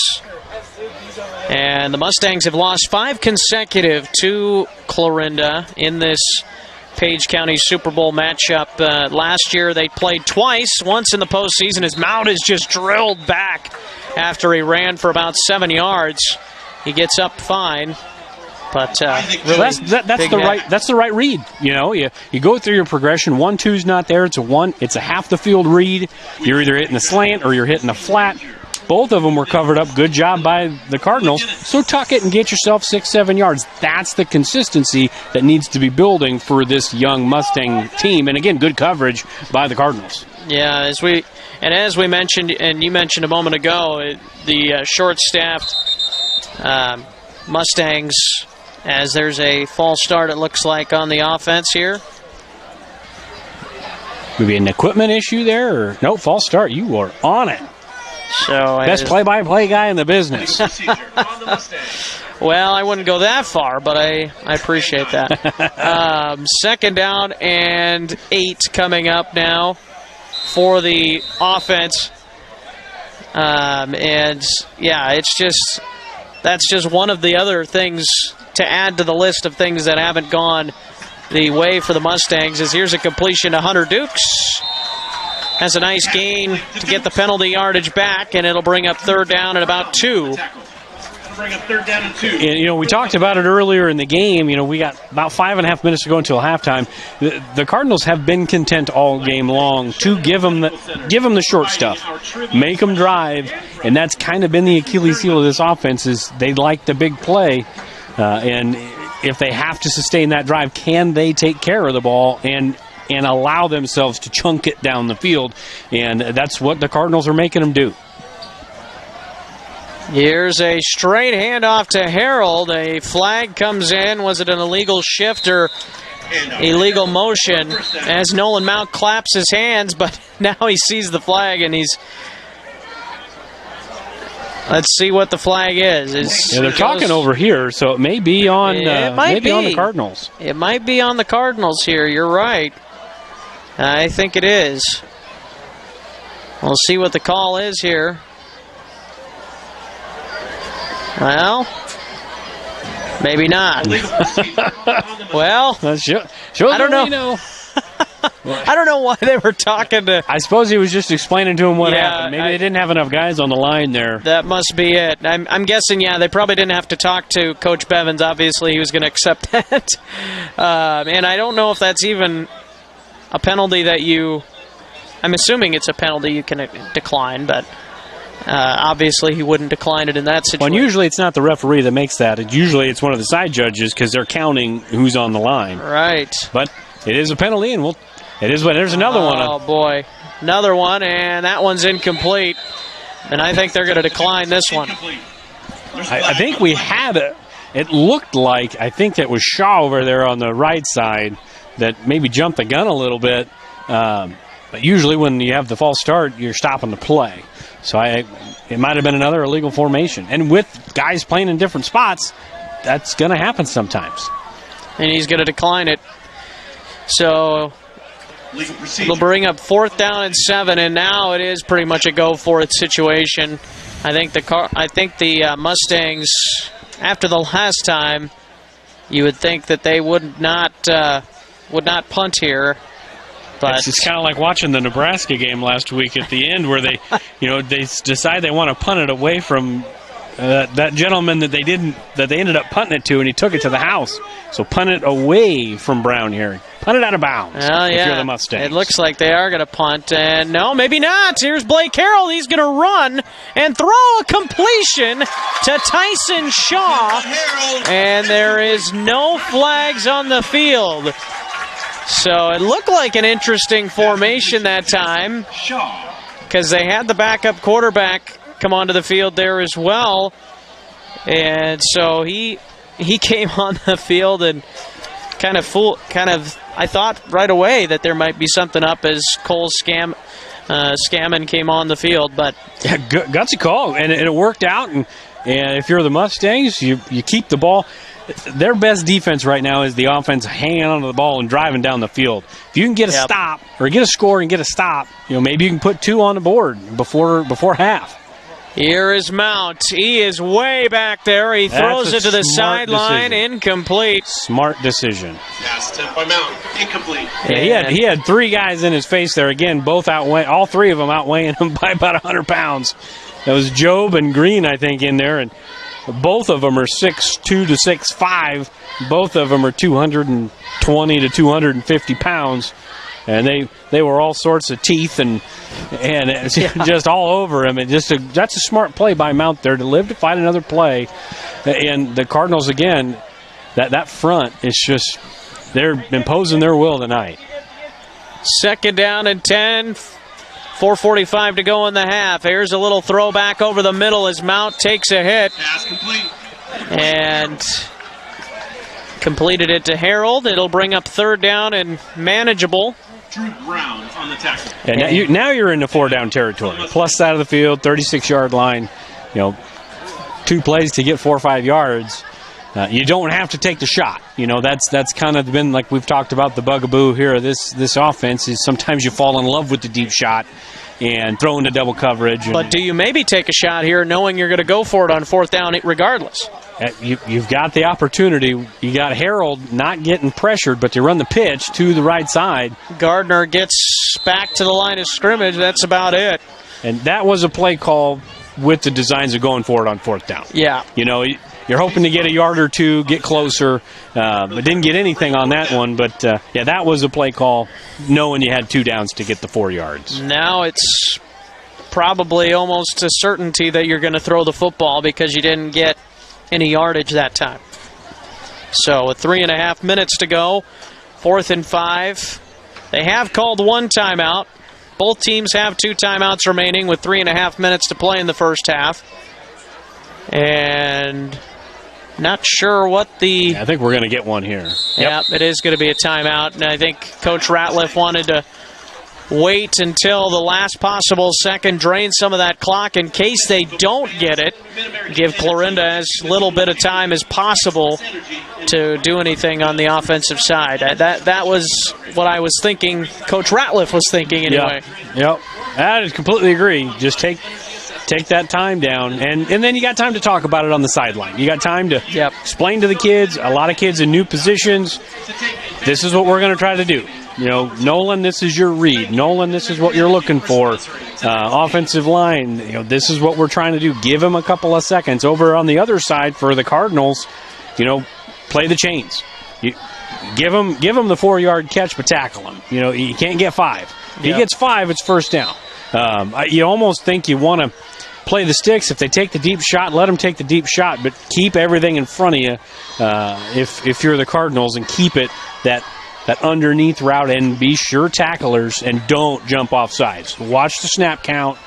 And the Mustangs have lost 5 consecutive to Clarinda in this Page County Super Bowl matchup. Last year they played twice, once in the postseason as Mount is just drilled back after he ran for about 7 yards. He gets up fine. But really that's the right read. You go through your progression. 1-2's not there. It's a half the field read. You're either hitting a slant or you're hitting a flat. Both of them were covered up. Good job by the Cardinals. So tuck it and get yourself 6-7 yards. That's the consistency that needs to be building for this young Mustang team. And again, good coverage by the Cardinals. Yeah, as we mentioned, and you mentioned a moment ago, the short-staffed Mustangs, as there's a false start, it looks like, on the offense here. Maybe an equipment issue there? Or no, false start. You are on it. So best play-by-play guy in the business. Well, I wouldn't go that far, but I appreciate that. Second down and 8 coming up now for the offense. And yeah, that's just one of the other things to add to the list of things that haven't gone the way for the Mustangs. Is here's a completion to Hunter Dukes. Has a nice gain to get the penalty yardage back, and it'll bring up third down at about 2. bring up 3rd down and 2. And, we talked about it earlier in the game. We got about 5.5 minutes to go until halftime. The Cardinals have been content all game long to give them the short stuff, make them drive, and that's kind of been the Achilles heel of this offense. Is they like the big play, and if they have to sustain that drive, can they take care of the ball and allow themselves to chunk it down the field? And that's what the Cardinals are making them do. Here's a straight handoff to Harold. A flag comes in. Was it an illegal shift or illegal motion? As Nolan Mount claps his hands, but now he sees the flag and he's... Let's see what the flag is. They're talking over here, so it may be on. It might be on the Cardinals. It might be on the Cardinals here. You're right. I think it is. We'll see what the call is here. Well, maybe not. Well, I don't know. I don't know why they were talking to... I suppose he was just explaining to him what happened. Maybe they didn't have enough guys on the line there. That must be it. I'm guessing, they probably didn't have to talk to Coach Bevins. Obviously, he was going to accept that. And I don't know if that's even a penalty that you... I'm assuming it's a penalty you can decline, but obviously he wouldn't decline it in that situation. Well, usually it's not the referee that makes that. Usually it's one of the side judges because they're counting who's on the line. Right. But it is a penalty, and there's another one. Oh, boy. Another one, and that one's incomplete. And I think they're going to decline this one. I think we had it looked like, I think that was Shaw over there on the right side that maybe jumped the gun a little bit. But usually when you have the false start, you're stopping the play. So it might have been another illegal formation. And with guys playing in different spots, that's going to happen sometimes. And he's going to decline it. So they'll bring up 4th down and 7, and now it is pretty much a go for it situation. I think the Mustangs, after the last time, you would think that they would not punt here. But it's kind of like watching the Nebraska game last week at the end, where they decide they want to punt it away from that gentleman that they ended up punting it to, and he took it to the house. So punt it away from Brown here. Punt it out of bounds if you're the Mustangs. It looks like they are going to punt. And no, maybe not. Here's Blake Harrell. He's going to run and throw a completion to Tyson Shaw. And there is no flags on the field. So it looked like an interesting formation that time because they had the backup quarterback come onto the field there as well. And so he came on the field and I thought right away that there might be something up as Cole Scammon came on the field. But yeah, gutsy call, and it worked out. And if you're the Mustangs, you keep the ball. Their best defense right now is the offense hanging onto the ball and driving down the field. If you can get a stop or get a score and get a stop, maybe you can put 2 on the board before half. Here is Mount. He is way back there. He throws it to the sideline. Incomplete. Smart decision. Yes, tip by Mount. Incomplete. Yeah, he had 3 guys in his face there. Again, all 3 of them outweighing him by about 100 pounds. That was Job and Green, I think, in there, and both of them are 6'2" to 6'5". Both of them are 220 to 250 pounds. And they were all sorts of teeth and just all over him. And that's a smart play by Mount there to live to fight another play. And the Cardinals, again, that front is just, they're imposing their will tonight. 2nd down and 10. 4:45 to go in the half. Here's a little throw back over the middle as Mount takes a hit. Pass complete. And completed it to Harold. It'll bring up 3rd down and manageable. Drew Brown on the tackle. And now you're in the 4-down territory. Plus side of the field, 36-yard line. 2 plays to get 4 or 5 yards. You don't have to take the shot. That's kind of been, like we've talked about, the bugaboo here of this offense is sometimes you fall in love with the deep shot and throw into double coverage. But do you maybe take a shot here knowing you're going to go for it on 4th down regardless? You've got the opportunity. You got Harold not getting pressured, but you run the pitch to the right side. Gardner gets back to the line of scrimmage. That's about it. And that was a play call with the designs of going for it on fourth down. Yeah. You know, you're hoping to get a yard or two, get closer, but didn't get anything on that one. But, yeah, that was a play call, knowing you had 2 downs to get the 4 yards. Now it's probably almost a certainty that you're going to throw the football because you didn't get any yardage that time. So with 3.5 minutes to go, 4th and 5. They have called 1 timeout. Both teams have 2 timeouts remaining with 3.5 minutes to play in the first half. And not sure what the... I think we're going to get one here. Yep, it is going to be a timeout. And I think Coach Ratliff wanted to wait until the last possible second, drain some of that clock in case they don't get it. Give Clarinda as little bit of time as possible to do anything on the offensive side. That was what I was thinking, Coach Ratliff was thinking anyway. Yep. I completely agree. Just take that time down, and then you got time to talk about it on the sideline. You got time to explain to the kids, a lot of kids in new positions, this is what we're going to try to do. You know, Nolan, this is your read. Nolan, this is what you're looking for. Offensive line, you know, this is what we're trying to do. Give him a couple of seconds. Over on the other side for the Cardinals, you know, play the chains. You give him the 4-yard catch, but tackle him. You know, you can't get 5. If he gets 5, it's first down. You almost think you want to play the sticks. If they take the deep shot, let them take the deep shot, but keep everything in front of you if you're the Cardinals, and keep it that underneath route, and be sure tacklers, and don't jump off sides. Watch the snap count.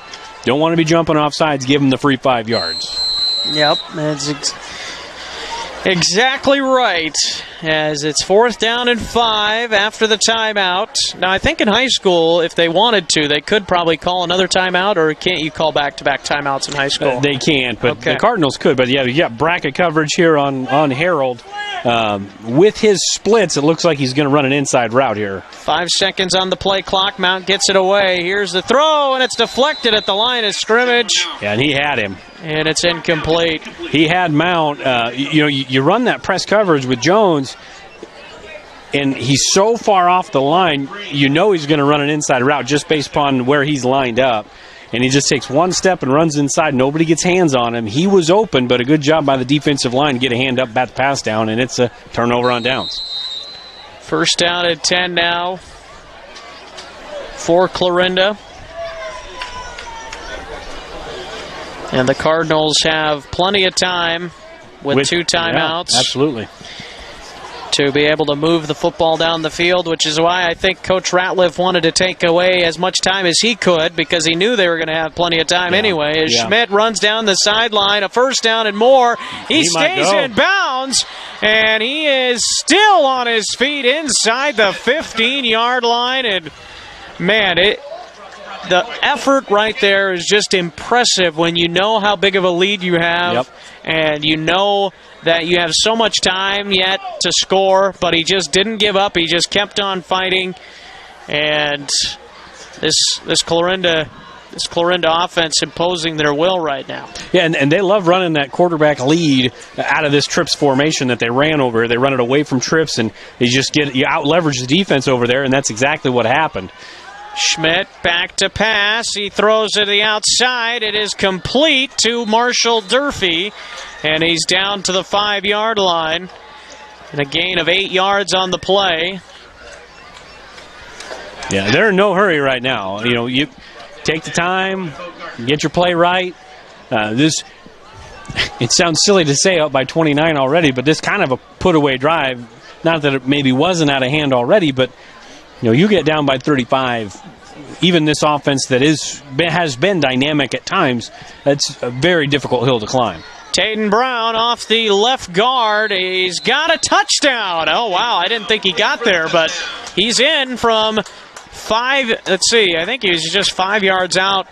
Don't want to be jumping off sides. Give them the free 5 yards. Yep, that's exactly right, as it's 4th down and 5 after the timeout. Now, I think in high school, if they wanted to, they could probably call another timeout, or can't you call back-to-back timeouts in high school? They can't, but the Cardinals could. But, yeah, you got bracket coverage here on Harold. With his splits, it looks like he's going to run an inside route here. 5 seconds on the play clock. Mount gets it away. Here's the throw, and it's deflected at the line of scrimmage. Yeah, and he had him. And it's incomplete. He had Mount. You run that press coverage with Jones, and he's so far off the line, you know he's going to run an inside route just based upon where he's lined up. And he just takes 1 step and runs inside. Nobody gets hands on him. He was open, but a good job by the defensive line to get a hand up, bat the pass down, and it's a turnover on downs. First down at 10 now for Clarinda. And the Cardinals have plenty of time with 2 timeouts. Yeah, absolutely. To be able to move the football down the field, which is why I think Coach Ratliff wanted to take away as much time as he could, because he knew they were going to have plenty of time anyway. As Schmidt runs down the sideline, a first down and more. He stays in bounds, and he is still on his feet inside the 15-yard line. And, man, the effort right there is just impressive when you know how big of a lead you have, and you know that you have so much time yet to score, but he just didn't give up. He just kept on fighting, and this Clarinda offense imposing their will right now. Yeah, and they love running that quarterback lead out of this trips formation that they ran over. They run it away from trips, and you out-leverage the defense over there, and that's exactly what happened. Schmidt back to pass. He throws to the outside. It is complete to Marshall Durfee, and he's down to the 5-yard line. And a gain of 8 yards on the play. Yeah, they're in no hurry right now. You know, you take the time, get your play right. It sounds silly to say up by 29 already, but this kind of a put-away drive. Not that it maybe wasn't out of hand already, but you know, you get down by 35. Even this offense that has been dynamic at times, that's a very difficult hill to climb. Taden Brown off the left guard. He's got a touchdown. Oh, wow. I didn't think he got there, but he's in from 5. Let's see. I think he was just 5 yards out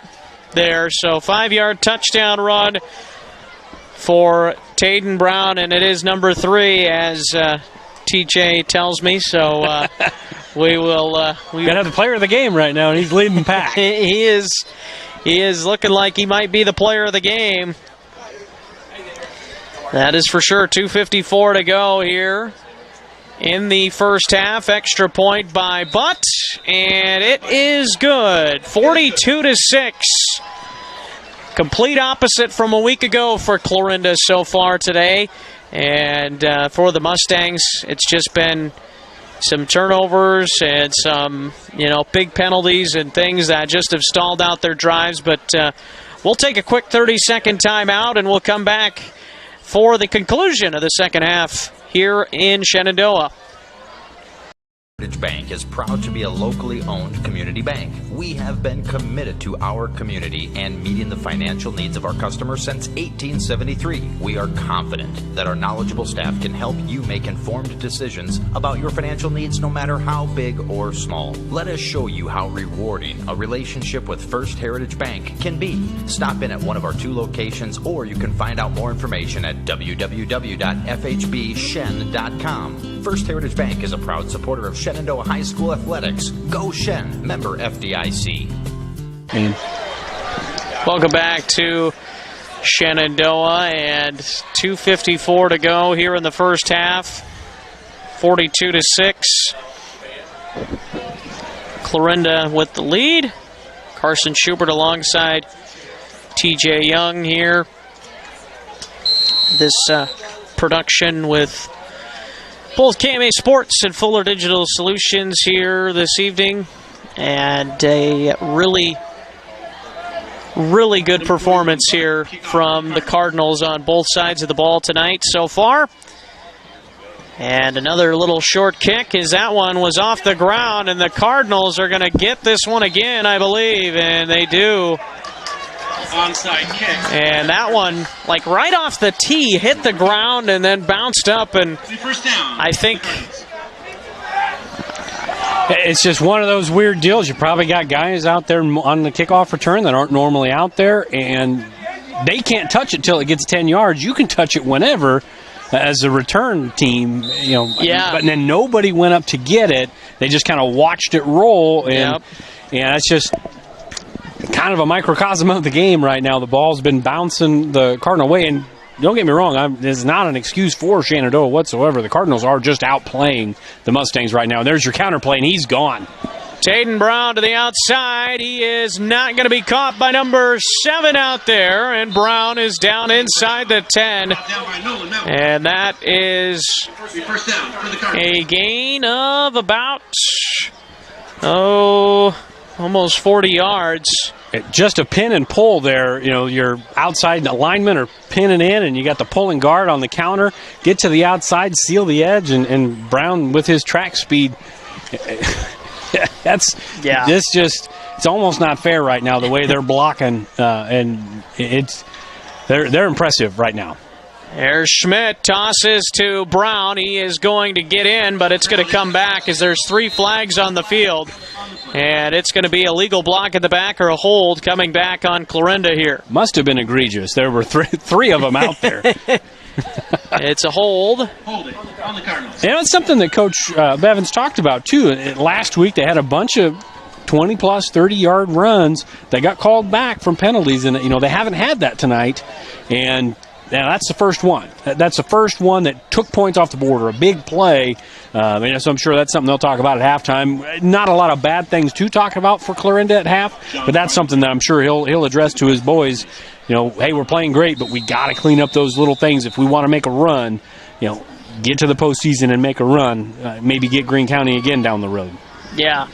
there. So 5-yard touchdown run for Taden Brown, and it is number 3, as TJ tells me. So we will. We got the player of the game right now, and he's leading the pack. He is looking like he might be the player of the game. That is for sure. 2:54 to go here in the first half. Extra point by Butt, and it is good. 42-6. complete opposite from a week ago for Clarinda so far today. And for the Mustangs, it's just been some turnovers and some, big penalties and things that just have stalled out their drives. But we'll take a quick 30-second timeout, and we'll come back for the conclusion of the second half here in Shenandoah. Heritage Bank is proud to be a locally owned community bank. We have been committed to our community and meeting the financial needs of our customers since 1873. We are confident that our knowledgeable staff can help you make informed decisions about your financial needs, no matter how big or small. Let us show you how rewarding a relationship with First Heritage Bank can be. Stop in at one of our 2 locations, or you can find out more information at www.fhbshen.com. First Heritage Bank is a proud supporter of Shenandoah High School athletics. Go Shen, member FDIC. Welcome back to Shenandoah, and 2:54 to go here in the first half. 42-6. Clarinda with the lead. Carson Schubert alongside TJ Young here. This production with both KMA Sports and Fuller Digital Solutions here this evening. And a really good performance here from the Cardinals on both sides of the ball tonight so far. And another little short kick, as that one was off the ground, and the Cardinals are going to get this one again, I believe, and they do. Onside kick. And that one, like right off the tee, hit the ground and then bounced up, and First down. I think it's just one of those weird deals. You probably got guys out there on the kickoff return that aren't normally out there, and they can't touch it till it gets 10 yards. You can touch it whenever as a return team, Yeah. But then nobody went up to get it. They just kind of watched it roll, and that's just kind of a microcosm of the game right now. The ball's been bouncing the Cardinal way, and don't get me wrong, this is not an excuse for Shenandoah whatsoever. The Cardinals are just outplaying the Mustangs right now. There's your counterplay, and he's gone. Taden Brown to the outside. He is not going to be caught by number 7 out there, and Brown is down inside the 10. And that is a gain of about, almost 40 yards. Just a pin and pull there. Your outside linemen are pinning in, and you got the pulling guard on the counter. Get to the outside, seal the edge, and Brown with his track speed. It's almost not fair right now the way they're blocking, and they're impressive right now. There's Schmidt, tosses to Brown. He is going to get in, but it's going to come back as there's 3 flags on the field. And it's going to be a legal block at the back or a hold coming back on Clarinda here. Must have been egregious. There were three of them out there. It's a hold. Hold it on the Cardinals. It's something that Coach Bevins talked about, too. Last week they had a bunch of 20-plus, 30-yard runs that got called back from penalties, and they haven't had that tonight. And that's the first one. That's the first one that took points off the board, or a big play. So I'm sure that's something they'll talk about at halftime. Not a lot of bad things to talk about for Clarinda at half, but that's something that I'm sure he'll address to his boys. Hey, we're playing great, but we got to clean up those little things if we want to make a run. Get to the postseason and make a run. Maybe get Greene County again down the road. Yeah.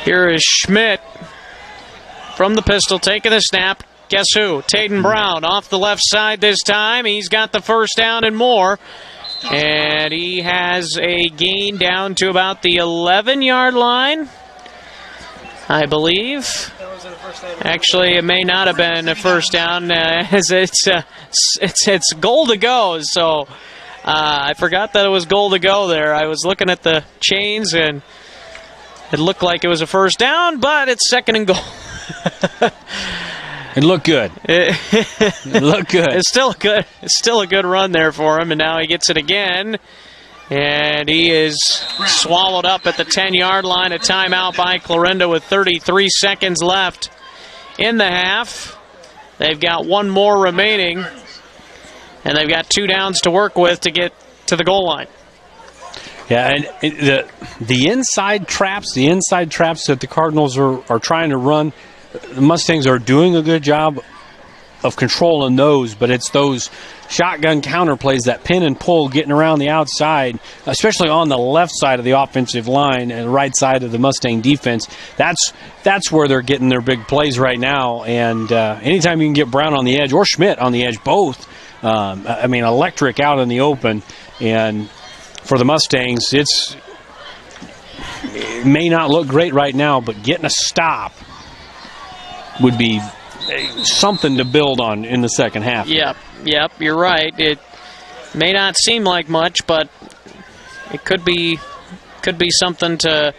Here is Schmidt from the pistol, taking the snap. Guess who? Taden Brown off the left side this time. He's got the first down and more. And he has a gain down to about the 11-yard line, I believe. Actually, it may not have been a first down, as it's goal to go. So I forgot that it was goal to go there. I was looking at the chains, and it looked like it was a first down, but it's second and goal. It looked good. It looked good. It's still good. It's still a good run there for him, and now he gets it again. And he is swallowed up at the 10-yard line. A timeout by Clarinda with 33 seconds left in the half. They've got one more remaining, and they've got 2 downs to work with to get to the goal line. Yeah, and the inside traps that the Cardinals are trying to run, the Mustangs are doing a good job of controlling those, but it's those shotgun counter plays, that pin and pull, getting around the outside, especially on the left side of the offensive line and the right side of the Mustang defense. That's where they're getting their big plays right now. And anytime you can get Brown on the edge or Schmidt on the edge, both, electric out in the open. And for the Mustangs, it may not look great right now, but getting a stop would be something to build on in the second half. Yep, you're right. It may not seem like much, but it could be something to,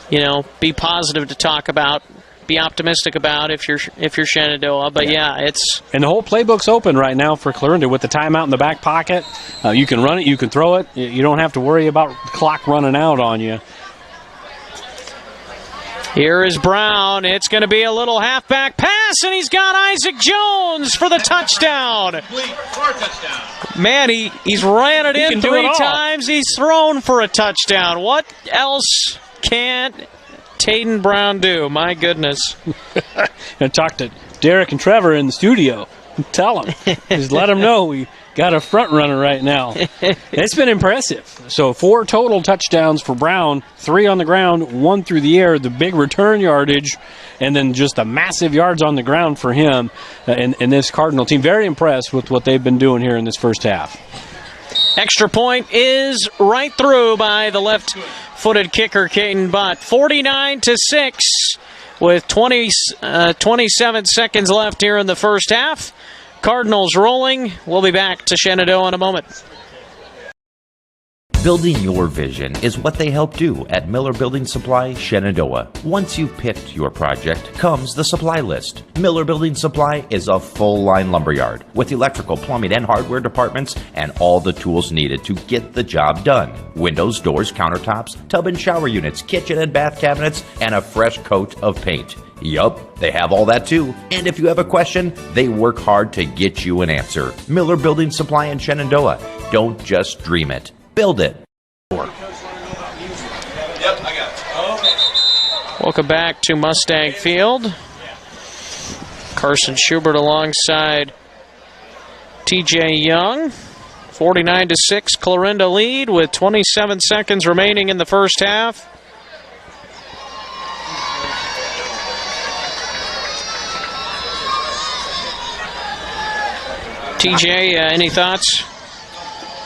be positive to talk about, be optimistic about if you're Shenandoah. But it's, and the whole playbook's open right now for Clarinda with the timeout in the back pocket. You can run it, you can throw it. You don't have to worry about the clock running out on you. Here is Brown. It's going to be a little halfback pass, and he's got Isaac Jones for the touchdown. Man, he's ran it in 3 times. He's thrown for a touchdown. What else can Taden Brown do? My goodness. I talked to Derek and Trevor in the studio. Tell them. Just let them know we got a front runner right now. It's been impressive. So 4 total touchdowns for Brown, 3 on the ground, 1 through the air, the big return yardage, and then just the massive yards on the ground for him and this Cardinal team. Very impressed with what they've been doing here in this first half. Extra point is right through by the left-footed kicker, Caden Butt. 49-6 with 27 seconds left here in the first half. Cardinals rolling. We'll be back to Shenandoah in a moment. Building your vision is what they help do at Miller Building Supply, Shenandoah. Once you've picked your project, comes the supply list. Miller Building Supply is a full-line lumberyard with electrical, plumbing, and hardware departments and all the tools needed to get the job done. Windows, doors, countertops, tub and shower units, kitchen and bath cabinets, and a fresh coat of paint. Yup, they have all that too. And if you have a question, they work hard to get you an answer. Miller Building Supply in Shenandoah. Don't just dream it. Build it. Welcome back to Mustang Field. Carson Schubert alongside TJ Young. 49-6 Clarinda lead with 27 seconds remaining in the first half. TJ, any thoughts?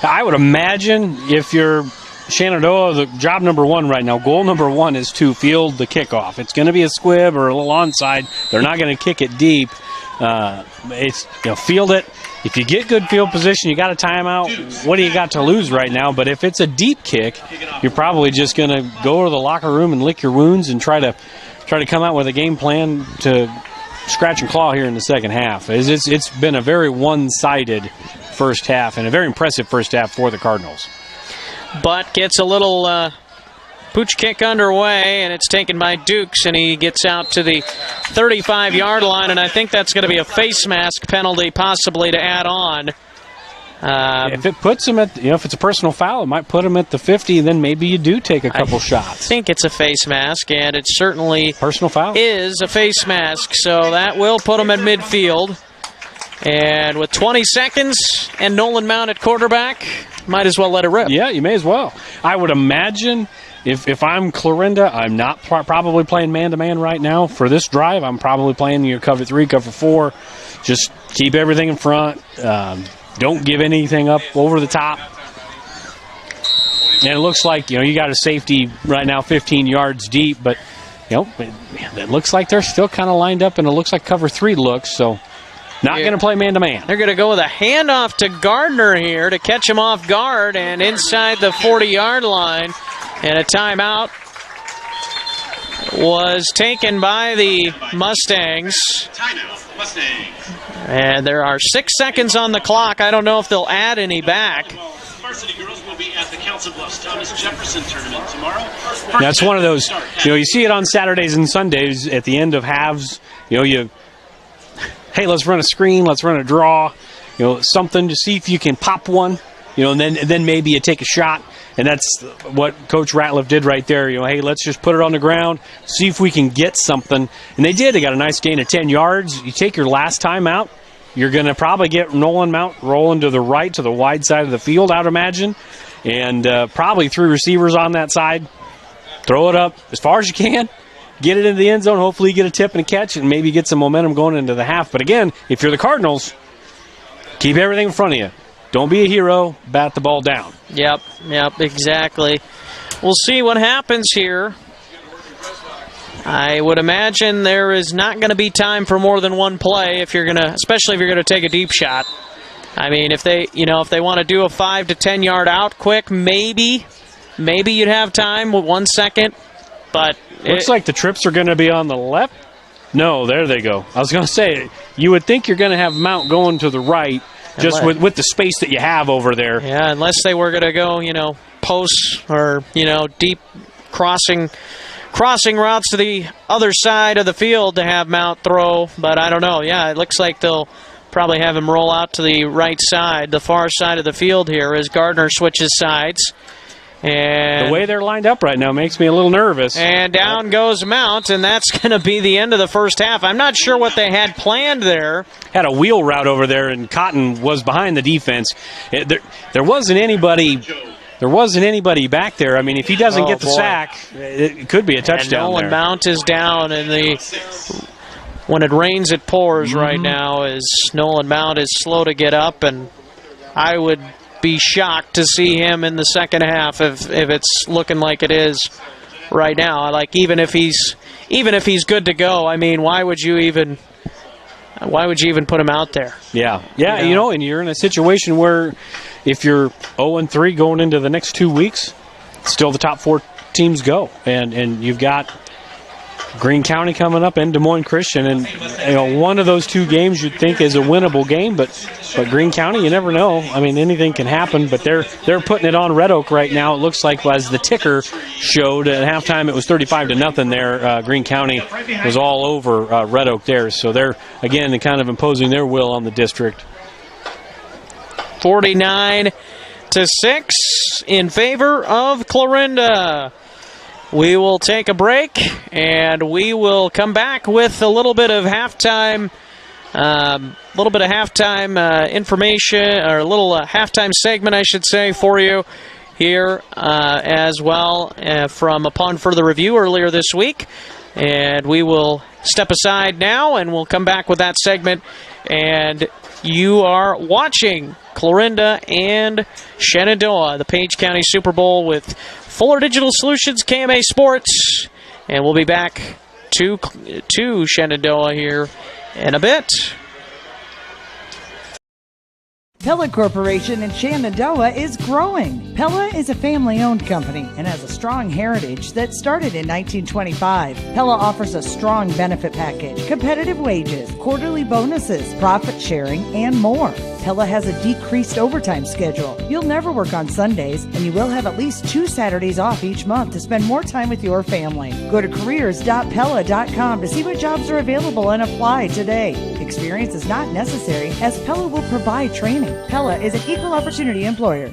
I would imagine if you're Shenandoah, the job number 1 right now, goal number 1 is to field the kickoff. It's going to be a squib or a little onside. They're not going to kick it deep. Field it. If you get good field position, you got a timeout. What do you got to lose right now? But if it's a deep kick, you're probably just going to go to the locker room and lick your wounds and try to come out with a game plan to scratch and claw here in the second half. It's been a very one-sided first half and a very impressive first half for the Cardinals. Butt gets a little pooch kick underway, and it's taken by Dukes, and he gets out to the 35-yard line, and I think that's going to be a face mask penalty possibly to add on. If it puts him at, if it's a personal foul, it might put him at the 50, then maybe you do take a couple shots. I think it's a face mask, and it certainly personal foul is a face mask, so that will put him at midfield. And with 20 seconds and Nolan Mount at quarterback, might as well let it rip. Yeah, you may as well. I would imagine if I'm Clarinda, I'm not probably playing man-to-man right now. For this drive, I'm probably playing your cover 3, cover 4. Just keep everything in front. Don't give anything up over the top. And it looks like, you got a safety right now 15 yards deep, but, it looks like they're still kind of lined up, and it looks like cover 3 looks, so not going to play man-to-man. They're going to go with a handoff to Gardner here to catch him off guard and inside the 40-yard line. And a timeout was taken by the Mustangs. Timeout, Mustangs. And there are 6 seconds on the clock. I don't know if they'll add any back. Varsity girls will be at the Council Bluffs Thomas Jefferson tournament tomorrow. That's one of those, you see it on Saturdays and Sundays at the end of halves. Hey, let's run a screen, let's run a draw, something to see if you can pop one, and then maybe you take a shot. And that's what Coach Ratliff did right there. Hey, let's just put it on the ground, see if we can get something. And they did. They got a nice gain of 10 yards. You take your last time out, you're going to probably get Nolan Mount rolling to the right, to the wide side of the field, I would imagine. And probably 3 receivers on that side. Throw it up as far as you can. Get it into the end zone. Hopefully you get a tip and a catch and maybe get some momentum going into the half. But again, if you're the Cardinals, keep everything in front of you. Don't be a hero. Bat the ball down. Yep, exactly. We'll see what happens here. I would imagine there is not going to be time for more than one play especially if you're going to take a deep shot. I mean, if they want to do a 5 to 10 yard out quick, maybe you'd have time with 1 second. But looks like the trips are going to be on the left. No, there they go. I was going to say, you would think you're going to have Mount going to the right, just with the space that you have over there. Yeah, unless they were going to go, posts or, deep crossing routes to the other side of the field to have Mount throw. But I don't know. Yeah, it looks like they'll probably have him roll out to the right side, the far side of the field here as Gardner switches sides. And the way they're lined up right now makes me a little nervous. And down goes Mount, and that's going to be the end of the first half. I'm not sure what they had planned there. Had a wheel route over there, and Cotton was behind the defense. There wasn't anybody back there. I mean, if he doesn't get the sack, it could be a touchdown. And Nolan Mount is down, and when it rains, it pours right now. As Nolan Mount is slow to get up, and I would be shocked to see him in the second half if it's looking like it is right now. Like even if he's good to go, I mean, why would you even put him out there? Yeah, and you're in a situation where if you're 0-3 going into the next 2 weeks, still the top 4 teams go, and you've got Greene County coming up and Des Moines Christian, and one of those 2 games you'd think is a winnable game, but Greene County, you never know. I mean, anything can happen, but they're putting it on Red Oak right now. It looks like, as the ticker showed at halftime, it was 35-0 there. Greene County was all over Red Oak there, so they're again kind of imposing their will on the district. 49-6 in favor of Clarinda. We will take a break, and we will come back with a little bit of halftime information, or a little halftime segment, I should say, for you here as well from Upon Further Review earlier this week. And we will step aside now, and we'll come back with that segment. And you are watching Clarinda and Shenandoah, the Page County Super Bowl with Fuller Digital Solutions, KMA Sports, and we'll be back to Shenandoah here in a bit. Pella Corporation in Shenandoah is growing. Pella is a family-owned company and has a strong heritage that started in 1925. Pella offers a strong benefit package, competitive wages, quarterly bonuses, profit sharing, and more. Pella has a decreased overtime schedule. You'll never work on Sundays, and you will have at least 2 Saturdays off each month to spend more time with your family. Go to careers.pella.com to see what jobs are available and apply today. Experience is not necessary, as Pella will provide training. Pella is an equal opportunity employer.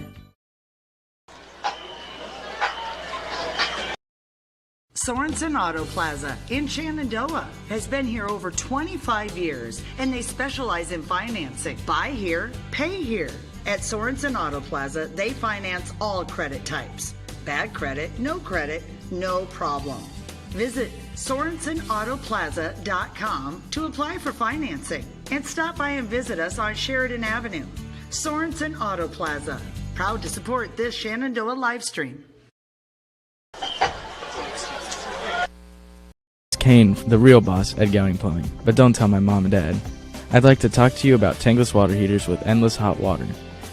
Sorensen Auto Plaza in Shenandoah has been here over 25 years, and they specialize in financing. Buy here, pay here. At Sorensen Auto Plaza, they finance all credit types. Bad credit, no problem. Visit SorensenAutoplaza.com to apply for financing, and stop by and visit us on Sheridan Avenue. Sorensen Auto Plaza, proud to support this Shenandoah live stream. Kane, the real boss at Gowing Plumbing, but don't tell my mom and dad. I'd like to talk to you about tankless water heaters with endless hot water.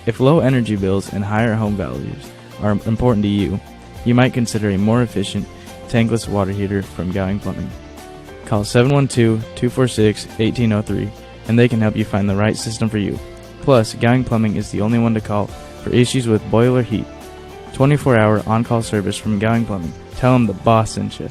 If low energy bills and higher home values are important to you, you might consider a more efficient tankless water heater from Gowing Plumbing. Call 712-246-1803 and they can help you find the right system for you. Plus, Gowing Plumbing is the only one to call for issues with boiler heat. 24-hour on-call service from Gowing Plumbing. Tell them the boss sent you.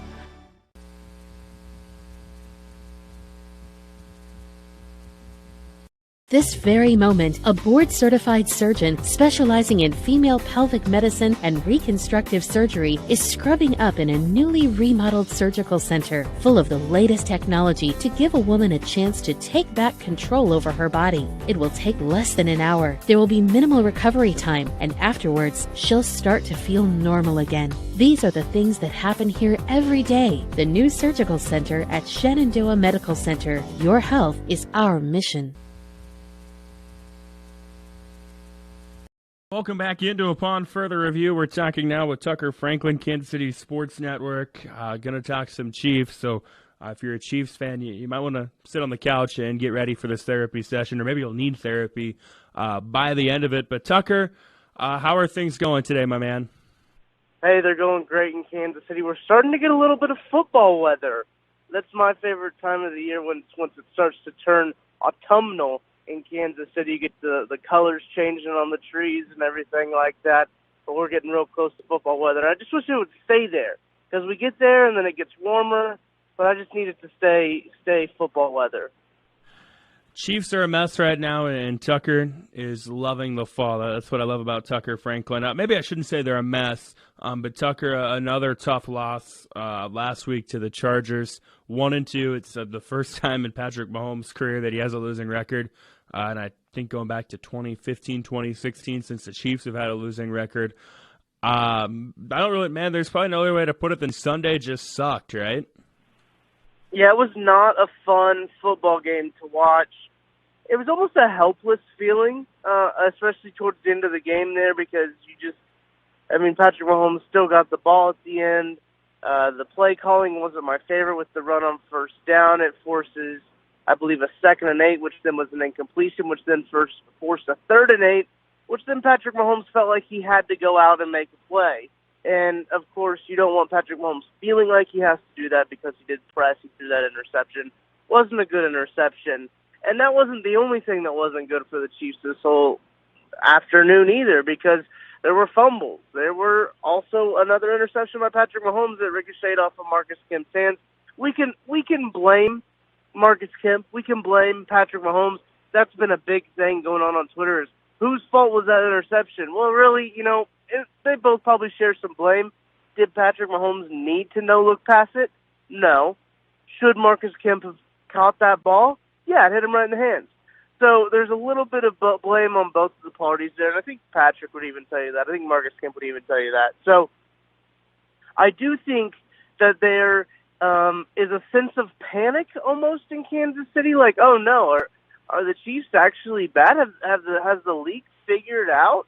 This very moment, a board-certified surgeon specializing in female pelvic medicine and reconstructive surgery is scrubbing up in a newly remodeled surgical center full of the latest technology to give a woman a chance to take back control over her body. It will take less than an hour. There will be minimal recovery time, and afterwards, she'll start to feel normal again. These are the things that happen here every day. The new surgical center at Shenandoah Medical Center. Your health is our mission. Welcome back into Upon Further Review. We're talking now with Tucker Franklin, Kansas City Sports Network. Going to talk some Chiefs. So if you're a Chiefs fan, you might want to sit on the couch and get ready for this therapy session, or maybe you'll need therapy by the end of it. But Tucker, how are things going today, my man? Hey, they're going great in Kansas City. We're starting to get a little bit of football weather. That's my favorite time of the year once it starts to turn autumnal. In Kansas City, you get the colors changing on the trees and everything like that. But we're getting real close to football weather. I just wish it would stay there, because we get there and then it gets warmer. But I just need it to stay football weather. Chiefs are a mess right now, and Tucker is loving the fall. That's what I love about Tucker Franklin. Maybe I shouldn't say they're a mess, but Tucker, another tough loss last week to the Chargers, 1-2. It's the first time in Patrick Mahomes' career that he has a losing record. And I think going back to 2015, 2016, since the Chiefs have had a losing record. There's probably no other way to put it than Sunday just sucked, right? Yeah, it was not a fun football game to watch. It was almost a helpless feeling, especially towards the end of the game there, because Patrick Mahomes still got the ball at the end. The play calling wasn't my favorite with the run on first down. It forces, I believe, a 2nd and 8, which then was an incompletion, which then forced a 3rd and 8, which then Patrick Mahomes felt like he had to go out and make a play. And, of course, you don't want Patrick Mahomes feeling like he has to do that because he did press. He threw that interception. Wasn't a good interception. And that wasn't the only thing that wasn't good for the Chiefs this whole afternoon either, because there were fumbles. There were also another interception by Patrick Mahomes that ricocheted off of Marcus Kemp's hands. We can blame Marcus Kemp. We can blame Patrick Mahomes. That's been a big thing going on Twitter, is whose fault was that interception? Well, really, they both probably share some blame. Did Patrick Mahomes need to look past it? No. Should Marcus Kemp have caught that ball? Yeah, it hit him right in the hands. So there's a little bit of blame on both of the parties there, and I think Patrick would even tell you that. I think Marcus Kemp would even tell you that. So I do think that there is a sense of panic almost in Kansas City, like, oh no, are the Chiefs actually bad? Has the league figured out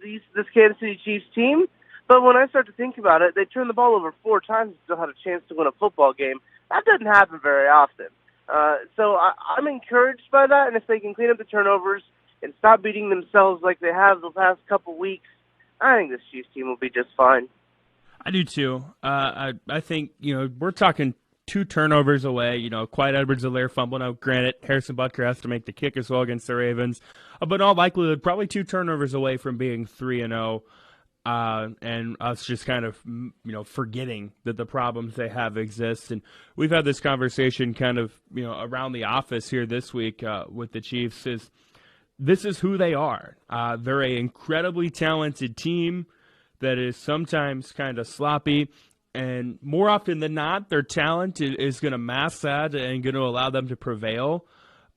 this Kansas City Chiefs team? But when I start to think about it, they turned the ball over 4 times and still had a chance to win a football game. That doesn't happen very often. So I'm encouraged by that, and if they can clean up the turnovers and stop beating themselves like they have the past couple weeks, I think this Chiefs team will be just fine. I do too. I think, we're talking 2 turnovers away. Clyde Edwards-Helaire fumble. Now, granted, Harrison Butker has to make the kick as well against the Ravens. But in all likelihood, probably 2 turnovers away from being 3-0. And us just kind of, forgetting that the problems they have exist. And we've had this conversation kind of, around the office here this week with the Chiefs. This is who they are. They're an incredibly talented team that is sometimes kind of sloppy. And more often than not, their talent is going to mask that and going to allow them to prevail.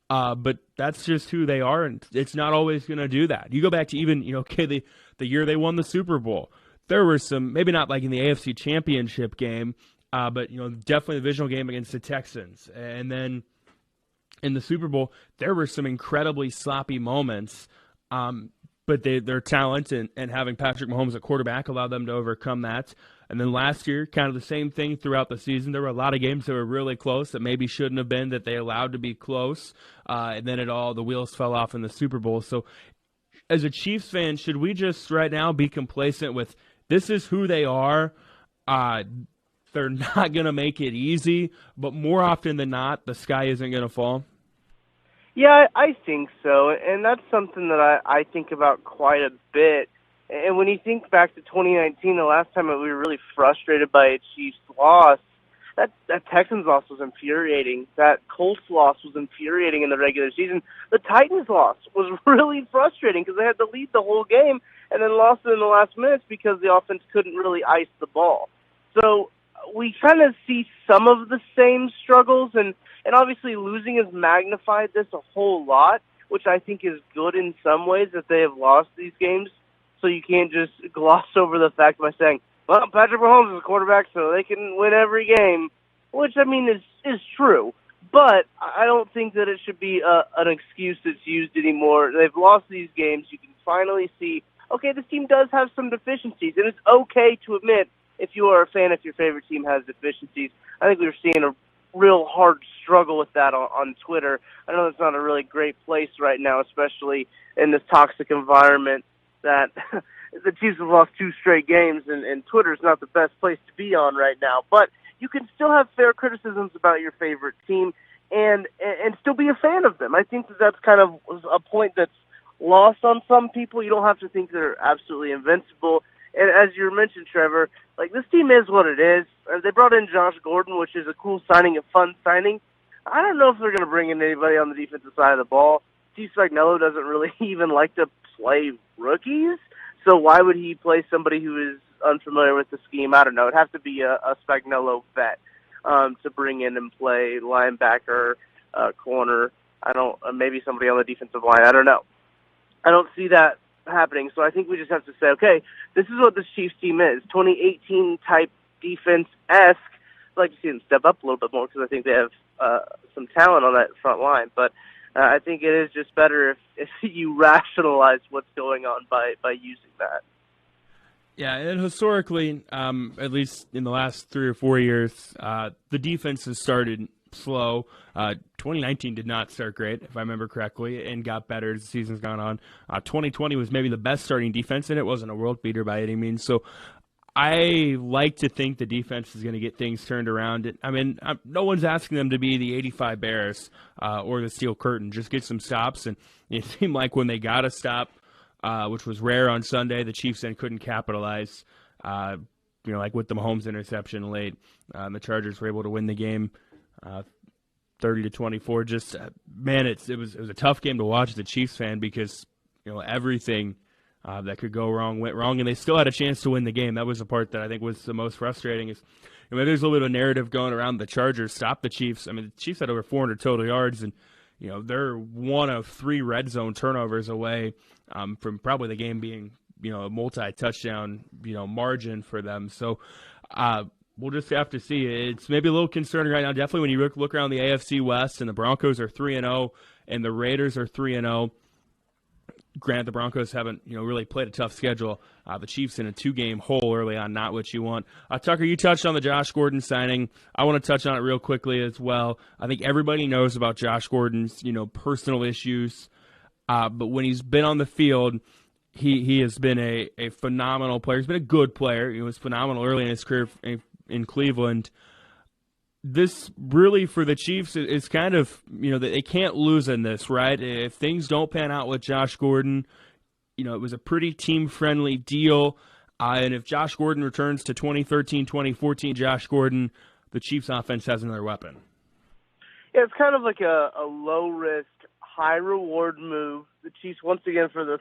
But that's just who they are, and it's not always going to do that. You go back to even, the year they won the Super Bowl. There were some, maybe not like in the AFC Championship game, but, definitely the divisional game against the Texans. And then in the Super Bowl, there were some incredibly sloppy moments, but their talent and having Patrick Mahomes at quarterback allowed them to overcome that. And then last year, kind of the same thing throughout the season. There were a lot of games that were really close that maybe shouldn't have been, that they allowed to be close. And then the wheels fell off in the Super Bowl. So as a Chiefs fan, should we just right now be complacent with this is who they are? They're not going to make it easy, but more often than not, the sky isn't going to fall. Yeah, I think so. And that's something that I think about quite a bit. And when you think back to 2019, the last time that we were really frustrated by a Chiefs loss, That Texans loss was infuriating. That Colts loss was infuriating in the regular season. The Titans loss was really frustrating because they had to lead the whole game and then lost it in the last minutes because the offense couldn't really ice the ball. So we kind of see some of the same struggles, and obviously losing has magnified this a whole lot, which I think is good in some ways that they have lost these games. So you can't just gloss over the fact by saying, well, Patrick Mahomes is a quarterback, so they can win every game, which, I mean, is true. But I don't think that it should be an excuse that's used anymore. They've lost these games. You can finally see, okay, this team does have some deficiencies, and it's okay to admit if you are a fan, if your favorite team has deficiencies. I think we're seeing a real hard struggle with that on Twitter. I know it's not a really great place right now, especially in this toxic environment that the Chiefs have lost 2 straight games, and Twitter's not the best place to be on right now. But you can still have fair criticisms about your favorite team and still be a fan of them. I think that's kind of a point that's lost on some people. You don't have to think they're absolutely invincible. And as you mentioned, Trevor, like, this team is what it is. They brought in Josh Gordon, which is a cool signing, a fun signing. I don't know if they're going to bring in anybody on the defensive side of the ball. Steve Spagnuolo doesn't really even like to play rookies, so why would he play somebody who is unfamiliar with the scheme? I don't know. It'd have to be a Spagnuolo vet to bring in and play linebacker, corner. Maybe somebody on the defensive line. I don't know. I don't see that happening, so I think we just have to say, okay, this is what this Chiefs team is. 2018 type defense-esque. I'd like to see them step up a little bit more because I think they have some talent on that front line, but I think it is just better if you rationalize what's going on by using that. Yeah, and historically, at least in the last 3 or 4 years, the defense has started slow. 2019 did not start great, if I remember correctly, and got better as the season's gone on. 2020 was maybe the best starting defense, and it wasn't a world beater by any means. So I like to think the defense is going to get things turned around. I mean, no one's asking them to be the 85 Bears or the Steel Curtain. Just get some stops, and it seemed like when they got a stop, which was rare on Sunday, the Chiefs then couldn't capitalize. Like with the Mahomes interception late, the Chargers were able to win the game 30-24. Just man, it was a tough game to watch as a Chiefs fan because everything that could go wrong went wrong, and they still had a chance to win the game. That was the part that I think was the most frustrating. Is there's a little bit of a narrative going around the Chargers stopped the Chiefs. I mean, the Chiefs had over 400 total yards, and they're one of 3 red zone turnovers away from probably the game being a multi-touchdown margin for them. So we'll just have to see. It's maybe a little concerning right now. Definitely when you look around the AFC West, and the Broncos are 3-0, and the Raiders are 3-0. Granted, the Broncos haven't, really played a tough schedule. The Chiefs in a 2-game hole early on, not what you want. Tucker, you touched on the Josh Gordon signing. I want to touch on it real quickly as well. I think everybody knows about Josh Gordon's, personal issues. But when he's been on the field, he has been a phenomenal player. He's been a good player. He was phenomenal early in his career in Cleveland. This really, for the Chiefs, is kind of, they can't lose in this, right? If things don't pan out with Josh Gordon, it was a pretty team-friendly deal. And if Josh Gordon returns to 2013, 2014 Josh Gordon, the Chiefs offense has another weapon. Yeah, it's kind of like a low-risk, high-reward move. The Chiefs, once again, for the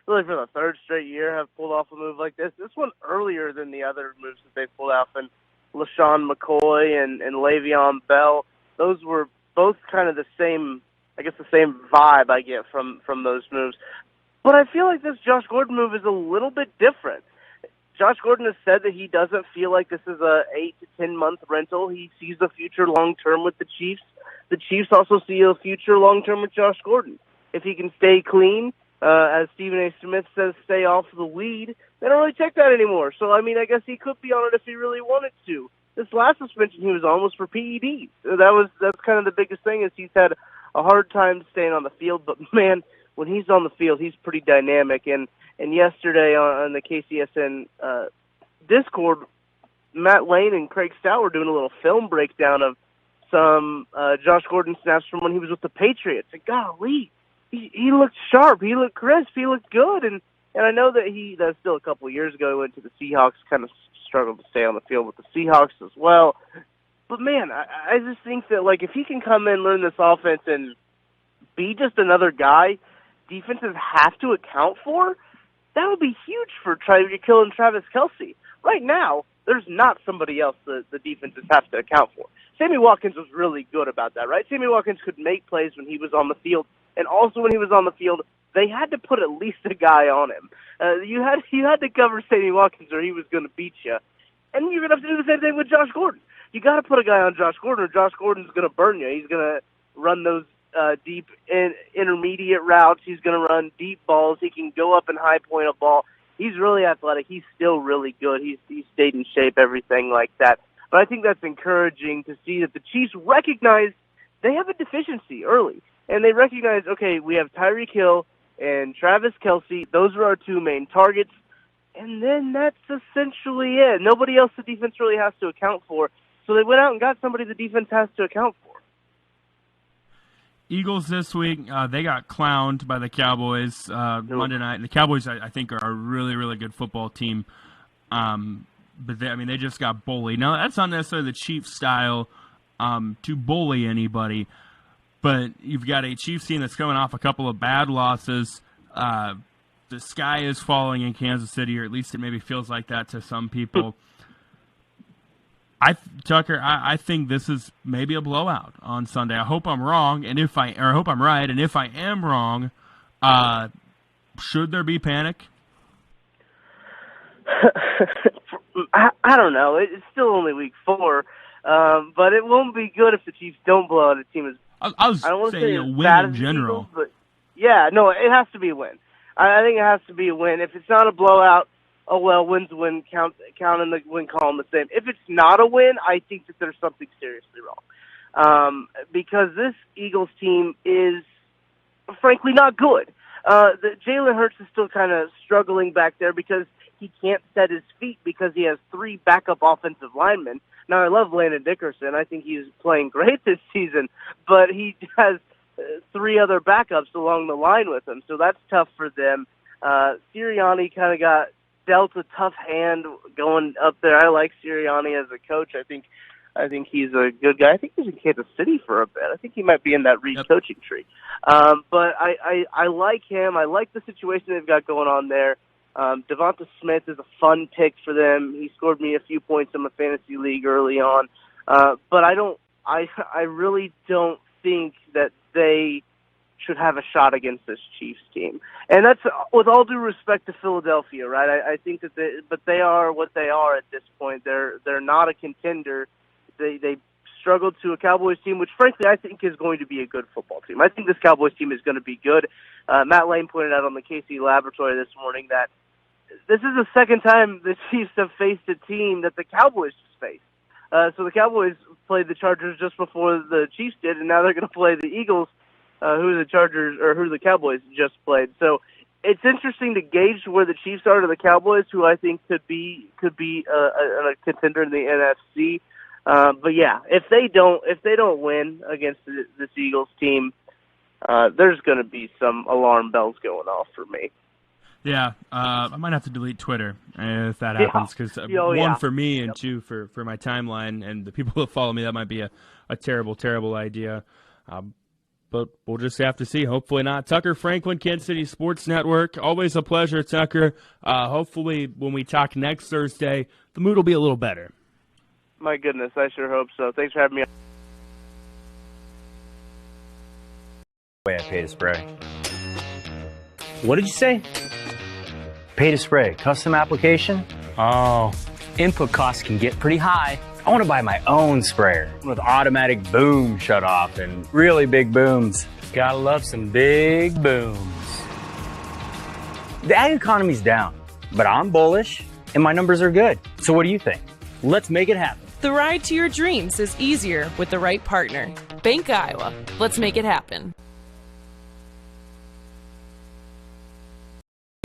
3rd straight year, have pulled off a move like this. This one earlier than the other moves that they pulled off, and LaShawn McCoy and Le'Veon Bell, those were both kind of the same vibe I get from those moves. But I feel like this Josh Gordon move is a little bit different. Josh Gordon has said that he doesn't feel like this is a 8 to 10 month rental. He sees the future long term with the Chiefs. The Chiefs also see a future long term with Josh Gordon. If he can stay clean, as Stephen A. Smith says, stay off the weed, they don't really check that anymore. So, I guess he could be on it if he really wanted to. This last suspension he was almost for PEDs. That's kind of the biggest thing, is he's had a hard time staying on the field. But, man, when he's on the field, he's pretty dynamic. And yesterday on the KCSN Discord, Matt Lane and Craig Stout were doing a little film breakdown of some Josh Gordon snaps from when he was with the Patriots. And golly, he looked sharp. He looked crisp. He looked good. And I know that's still a couple of years ago. He went to the Seahawks, kind of struggled to stay on the field with the Seahawks as well. But, man, I just think that, like, if he can come in, learn this offense, and be just another guy defenses have to account for, that would be huge for Tyreek Hill and Travis Kelce. Right now, there's not somebody else the defenses have to account for. Sammy Watkins was really good about that, right? Sammy Watkins could make plays when he was on the field, and also when he was on the field, they had to put at least a guy on him. You had to cover Sammy Watkins or he was going to beat you. And you're going to have to do the same thing with Josh Gordon. You got to put a guy on Josh Gordon or Josh Gordon's going to burn you. He's going to run those deep intermediate routes. He's going to run deep balls. He can go up and high point a ball. He's really athletic. He's still really good. He's stayed in shape, everything like that. But I think that's encouraging to see that the Chiefs recognize they have a deficiency early. And they recognize, okay, we have Tyreek Hill and Travis Kelce. Those are our two main targets. And then that's essentially it. Nobody else the defense really has to account for. So they went out and got somebody the defense has to account for. Eagles this week, they got clowned by the Cowboys Monday night. And the Cowboys, I think, are a really, really good football team. But they just got bullied. Now, that's not necessarily the Chiefs style to bully anybody. But you've got a Chiefs team that's coming off a couple of bad losses. The sky is falling in Kansas City, or at least it maybe feels like that to some people. Tucker, I think this is maybe a blowout on Sunday. I hope I'm wrong, I hope I'm right, and if I am wrong, should there be panic? I don't know. It's still only week 4, but it won't be good if the Chiefs don't blow out a team as. I was saying a win in general. Eagles, but yeah, no, it has to be a win. I think it has to be a win. If it's not a blowout, oh well, win's a win. Count in the win column the same. If it's not a win, I think that there's something seriously wrong. Because this Eagles team is, frankly, not good. Jalen Hurts is still kind of struggling back there because he can't set his feet because he has 3 backup offensive linemen. Now, I love Landon Dickerson. I think he's playing great this season, but he has 3 other backups along the line with him, so that's tough for them. Sirianni kind of got dealt a tough hand going up there. I like Sirianni as a coach. I think he's a good guy. I think he's in Kansas City for a bit. I think he might be in that Reed coaching tree. But I like him. I like the situation they've got going on there. Devonta Smith is a fun pick for them. He scored me a few points in my fantasy league early on. But I really don't think that they should have a shot against this Chiefs team. And that's with all due respect to Philadelphia, right? I think that they are what they are at this point. They're not a contender. They struggled to a Cowboys team, which frankly I think is going to be a good football team. I think this Cowboys team is going to be good. Matt Lane pointed out on the KC Laboratory this morning that this is the second time the Chiefs have faced a team that the Cowboys just faced. So the Cowboys played the Chargers just before the Chiefs did, and now they're going to play the Eagles, who the Cowboys just played. So it's interesting to gauge where the Chiefs are to the Cowboys, who I think could be a contender in the NFC. But yeah, if they don't win against this Eagles team, there's going to be some alarm bells going off for me. Yeah, I might have to delete Twitter if that happens, because one for me and 2 for my timeline and the people that follow me, that might be a terrible, terrible idea. But we'll just have to see. Hopefully not. Tucker Franklin, Kansas City Sports Network. Always a pleasure, Tucker. Hopefully when we talk next Thursday, the mood will be a little better. My goodness, I sure hope so. Thanks for having me on. Way I pay to spray. What did you say? Pay to spray. Custom application? Oh, input costs can get pretty high. I want to buy my own sprayer with automatic boom shutoff and really big booms. Gotta love some big booms. The ag economy's down, but I'm bullish and my numbers are good. So what do you think? Let's make it happen. The ride to your dreams is easier with the right partner. Bank Iowa. Let's make it happen.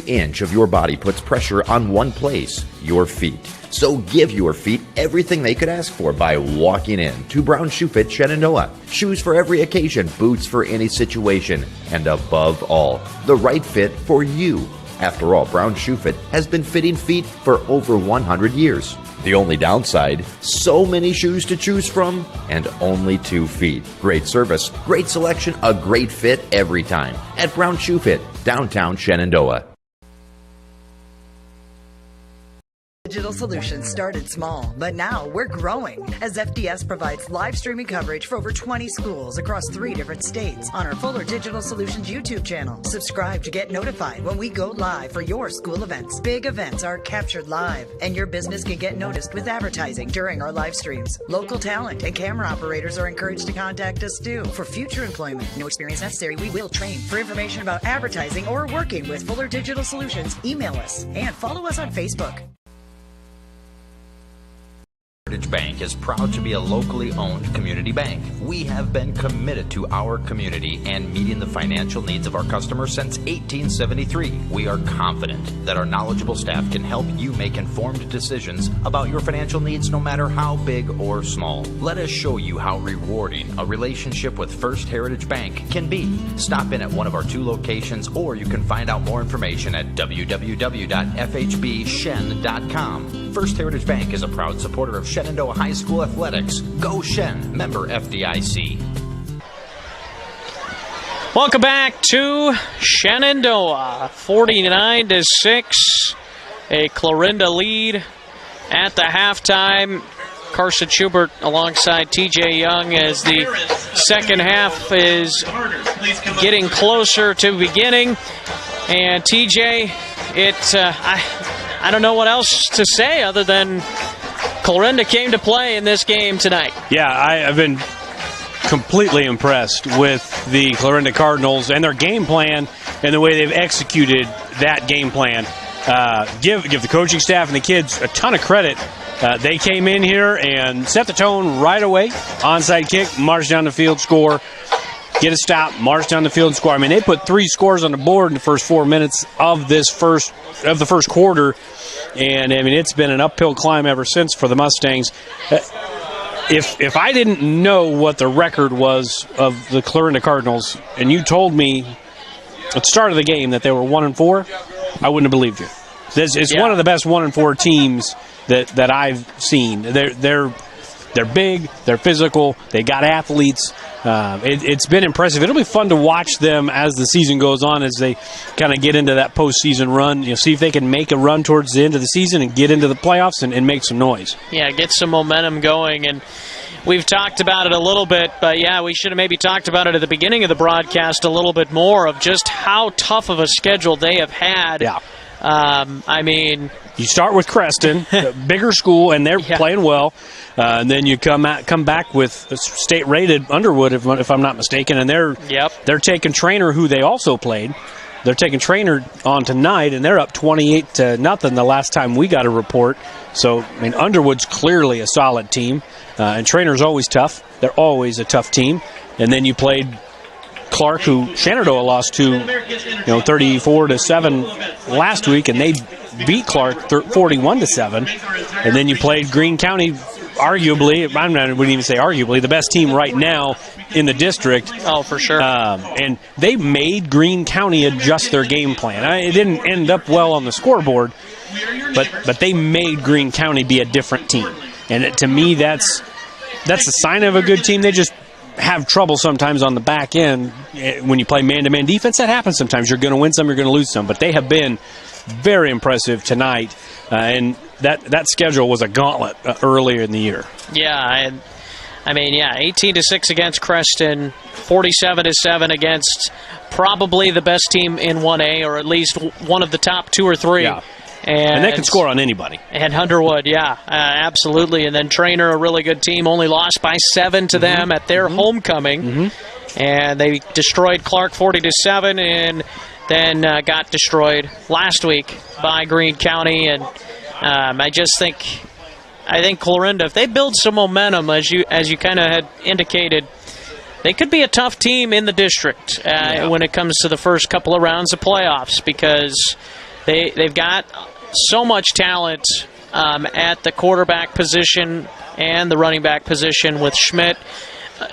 Inch of your body puts pressure on one place, your feet. So give your feet everything they could ask for by walking in to Brown Shoe Fit Shenandoah. Shoes for every occasion, boots for any situation, and above all, the right fit for you. After all, Brown Shoe Fit has been fitting feet for over 100 years. The only downside, so many shoes to choose from and only 2 feet. Great service, great selection, a great fit every time at Brown Shoe Fit, downtown Shenandoah. Digital Solutions started small, but now we're growing as FDS provides live streaming coverage for over 20 schools across 3 different states on our Fuller Digital Solutions YouTube channel. Subscribe to get notified when we go live for your school events. Big events are captured live, and your business can get noticed with advertising during our live streams. Local talent and camera operators are encouraged to contact us too. For future employment, no experience necessary, we will train. For information about advertising or working with Fuller Digital Solutions, email us and follow us on Facebook. Heritage Bank is proud to be a locally owned community bank. We have been committed to our community and meeting the financial needs of our customers since 1873. We are confident that our knowledgeable staff can help you make informed decisions about your financial needs no matter how big or small. Let us show you how rewarding a relationship with First Heritage Bank can be. Stop in at one of our 2 locations, or you can find out more information at www.fhbshen.com. First Heritage Bank is a proud supporter of Shenandoah High School athletics. Go Shen, member FDIC. Welcome back to Shenandoah, 49-6, a Clarinda lead at the halftime. Carson Schubert alongside TJ Young as the second half is getting closer to beginning. And TJ, I don't know what else to say other than Clarinda came to play in this game tonight. Yeah, I've been completely impressed with the Clarinda Cardinals and their game plan and the way they've executed that game plan. Give the coaching staff and the kids a ton of credit. They came in here and set the tone right away. Onside kick, march down the field, score. Get a stop, march down the field and score. I mean, they put 3 scores on the board in the first 4 minutes of the first quarter, and I mean it's been an uphill climb ever since for the Mustangs. If I didn't know what the record was of the Clarinda Cardinals, and you told me at the start of the game that they were 1-4, I wouldn't have believed you. It's one of the best 1-4 teams that I've seen. They're big, they're physical, they got athletes. It's been impressive. It'll be fun to watch them as the season goes on, as they kind of get into that postseason run. See if they can make a run towards the end of the season and get into the playoffs and make some noise. Yeah, get some momentum going. And we've talked about it a little bit, but yeah, we should have maybe talked about it at the beginning of the broadcast a little bit more of just how tough of a schedule they have had. Yeah. I mean, you start with Creston, a bigger school, and they're playing well. And then you come back with state-rated Underwood, if I'm not mistaken, and they're taking Trainer, who they also played. They're taking Trainer on tonight, and they're up 28-0 the last time we got a report. So, I mean, Underwood's clearly a solid team, and Trainer's always tough. They're always a tough team. And then you played Clark, who Shenandoah lost to, 34-7 last week, and they beat Clark 41-7. And then you played Greene County, arguably, I wouldn't even say arguably, the best team right now in the district. Oh, for sure. And they made Greene County adjust their game plan. It didn't end up well on the scoreboard, but they made Greene County be a different team. And to me, that's a sign of a good team. They just have trouble sometimes on the back end. When you play man-to-man defense, that happens sometimes. You're going to win some, you're going to lose some. But they have been very impressive tonight, and that schedule was a gauntlet earlier in the year. Yeah, I mean, 18-6 against Creston, 47-7 against probably the best team in 1A, or at least one of the top 2 or 3. Yeah. And they can score on anybody. And Underwood, absolutely. And then Trainer, a really good team, only lost by 7 to them at their homecoming. And they destroyed Clark 40-7, and then got destroyed last week by Greene County. And I think Clarinda, if they build some momentum, as you kind of had indicated, they could be a tough team in the district when it comes to the first couple of rounds of playoffs, because they've got so much talent at the quarterback position and the running back position with Schmidt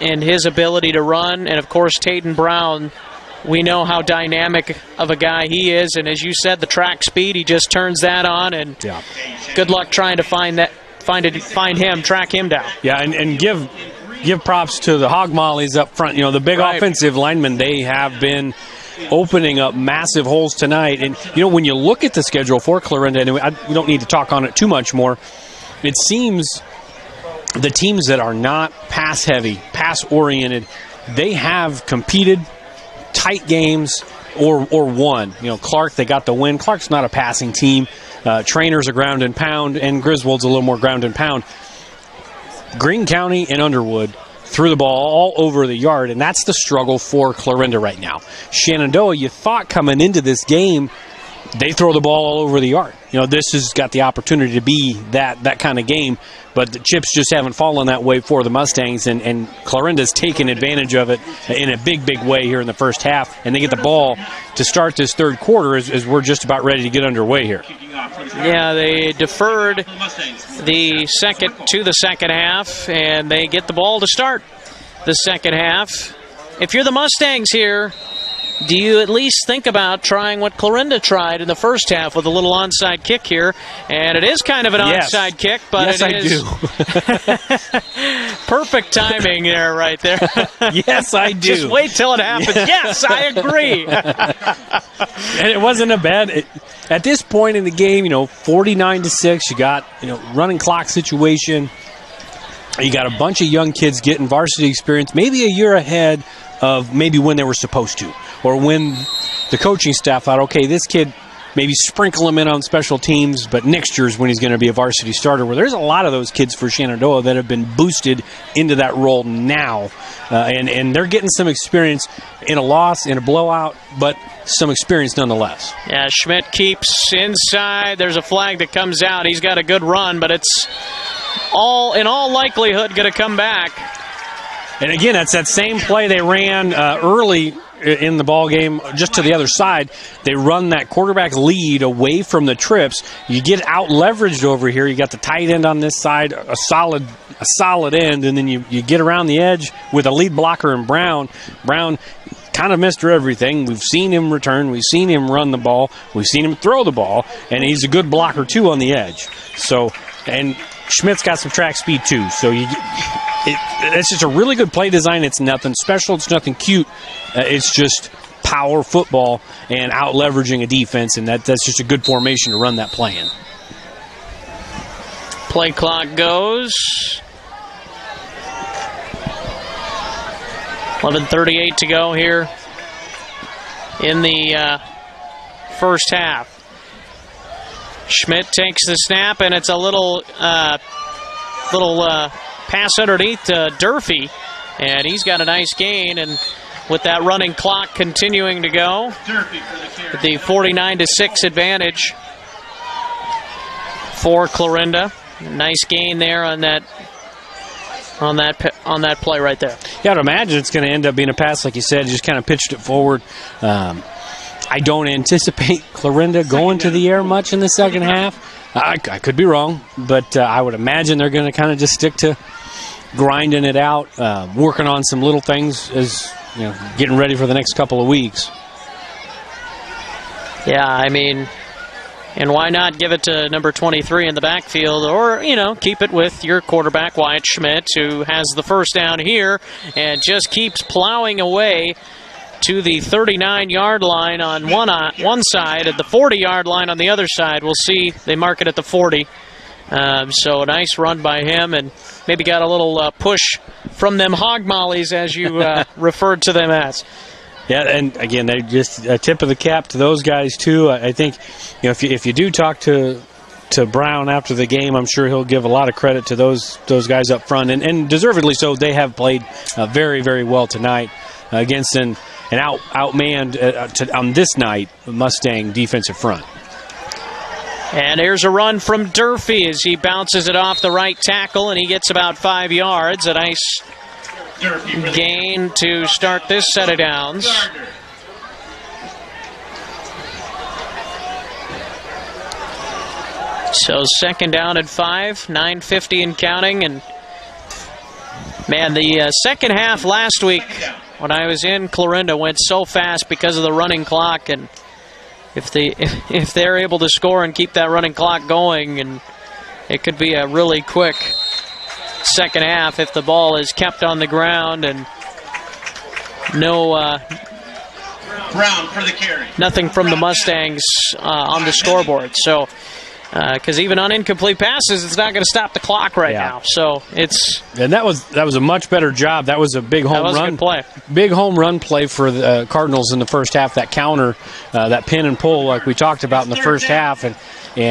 and his ability to run, and of course Taden Brown we know how dynamic of a guy he is, and as you said, the track speed, he just turns that on, and good luck trying to find him, track him down. Yeah, and give props to the hog mollies up front. The big offensive linemen, they have been opening up massive holes tonight. And, when you look at the schedule for Clarinda, and we don't need to talk on it too much more, it seems the teams that are not pass-heavy, pass-oriented, they have competed tight games or won. Clark, they got the win. Clark's not a passing team. Trainer's a ground and pound, and Griswold's a little more ground and pound. Greene County and Underwood threw the ball all over the yard, and that's the struggle for Clarinda right now. Shenandoah, you thought coming into this game, they throw the ball all over the yard. This has got the opportunity to be that kind of game, but the chips just haven't fallen that way for the Mustangs, and Clarinda's taken advantage of it in a big, big way here in the first half, and they get the ball to start this third quarter as we're just about ready to get underway here. Yeah, they deferred the second half, and they get the ball to start the second half. If you're the Mustangs here, do you at least think about trying what Clarinda tried in the first half with a little onside kick here? And it is kind of an onside kick, but yes, it is perfect timing there, right there. Yes, I do. Just wait till it happens. Yes, I agree. And it wasn't a bad. At this point in the game, 49-6. You got running clock situation. You got a bunch of young kids getting varsity experience, maybe a year ahead of maybe when they were supposed to, or when the coaching staff thought, okay, this kid, maybe sprinkle him in on special teams, but next year's when he's going to be a varsity starter. Well, there's a lot of those kids for Shenandoah that have been boosted into that role now, and they're getting some experience in a loss, in a blowout, but some experience nonetheless. Yeah, Schmidt keeps inside. There's a flag that comes out. He's got a good run, but it's in all likelihood going to come back. And again, that's that same play they ran early in the ball game, just to the other side. They run that quarterback lead away from the trips. You get out leveraged over here. You got the tight end on this side, a solid end, and then you get around the edge with a lead blocker in Brown. Brown kind of Mr. Everything. We've seen him return. We've seen him run the ball. We've seen him throw the ball, and he's a good blocker too on the edge. So, and Schmidt's got some track speed too. So it's just a really good play design. It's nothing special. It's nothing cute. It's just power football and out leveraging a defense, and that's just a good formation to run that play in. Play clock goes. 11:38 to go here in the first half. Schmidt takes the snap, and it's a little pass underneath to Durfee, and he's got a nice gain. And with that running clock continuing to go, the 49-6 advantage for Clarinda. Nice gain there on that play right there. Yeah, I'd imagine it's going to end up being a pass, like you said. Just kind of pitched it forward. I don't anticipate Clarinda going to the air much in the second half. I could be wrong, but I would imagine they're going to kind of just stick to grinding it out, working on some little things as getting ready for the next couple of weeks. Yeah, I mean, and why not give it to number 23 in the backfield, or keep it with your quarterback Wyatt Schmidt, who has the first down here and just keeps plowing away to the 39-yard line on one side and the 40-yard line on the other side. We'll see. They mark it at the 40. So a nice run by him, and maybe got a little push from them hog mollies, as you referred to them as. Yeah, and again, they just a tip of the cap to those guys too. I think if you do talk to Brown after the game, I'm sure he'll give a lot of credit to those guys up front, and deservedly so. They have played very, very well tonight against an outmanned on this night Mustang defensive front. And here's a run from Durfee as he bounces it off the right tackle, and he gets about 5 yards. A nice gain to start this set of downs. So second down and 5, 9:50 and counting. And man, the second half last week when I was in Clarinda went so fast because of the running clock, and if they're able to score and keep that running clock going, and it could be a really quick second half if the ball is kept on the ground and Brown for the carry. Nothing from the Mustangs on the scoreboard. So, because even on incomplete passes, it's not going to stop the clock right now. So and that was a much better job. That was a big home run a good play. Big home run play for the Cardinals in the first half. That counter, that pin and pull, like we talked about in the first half, and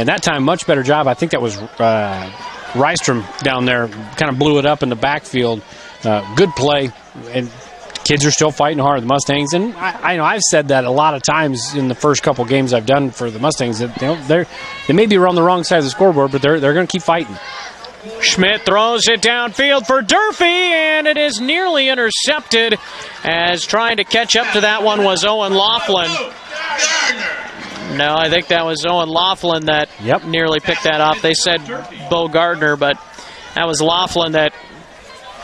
that time much better job. I think that was Rystrom down there, kind of blew it up in the backfield. Good play, and kids are still fighting hard, the Mustangs, and I know I've said that a lot of times in the first couple games I've done for the Mustangs that they may be on the wrong side of the scoreboard, but they're going to keep fighting. Schmidt throws it downfield for Durfee, and it is nearly intercepted, as trying to catch up to that one was Owen Laughlin. No, I think that was Owen Laughlin that nearly picked that off. They said Bo Gardner, but that was Laughlin that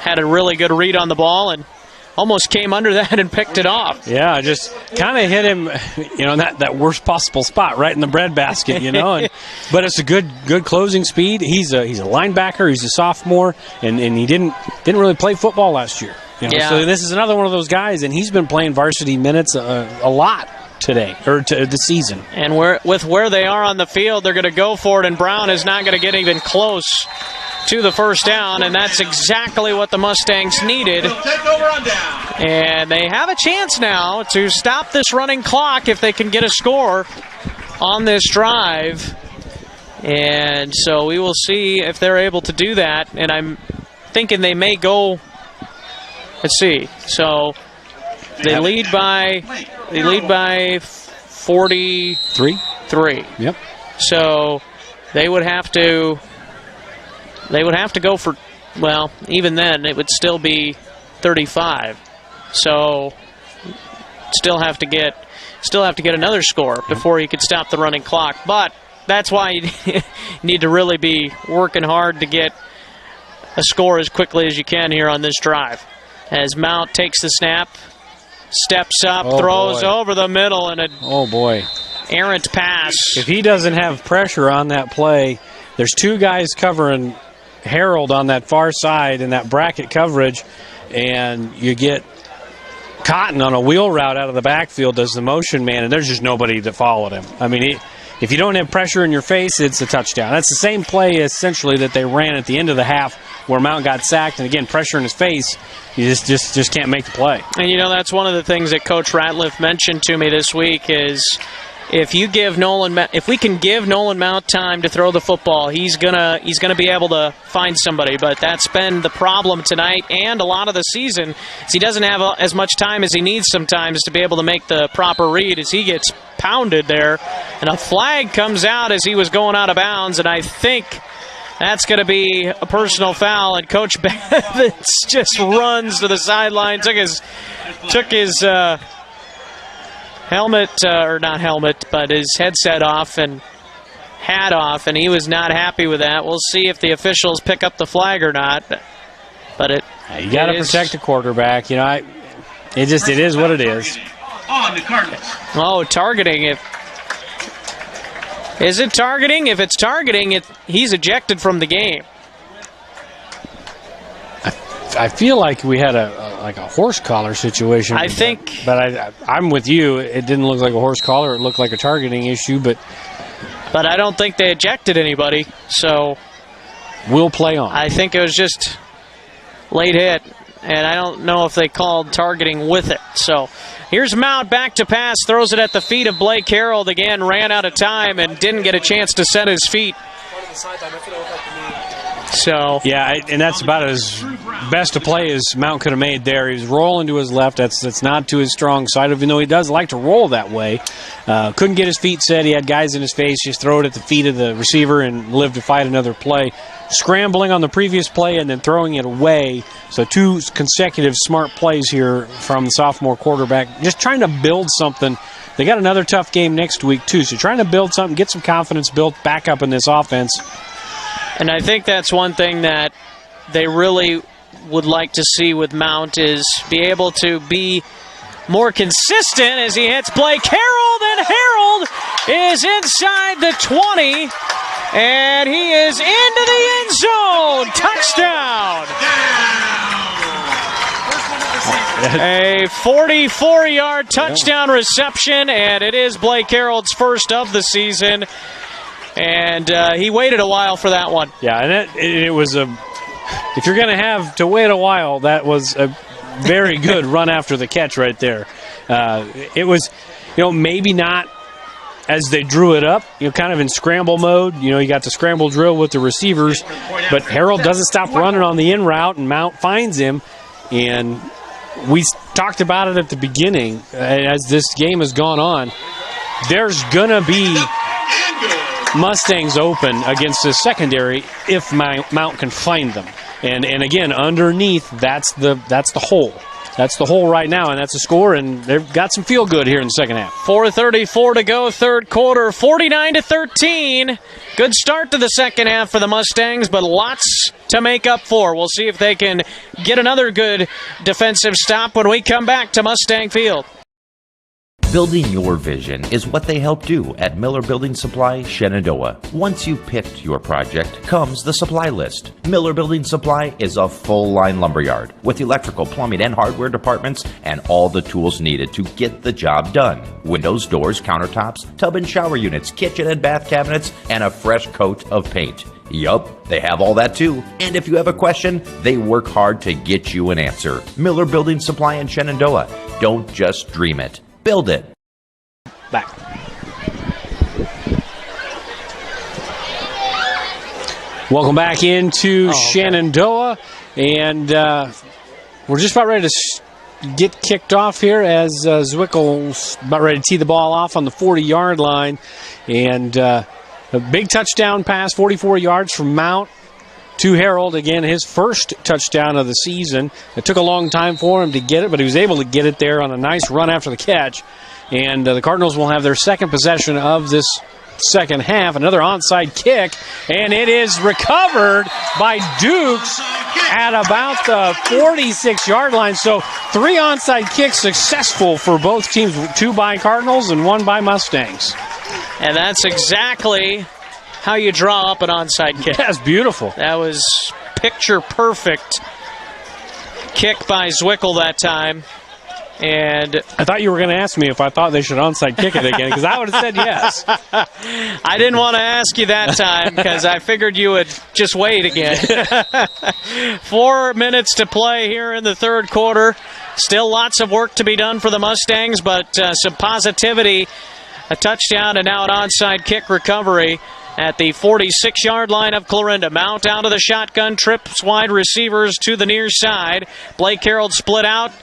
had a really good read on the ball and almost came under that and picked it off. Yeah, just kind of hit him, in that worst possible spot, right in the breadbasket, but it's a good closing speed. He's a linebacker. He's a sophomore, and he didn't really play football last year. So this is another one of those guys, and he's been playing varsity minutes a lot today, or the season. And with where they are on the field, they're going to go for it, and Brown is not going to get even close to the first down, and that's exactly what the Mustangs needed. And they have a chance now to stop this running clock if they can get a score on this drive. And so we will see if they're able to do that. And I'm thinking they may go, let's see. So they lead by 43. Yep. So they would have to go for, well, even then it would still be 35. So still have to get another score before you could stop the running clock. But that's why you need to really be working hard to get a score as quickly as you can here on this drive. As Mount takes the snap, steps up, throws over the middle, and errant pass. If he doesn't have pressure on that play, there's two guys covering Harold on that far side in that bracket coverage, and you get Cotton on a wheel route out of the backfield as the motion man, and there's just nobody that followed him. I mean, if you don't have pressure in your face, it's a touchdown. That's the same play essentially that they ran at the end of the half where Mount got sacked, and again, pressure in his face, you just can't make the play. And that's one of the things that Coach Ratliff mentioned to me this week is if we can give Nolan Mount time to throw the football, he's gonna be able to find somebody. But that's been the problem tonight and a lot of the season, is he doesn't have as much time as he needs sometimes to be able to make the proper read as he gets pounded there. And a flag comes out as he was going out of bounds, and I think that's going to be a personal foul. And Coach Bevins just runs to the sideline, took his helmet, or not helmet, but his headset off and hat off, and he was not happy with that. We'll see if the officials pick up the flag or not. But you got to protect the quarterback. It is what it is. On the Cardinals. Oh, targeting. Is it targeting? If it's targeting, he's ejected from the game. I feel like we had a horse collar situation. I think. But I'm with you. It didn't look like a horse collar. It looked like a targeting issue. But I don't think they ejected anybody. So we'll play on. I think it was just late hit. And I don't know if they called targeting with it. So here's Mount back to pass. Throws it at the feet of Blake Harold. Again, ran out of time and didn't get a chance to set his feet. So and that's about as best a play as Mount could have made there. He was rolling to his left. That's not to his strong side, even though he does like to roll that way. Couldn't get his feet set. He had guys in his face. Just throw it at the feet of the receiver and live to fight another play. Scrambling on the previous play and then throwing it away. So two consecutive smart plays here from the sophomore quarterback. Just trying to build something. They got another tough game next week, too. So trying to build something, get some confidence built back up in this offense. And I think that's one thing that they really would like to see with Mount is be able to be more consistent as he hits Blake Harold, and Harold is inside the 20, and he is into the end zone. Touchdown! A 44-yard touchdown reception, and it is Blake Harold's first of the season. And he waited a while for that one. Yeah, and it was if you're going to have to wait a while, that was a very good run after the catch right there. It was, maybe not as they drew it up, kind of in scramble mode. You got the scramble drill with the receivers, but Harold doesn't stop running on the in route, and Mount finds him. And we talked about it at the beginning. As this game has gone on, there's going to be Mustangs open against the secondary if Mount can find them. And again, underneath, that's the hole. That's the hole right now, and that's a score, and they've got some feel good here in the second half. 4:34 to go, third quarter, 49-13. Good start to the second half for the Mustangs, but lots to make up for. We'll see if they can get another good defensive stop when we come back to Mustang Field. Building your vision is what they help do at Miller Building Supply, Shenandoah. Once you've picked your project, comes the supply list. Miller Building Supply is a full-line lumberyard with electrical, plumbing, and hardware departments and all the tools needed to get the job done. Windows, doors, countertops, tub and shower units, kitchen and bath cabinets, and a fresh coat of paint. Yup, they have all that too. And if you have a question, they work hard to get you an answer. Miller Building Supply in Shenandoah. Don't just dream it. Build it. Back. Welcome back into Shenandoah, and we're just about ready to get kicked off here as Zwickel's about ready to tee the ball off on the 40-yard line, and a big touchdown pass, 44 yards from Mount to Harold. Again, his first touchdown of the season. It took a long time for him to get it, but he was able to get it there on a nice run after the catch. And the Cardinals will have their second possession of this second half. Another onside kick, and it is recovered by Dukes at about the 46-yard line. So 3 onside kicks successful for both teams, 2 by Cardinals and 1 by Mustangs. And that's exactly how you draw up an onside kick. That's beautiful. That was picture-perfect kick by Zwickel that time. And I thought you were going to ask me if I thought they should onside kick it again, because I would have said yes. I didn't want to ask you that time because I figured you would just wait again. 4 minutes to play here in the third quarter. Still lots of work to be done for the Mustangs, but some positivity. A touchdown and now an onside kick recovery at the 46-yard line of Clarinda. Mount out of the shotgun, trips wide receivers to the near side. Blake Harold split out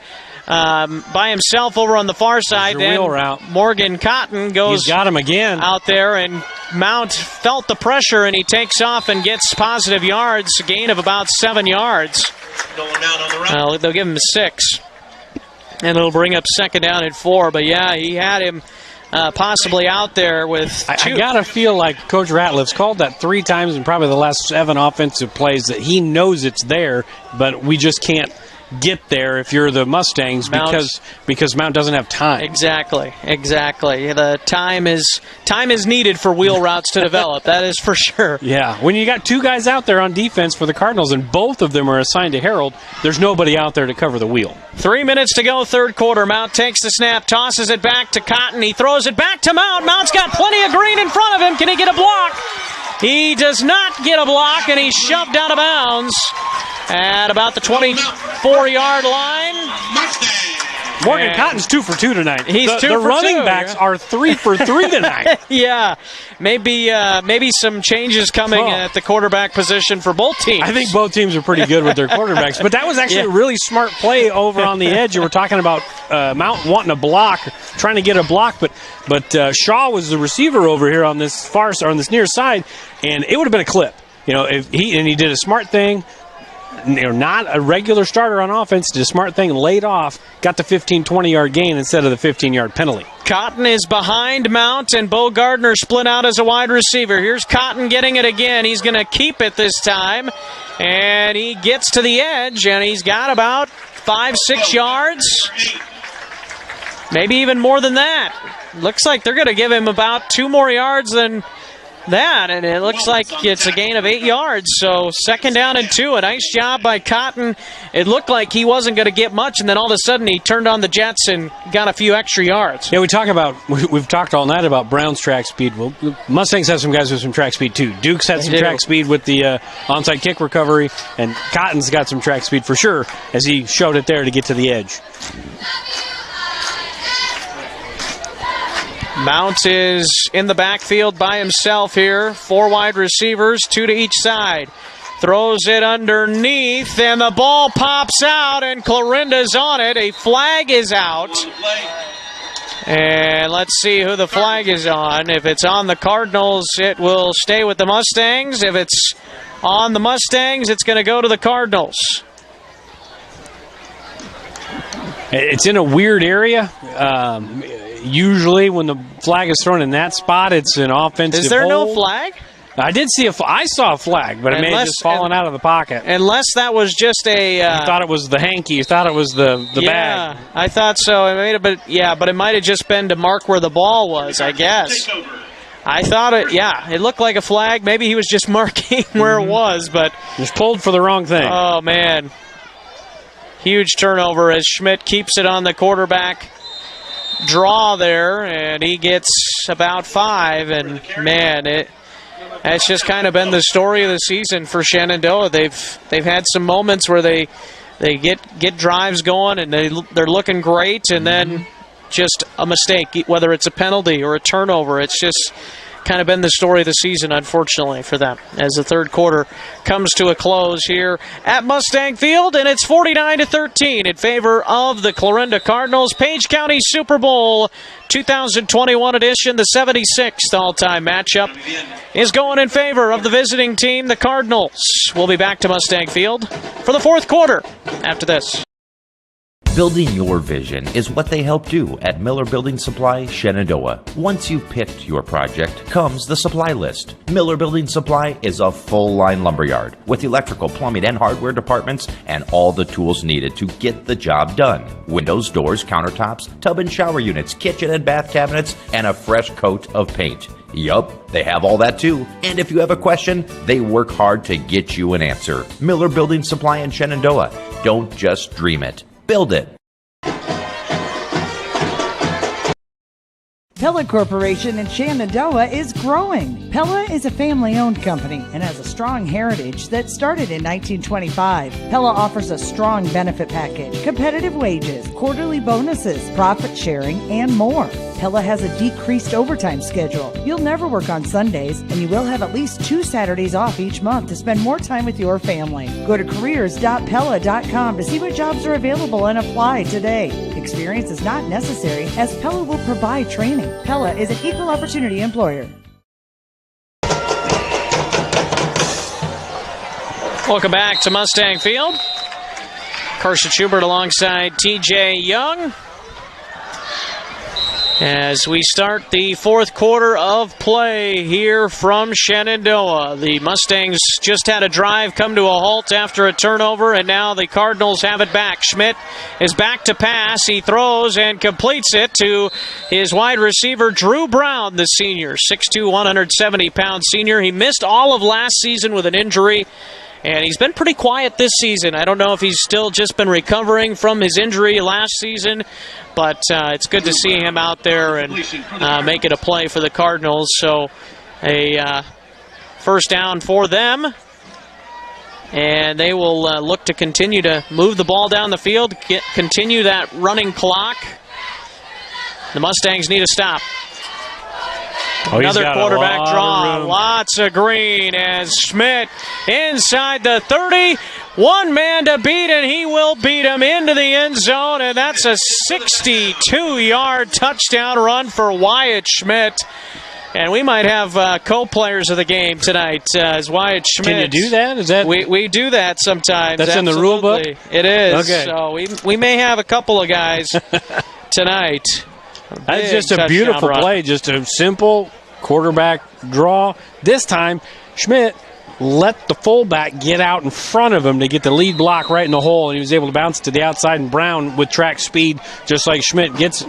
by himself over on the far side. Then wheel route. Morgan Cotton goes He's got him again out there, and Mount felt the pressure, and he takes off and gets positive yards, a gain of about 7 yards. Going down on the right. They'll give him 6, and it'll bring up second down and 4. But, yeah, he had him possibly out there with 2. I got to feel like Coach Ratliff's called that 3 times in probably the last 7 offensive plays that he knows it's there, but we just can't get there if you're the Mustangs because Mount doesn't have time. Exactly. The time is needed for wheel routes to develop. That is for sure. Yeah. When you got 2 guys out there on defense for the Cardinals and both of them are assigned to Harold, there's nobody out there to cover the wheel. 3 minutes to go, third quarter. Mount takes the snap, tosses it back to Cotton. He throws it back to Mount. Mount's got plenty of green in front of him. Can he get a block? He does not get a block, and he's shoved out of bounds at about the 24-yard line. Morgan Cotton's 2 for 2 tonight. He's 2 for 2. The running backs are 3 for 3 tonight. Yeah, maybe some changes coming at the quarterback position for both teams. I think both teams are pretty good with their quarterbacks, but that was actually a really smart play over on the edge. You were talking about Mount wanting a block, trying to get a block, but Shaw was the receiver over here on this on this near side, and it would have been a clip. If he did a smart thing. not a regular starter on offense, did a smart thing, laid off, got the 15, 20-yard gain instead of the 15-yard penalty. Cotton is behind Mount, and Bo Gardner split out as a wide receiver. Here's Cotton getting it again. He's going to keep it this time, and he gets to the edge, and he's got about 5-6 yards, maybe even more than that. Looks like they're going to give him about 2 more yards than that, and it looks like it's a gain of 8 yards. So 2nd down and 2. A nice job by Cotton. It looked like he wasn't going to get much, and then all of a sudden he turned on the jets and got a few extra yards. Yeah, we've talked all night about Brown's track speed. Well, Mustangs have some guys with some track speed too. Duke's had some track speed with the onside kick recovery, and Cotton's got some track speed for sure as he showed it there to get to the edge. Mount is in the backfield by himself here. 4 wide receivers, 2 to each side. Throws it underneath, and the ball pops out, and Clarinda's on it. A flag is out. And let's see who the flag is on. If it's on the Cardinals, it will stay with the Mustangs. If it's on the Mustangs, it's going to go to the Cardinals. It's in a weird area. Usually when the flag is thrown in that spot, it's an offensive Is there hold. no flag? I did see I saw a flag, but it may have just fallen out of the pocket. Unless that was just a... you thought it was the hanky. You thought it was the bag. Yeah, I thought so. It may have been, but it might have just been to mark where the ball was, I guess. I thought it looked like a flag. Maybe he was just marking where it was, but... Just pulled for the wrong thing. Oh, man. Huge turnover as Schmidt keeps it on the quarterback draw there, and he gets about 5, and man, that's just kind of been the story of the season for Shenandoah. They've had some moments where they get drives going, and they're looking great, and then just a mistake, whether it's a penalty or a turnover. It's just kind of been the story of the season, unfortunately, for them, as the third quarter comes to a close here at Mustang Field, and it's 49-13 in favor of the Clarinda Cardinals. Page County Super Bowl 2021 edition, the 76th all-time matchup, is going in favor of the visiting team, the Cardinals. We'll be back to Mustang Field for the fourth quarter after this. Building your vision is what they help do at Miller Building Supply, Shenandoah. Once you've picked your project, comes the supply list. Miller Building Supply is a full-line lumberyard with electrical, plumbing, and hardware departments and all the tools needed to get the job done. Windows, doors, countertops, tub and shower units, kitchen and bath cabinets, and a fresh coat of paint. Yup, they have all that too. And if you have a question, they work hard to get you an answer. Miller Building Supply in Shenandoah. Don't just dream it. Build it. Pella Corporation in Shenandoah is growing. Pella is a family-owned company and has a strong heritage that started in 1925. Pella offers a strong benefit package, competitive wages, quarterly bonuses, profit sharing, and more. Pella has a decreased overtime schedule. You'll never work on Sundays, and you will have at least 2 Saturdays off each month to spend more time with your family. Go to careers.pella.com to see what jobs are available and apply today. Experience is not necessary, as Pella will provide training. Pella is an equal opportunity employer. Welcome back to Mustang Field. Carson Schubert alongside TJ Young as we start the fourth quarter of play here from Shenandoah. The Mustangs just had a drive come to a halt after a turnover, and now the Cardinals have it back. Schmidt is back to pass. He throws and completes it to his wide receiver, Drew Brown, the senior, 6'2", 170-pound senior. He missed all of last season with an injury, and he's been pretty quiet this season. I don't know if he's still just been recovering from his injury last season, but it's good to see him out there and making a play for the Cardinals. So a first down for them, and they will look to continue to move the ball down the field, continue that running clock. The Mustangs need a stop. Another quarterback draw. Lots of green as Schmidt inside the 30. One man to beat, and he will beat him into the end zone, and that's a 62-yard touchdown run for Wyatt Schmidt. And we might have co-players of the game tonight as Wyatt Schmidt. Can you do that? Is that we do that sometimes. That's absolutely. in the rule book? It is. Okay. So we may have a couple of guys tonight. That's just a beautiful play, just a simple quarterback draw. This time, Schmidt let the fullback get out in front of him to get the lead block right in the hole, and he was able to bounce to the outside, and Brown with track speed, just like Schmidt gets,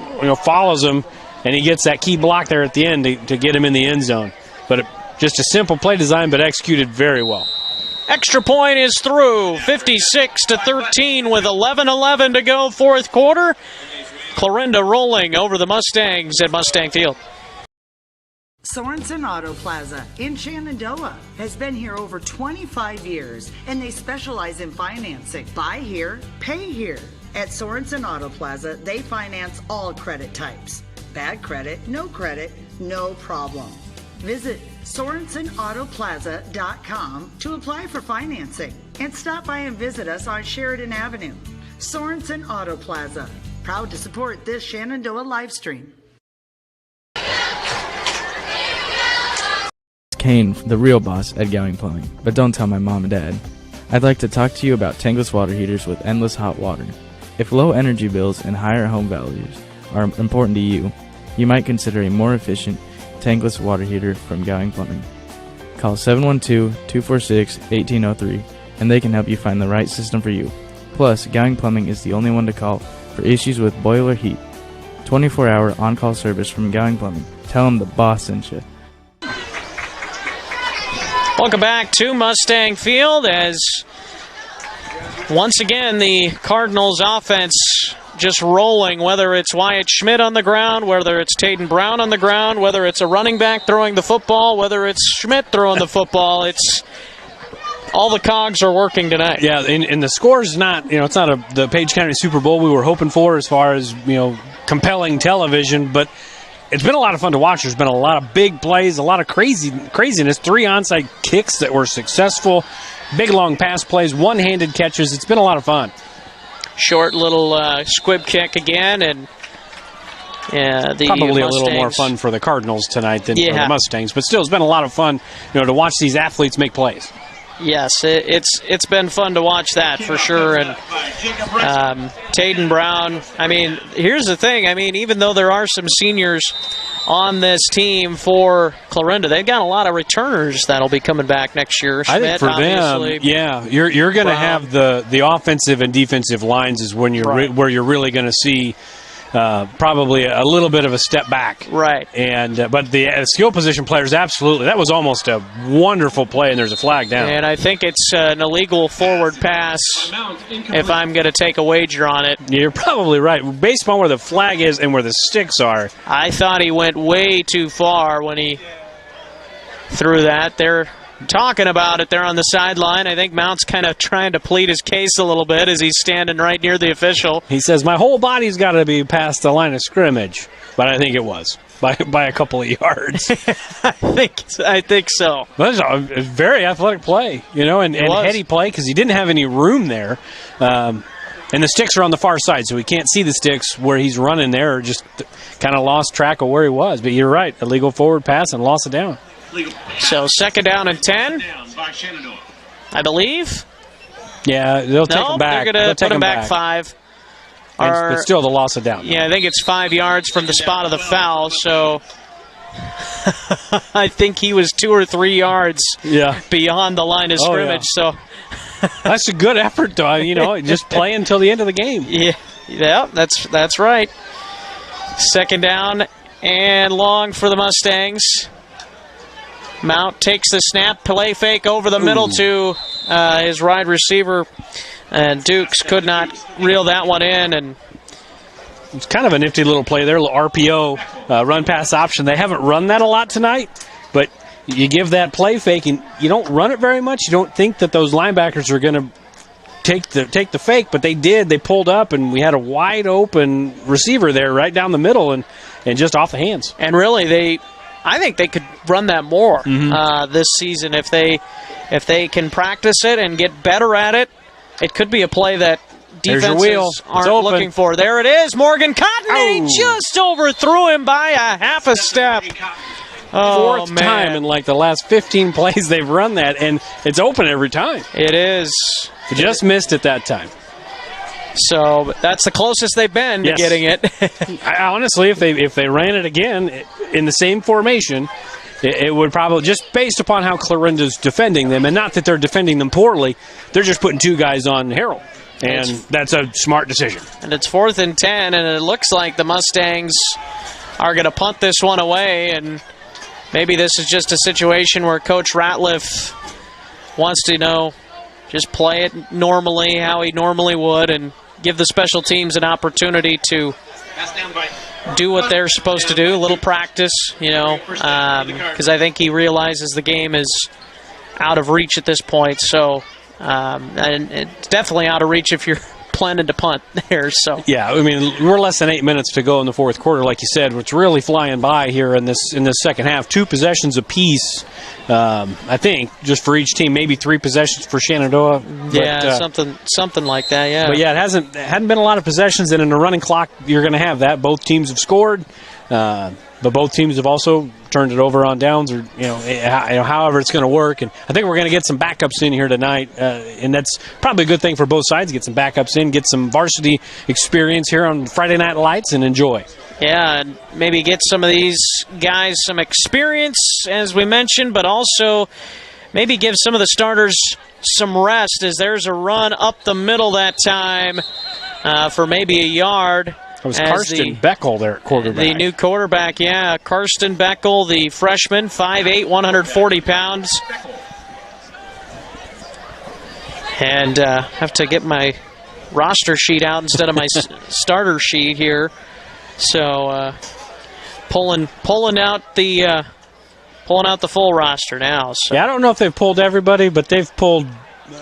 follows him, and he gets that key block there at the end to get him in the end zone. But just a simple play design, but executed very well. Extra point is through, 56-13 with 11:11 to go, fourth quarter. Clarinda rolling over the Mustangs at Mustang Field. Sorensen Auto Plaza in Shenandoah has been here over 25 years, and they specialize in financing. Buy here, pay here. At Sorensen Auto Plaza, they finance all credit types. Bad credit, no problem. Visit SorensenAutoplaza.com to apply for financing, and stop by and visit us on Sheridan Avenue. Sorensen Auto Plaza, proud to support this Shenandoah live stream. Kane, the real boss at Gowing Plumbing, but don't tell my mom and dad. I'd like to talk to you about tankless water heaters with endless hot water. If low energy bills and higher home values are important to you, you might consider a more efficient tankless water heater from Gowing Plumbing. Call 712-246-1803 and they can help you find the right system for you. Plus, Gowing Plumbing is the only one to call for issues with boiler heat. 24-hour on-call service from Gowing Plumbing. Tell them the boss sent you. Welcome back to Mustang Field as once again the Cardinals offense just rolling, whether it's Wyatt Schmidt on the ground, whether it's Taden Brown on the ground, whether it's a running back throwing the football, whether it's Schmidt throwing the football. It's all the cogs are working tonight. Yeah, and the score's not, it's not the Page County Super Bowl we were hoping for as far as, compelling television, but it's been a lot of fun to watch. There's been a lot of big plays, a lot of craziness, 3 onside kicks that were successful, big long pass plays, one-handed catches. It's been a lot of fun. Short little squib kick again, and the probably Mustangs. A little more fun for the Cardinals tonight than for the Mustangs, but still, it's been a lot of fun, to watch these athletes make plays. Yes, it's been fun to watch that for sure. And Taden Brown, here's the thing. Even though there are some seniors on this team for Clarinda, they've got a lot of returners that'll be coming back next year. Schmidt, I think for them, you're going to have the offensive and defensive lines is when where you're really going to see probably a little bit of a step back. Right. But the skill position players, absolutely. That was almost a wonderful play, and there's a flag down. And I think it's an illegal forward pass if I'm going to take a wager on it. You're probably right. Based on where the flag is and where the sticks are. I thought he went way too far when he threw that. They're talking about it there on the sideline. I think Mount's kind of trying to plead his case a little bit as he's standing right near the official. He says, my whole body's got to be past the line of scrimmage. But I think it was by a couple of yards. I think so. That was a very athletic play, and heady play because he didn't have any room there. And the sticks are on the far side, so he can't see the sticks where he's running there, or just kind of lost track of where he was. But you're right, illegal forward pass and loss of down. So 2nd down and 10, I believe. Yeah, they'll take him back. They're going to put him back 5. But still the loss of down. Yeah, I think it's 5 yards from the spot of the foul, so I think he was 2 or 3 yards beyond the line of scrimmage. So that's a good effort, though. Just play until the end of the game. Yeah, that's right. 2nd down and long for the Mustangs. Mount takes the snap, play fake over the middle to his wide receiver, and Dukes could not reel that one in. And it's kind of a nifty little play there, a little RPO run pass option. They haven't run that a lot tonight, but you give that play fake and you don't run it very much. You don't think that those linebackers are going to take the fake, but they did. They pulled up, and we had a wide open receiver there right down the middle and just off the hands. And really, I think they could run that more this season if they can practice it and get better at it. It could be a play that defenses aren't looking for. There it is, Morgan Cotton. He just overthrew him by a half a step. Fourth time in like the last 15 plays they've run that, and it's open every time. It is. Just missed it that time. So that's the closest they've been to getting it. Honestly, if they ran it again in the same formation, it would probably, just based upon how Clarinda's defending them, and not that they're defending them poorly, they're just putting 2 guys on Harold. And that's a smart decision. And it's 4th and 10, and it looks like the Mustangs are going to punt this one away. And maybe this is just a situation where Coach Ratliff wants to, just play it normally, how he normally would, and give the special teams an opportunity to do what they're supposed to do, a little practice, because I think he realizes the game is out of reach at this point. So, and it's definitely out of reach if you're planning to punt there. So yeah, I mean, we're less than 8 minutes to go in the fourth quarter, like you said. It's really flying by here in this second half. 2 possessions apiece, I think, just for each team. Maybe 3 possessions for Shenandoah. Yeah, something like that. Yeah, but yeah, it hadn't been a lot of possessions, and in a running clock, you're going to have that. Both teams have scored, but both teams have also turned it over on downs, or however it's going to work. And I think we're going to get some backups in here tonight, and that's probably a good thing for both sides. Get some backups in, get some varsity experience here on Friday Night Lights, and enjoy. Yeah, and maybe get some of these guys some experience, as we mentioned, but also maybe give some of the starters some rest, as there's a run up the middle that time for maybe a yard. It was Karsten Beckel there at quarterback. The new quarterback, yeah. Karsten Beckel, the freshman, 5'8", 140 pounds. And have to get my roster sheet out instead of my starter sheet here. So pulling out the full roster now. So. Yeah, I don't know if they've pulled everybody, but they've pulled.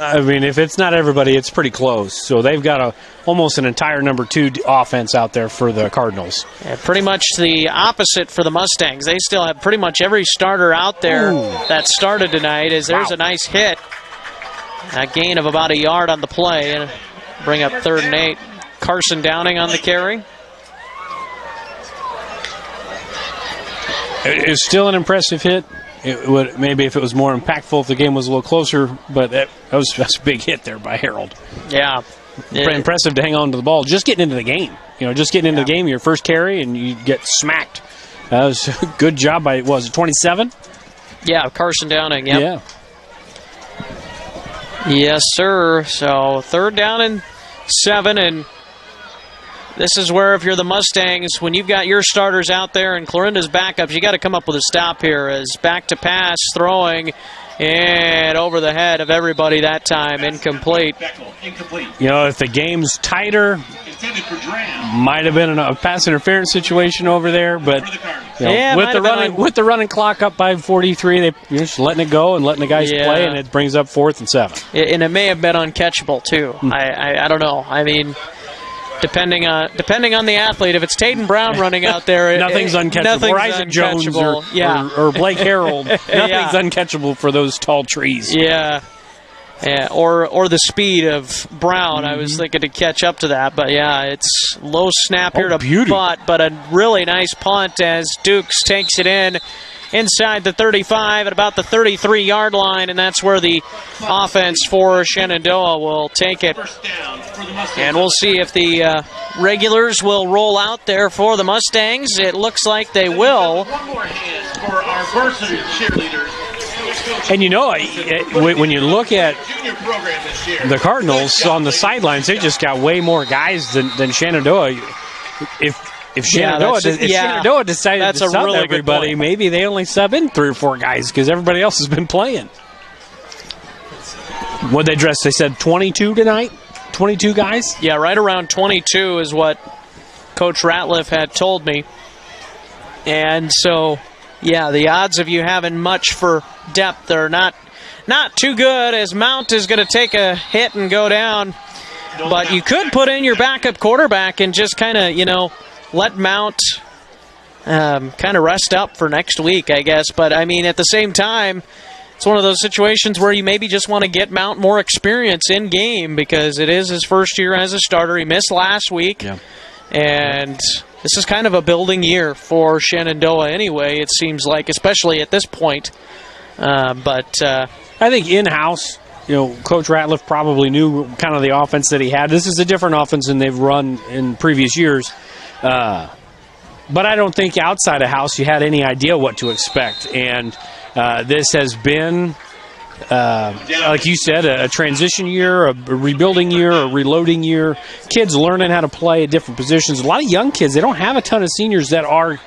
I mean, if it's not everybody, it's pretty close. So they've got almost an entire number 2 offense out there for the Cardinals. Yeah, pretty much the opposite for the Mustangs. They still have pretty much every starter out there that started tonight. There's a nice hit. A gain of about a yard on the play. And bring up 3rd and 8. Carson Downing on the carry. It's still an impressive hit. It would, maybe if it was more impactful, if the game was a little closer, but that's a big hit there by Harold. Yeah. Impressive to hang on to the ball. Just getting into the game. Just getting into the game, your first carry, and you get smacked. That was a good job by, what was it, 27? Yeah, Carson Downing, yep. Yeah. Yes, sir. So 3rd down and 7, and this is where, if you're the Mustangs, when you've got your starters out there and Clarinda's backups, you got to come up with a stop here. As back to pass, throwing, and over the head of everybody that time, incomplete. If the game's tighter, might have been a pass interference situation over there, but with the running clock up by 43, they're just letting it go and letting the guys play, and it brings up 4th and 7. And it may have been uncatchable too. I don't know. I mean, depending on the athlete, if it's Taden Brown running out there, nothing's uncatchable. Or Isaac Jones or Blake Harold, nothing's uncatchable for those tall trees. Yeah. Yeah, or the speed of Brown. I was thinking to catch up to that, but yeah, it's low snap here to butt, but a really nice punt as Dukes takes it inside the 35 at about the 33-yard line, and that's where the offense for Shenandoah will take it. And we'll see if the regulars will roll out there for the Mustangs. It looks like they will. One more hand for our Varsity cheerleaders. And when you look at the Cardinals on the sidelines, they just got way more guys than Shenandoah. If Shenandoah decided to sub everybody, maybe they only sub in 3 or 4 guys because everybody else has been playing. What'd they dress? They said 22 tonight? 22 guys? Yeah, right around 22 is what Coach Ratliff had told me. And so, yeah, the odds of you having much for depth are not too good, as Mount is going to take a hit and go down. But you could put in your backup quarterback and just kind of, let Mount kind of rest up for next week, I guess. But, I mean, at the same time, it's one of those situations where you maybe just want to get Mount more experience in game because it is his first year as a starter. He missed last week. Yeah. And this is kind of a building year for Shenandoah anyway, it seems like, especially at this point. But I think in-house, Coach Ratliff probably knew kind of the offense that he had. This is a different offense than they've run in previous years. But I don't think outside of house you had any idea what to expect. And this has been, like you said, a transition year, a rebuilding year, a reloading year. Kids learning how to play at different positions. A lot of young kids, they don't have a ton of seniors that are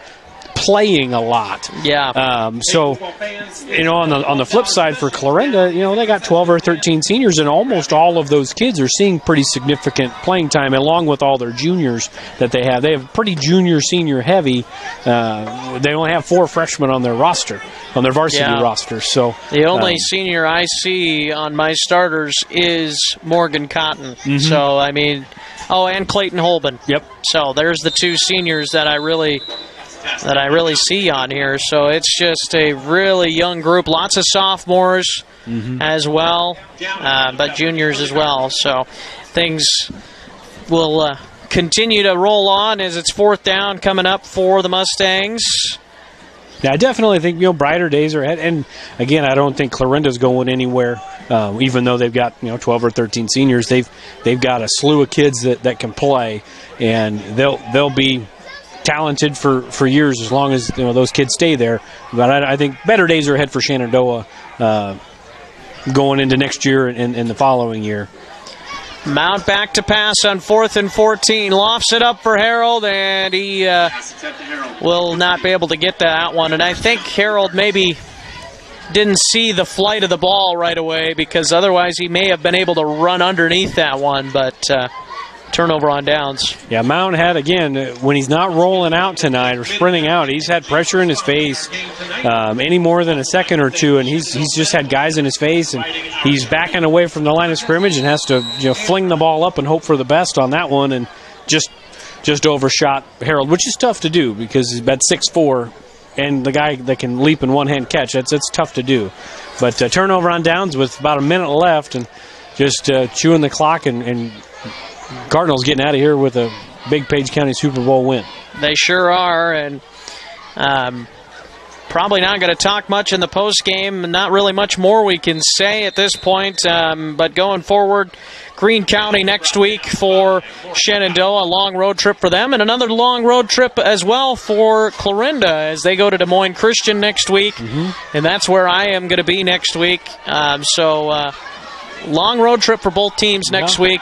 playing a lot. Yeah. So, on the flip side for Clarinda, they got 12 or 13 seniors, and almost all of those kids are seeing pretty significant playing time, along with all their juniors that they have. They have pretty junior-senior heavy. They only have 4 freshmen on their roster, on their varsity roster. So the only senior I see on my starters is Morgan Cotton. Mm-hmm. So, and Clayton Holben. Yep. So there's the 2 seniors that I really see on here. So it's just a really young group. Lots of sophomores as well, but juniors as well. So things will continue to roll on as it's 4th down coming up for the Mustangs. Yeah, I definitely think brighter days are ahead. And again, I don't think Clarinda's going anywhere. Even though they've got 12 or 13 seniors, they've got a slew of kids that can play, and they'll be talented for years as long as those kids stay there. But I think better days are ahead for Shenandoah going into next year and the following year. Mount back to pass on 4th and 14. Lofts it up for Harold, and he will not be able to get that one. And I think Harold maybe didn't see the flight of the ball right away, because otherwise he may have been able to run underneath that one, but turnover on downs. Yeah, Mount had, again, when he's not rolling out tonight or sprinting out, he's had pressure in his face any more than a second or two, and he's just had guys in his face, and he's backing away from the line of scrimmage and has to fling the ball up and hope for the best on that one, and just overshot Harold, which is tough to do because he's about 6'4", and the guy that can leap in one-hand catch, that's tough to do. But turnover on downs with about a minute left, and just chewing the clock, and Cardinals getting out of here with a big Page County Super Bowl win. They sure are, and probably not going to talk much in the post game. Not really much more we can say at this point, but going forward, Greene County next week for Shenandoah, a long road trip for them, and another long road trip as well for Clarinda as they go to Des Moines Christian next week, and that's where I am going to be next week. So long road trip for both teams next week.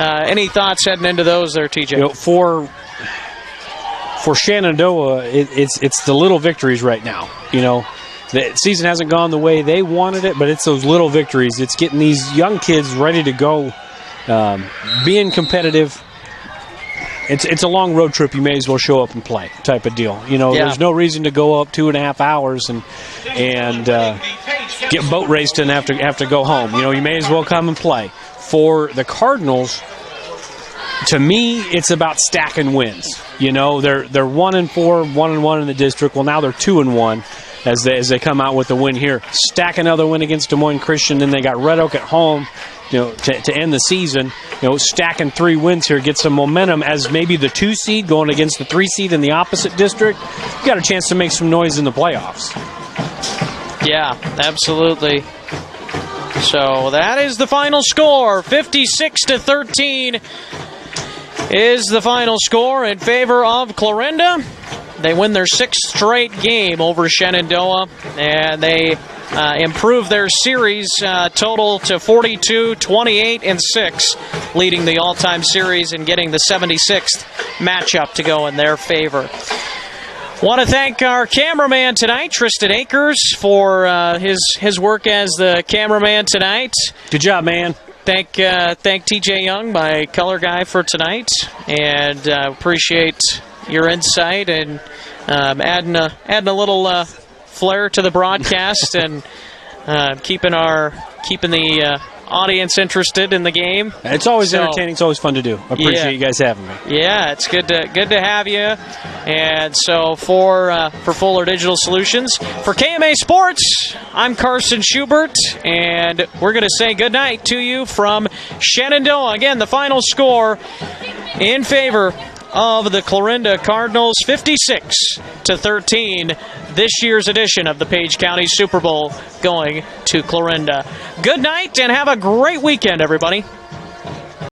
Any thoughts heading into those there, TJ? For Shenandoah, it's the little victories right now. The season hasn't gone the way they wanted it, but it's those little victories. It's getting these young kids ready to go, being competitive. It's a long road trip. You may as well show up and play type of deal. There's no reason to go up 2.5 hours and get boat raced and have to go home. You may as well come and play. For the Cardinals, to me, it's about stacking wins. They're 1-4, 1-1 in the district. Well, now they're 2-1 as they come out with the win here. Stack another win against Des Moines Christian. Then they got Red Oak at home, to end the season. Stacking 3 wins here, get some momentum as maybe the 2 seed going against the 3 seed in the opposite district. You got a chance to make some noise in the playoffs. Yeah, absolutely. So that is the final score. 56-13 is the final score in favor of Clarinda. They win their 6th straight game over Shenandoah, and they improve their series total to 42, 28, and 6, leading the all-time series and getting the 76th matchup to go in their favor. Want to thank our cameraman tonight, Tristan Akers, for his work as the cameraman tonight. Good job, man. Thank TJ Young, my color guy, for tonight, and appreciate your insight and adding a little flair to the broadcast and keeping the audience interested in the game. It's always entertaining. It's always fun to do. I appreciate you guys having me. Yeah, it's good to have you. And so for Fuller Digital Solutions, for KMA Sports, I'm Carson Schubert, and we're going to say goodnight to you from Shenandoah. Again, the final score in favor of the Clarinda Cardinals, 56-13. This year's edition of the Page County Super Bowl going to Clarinda. Good night and have a great weekend, everybody.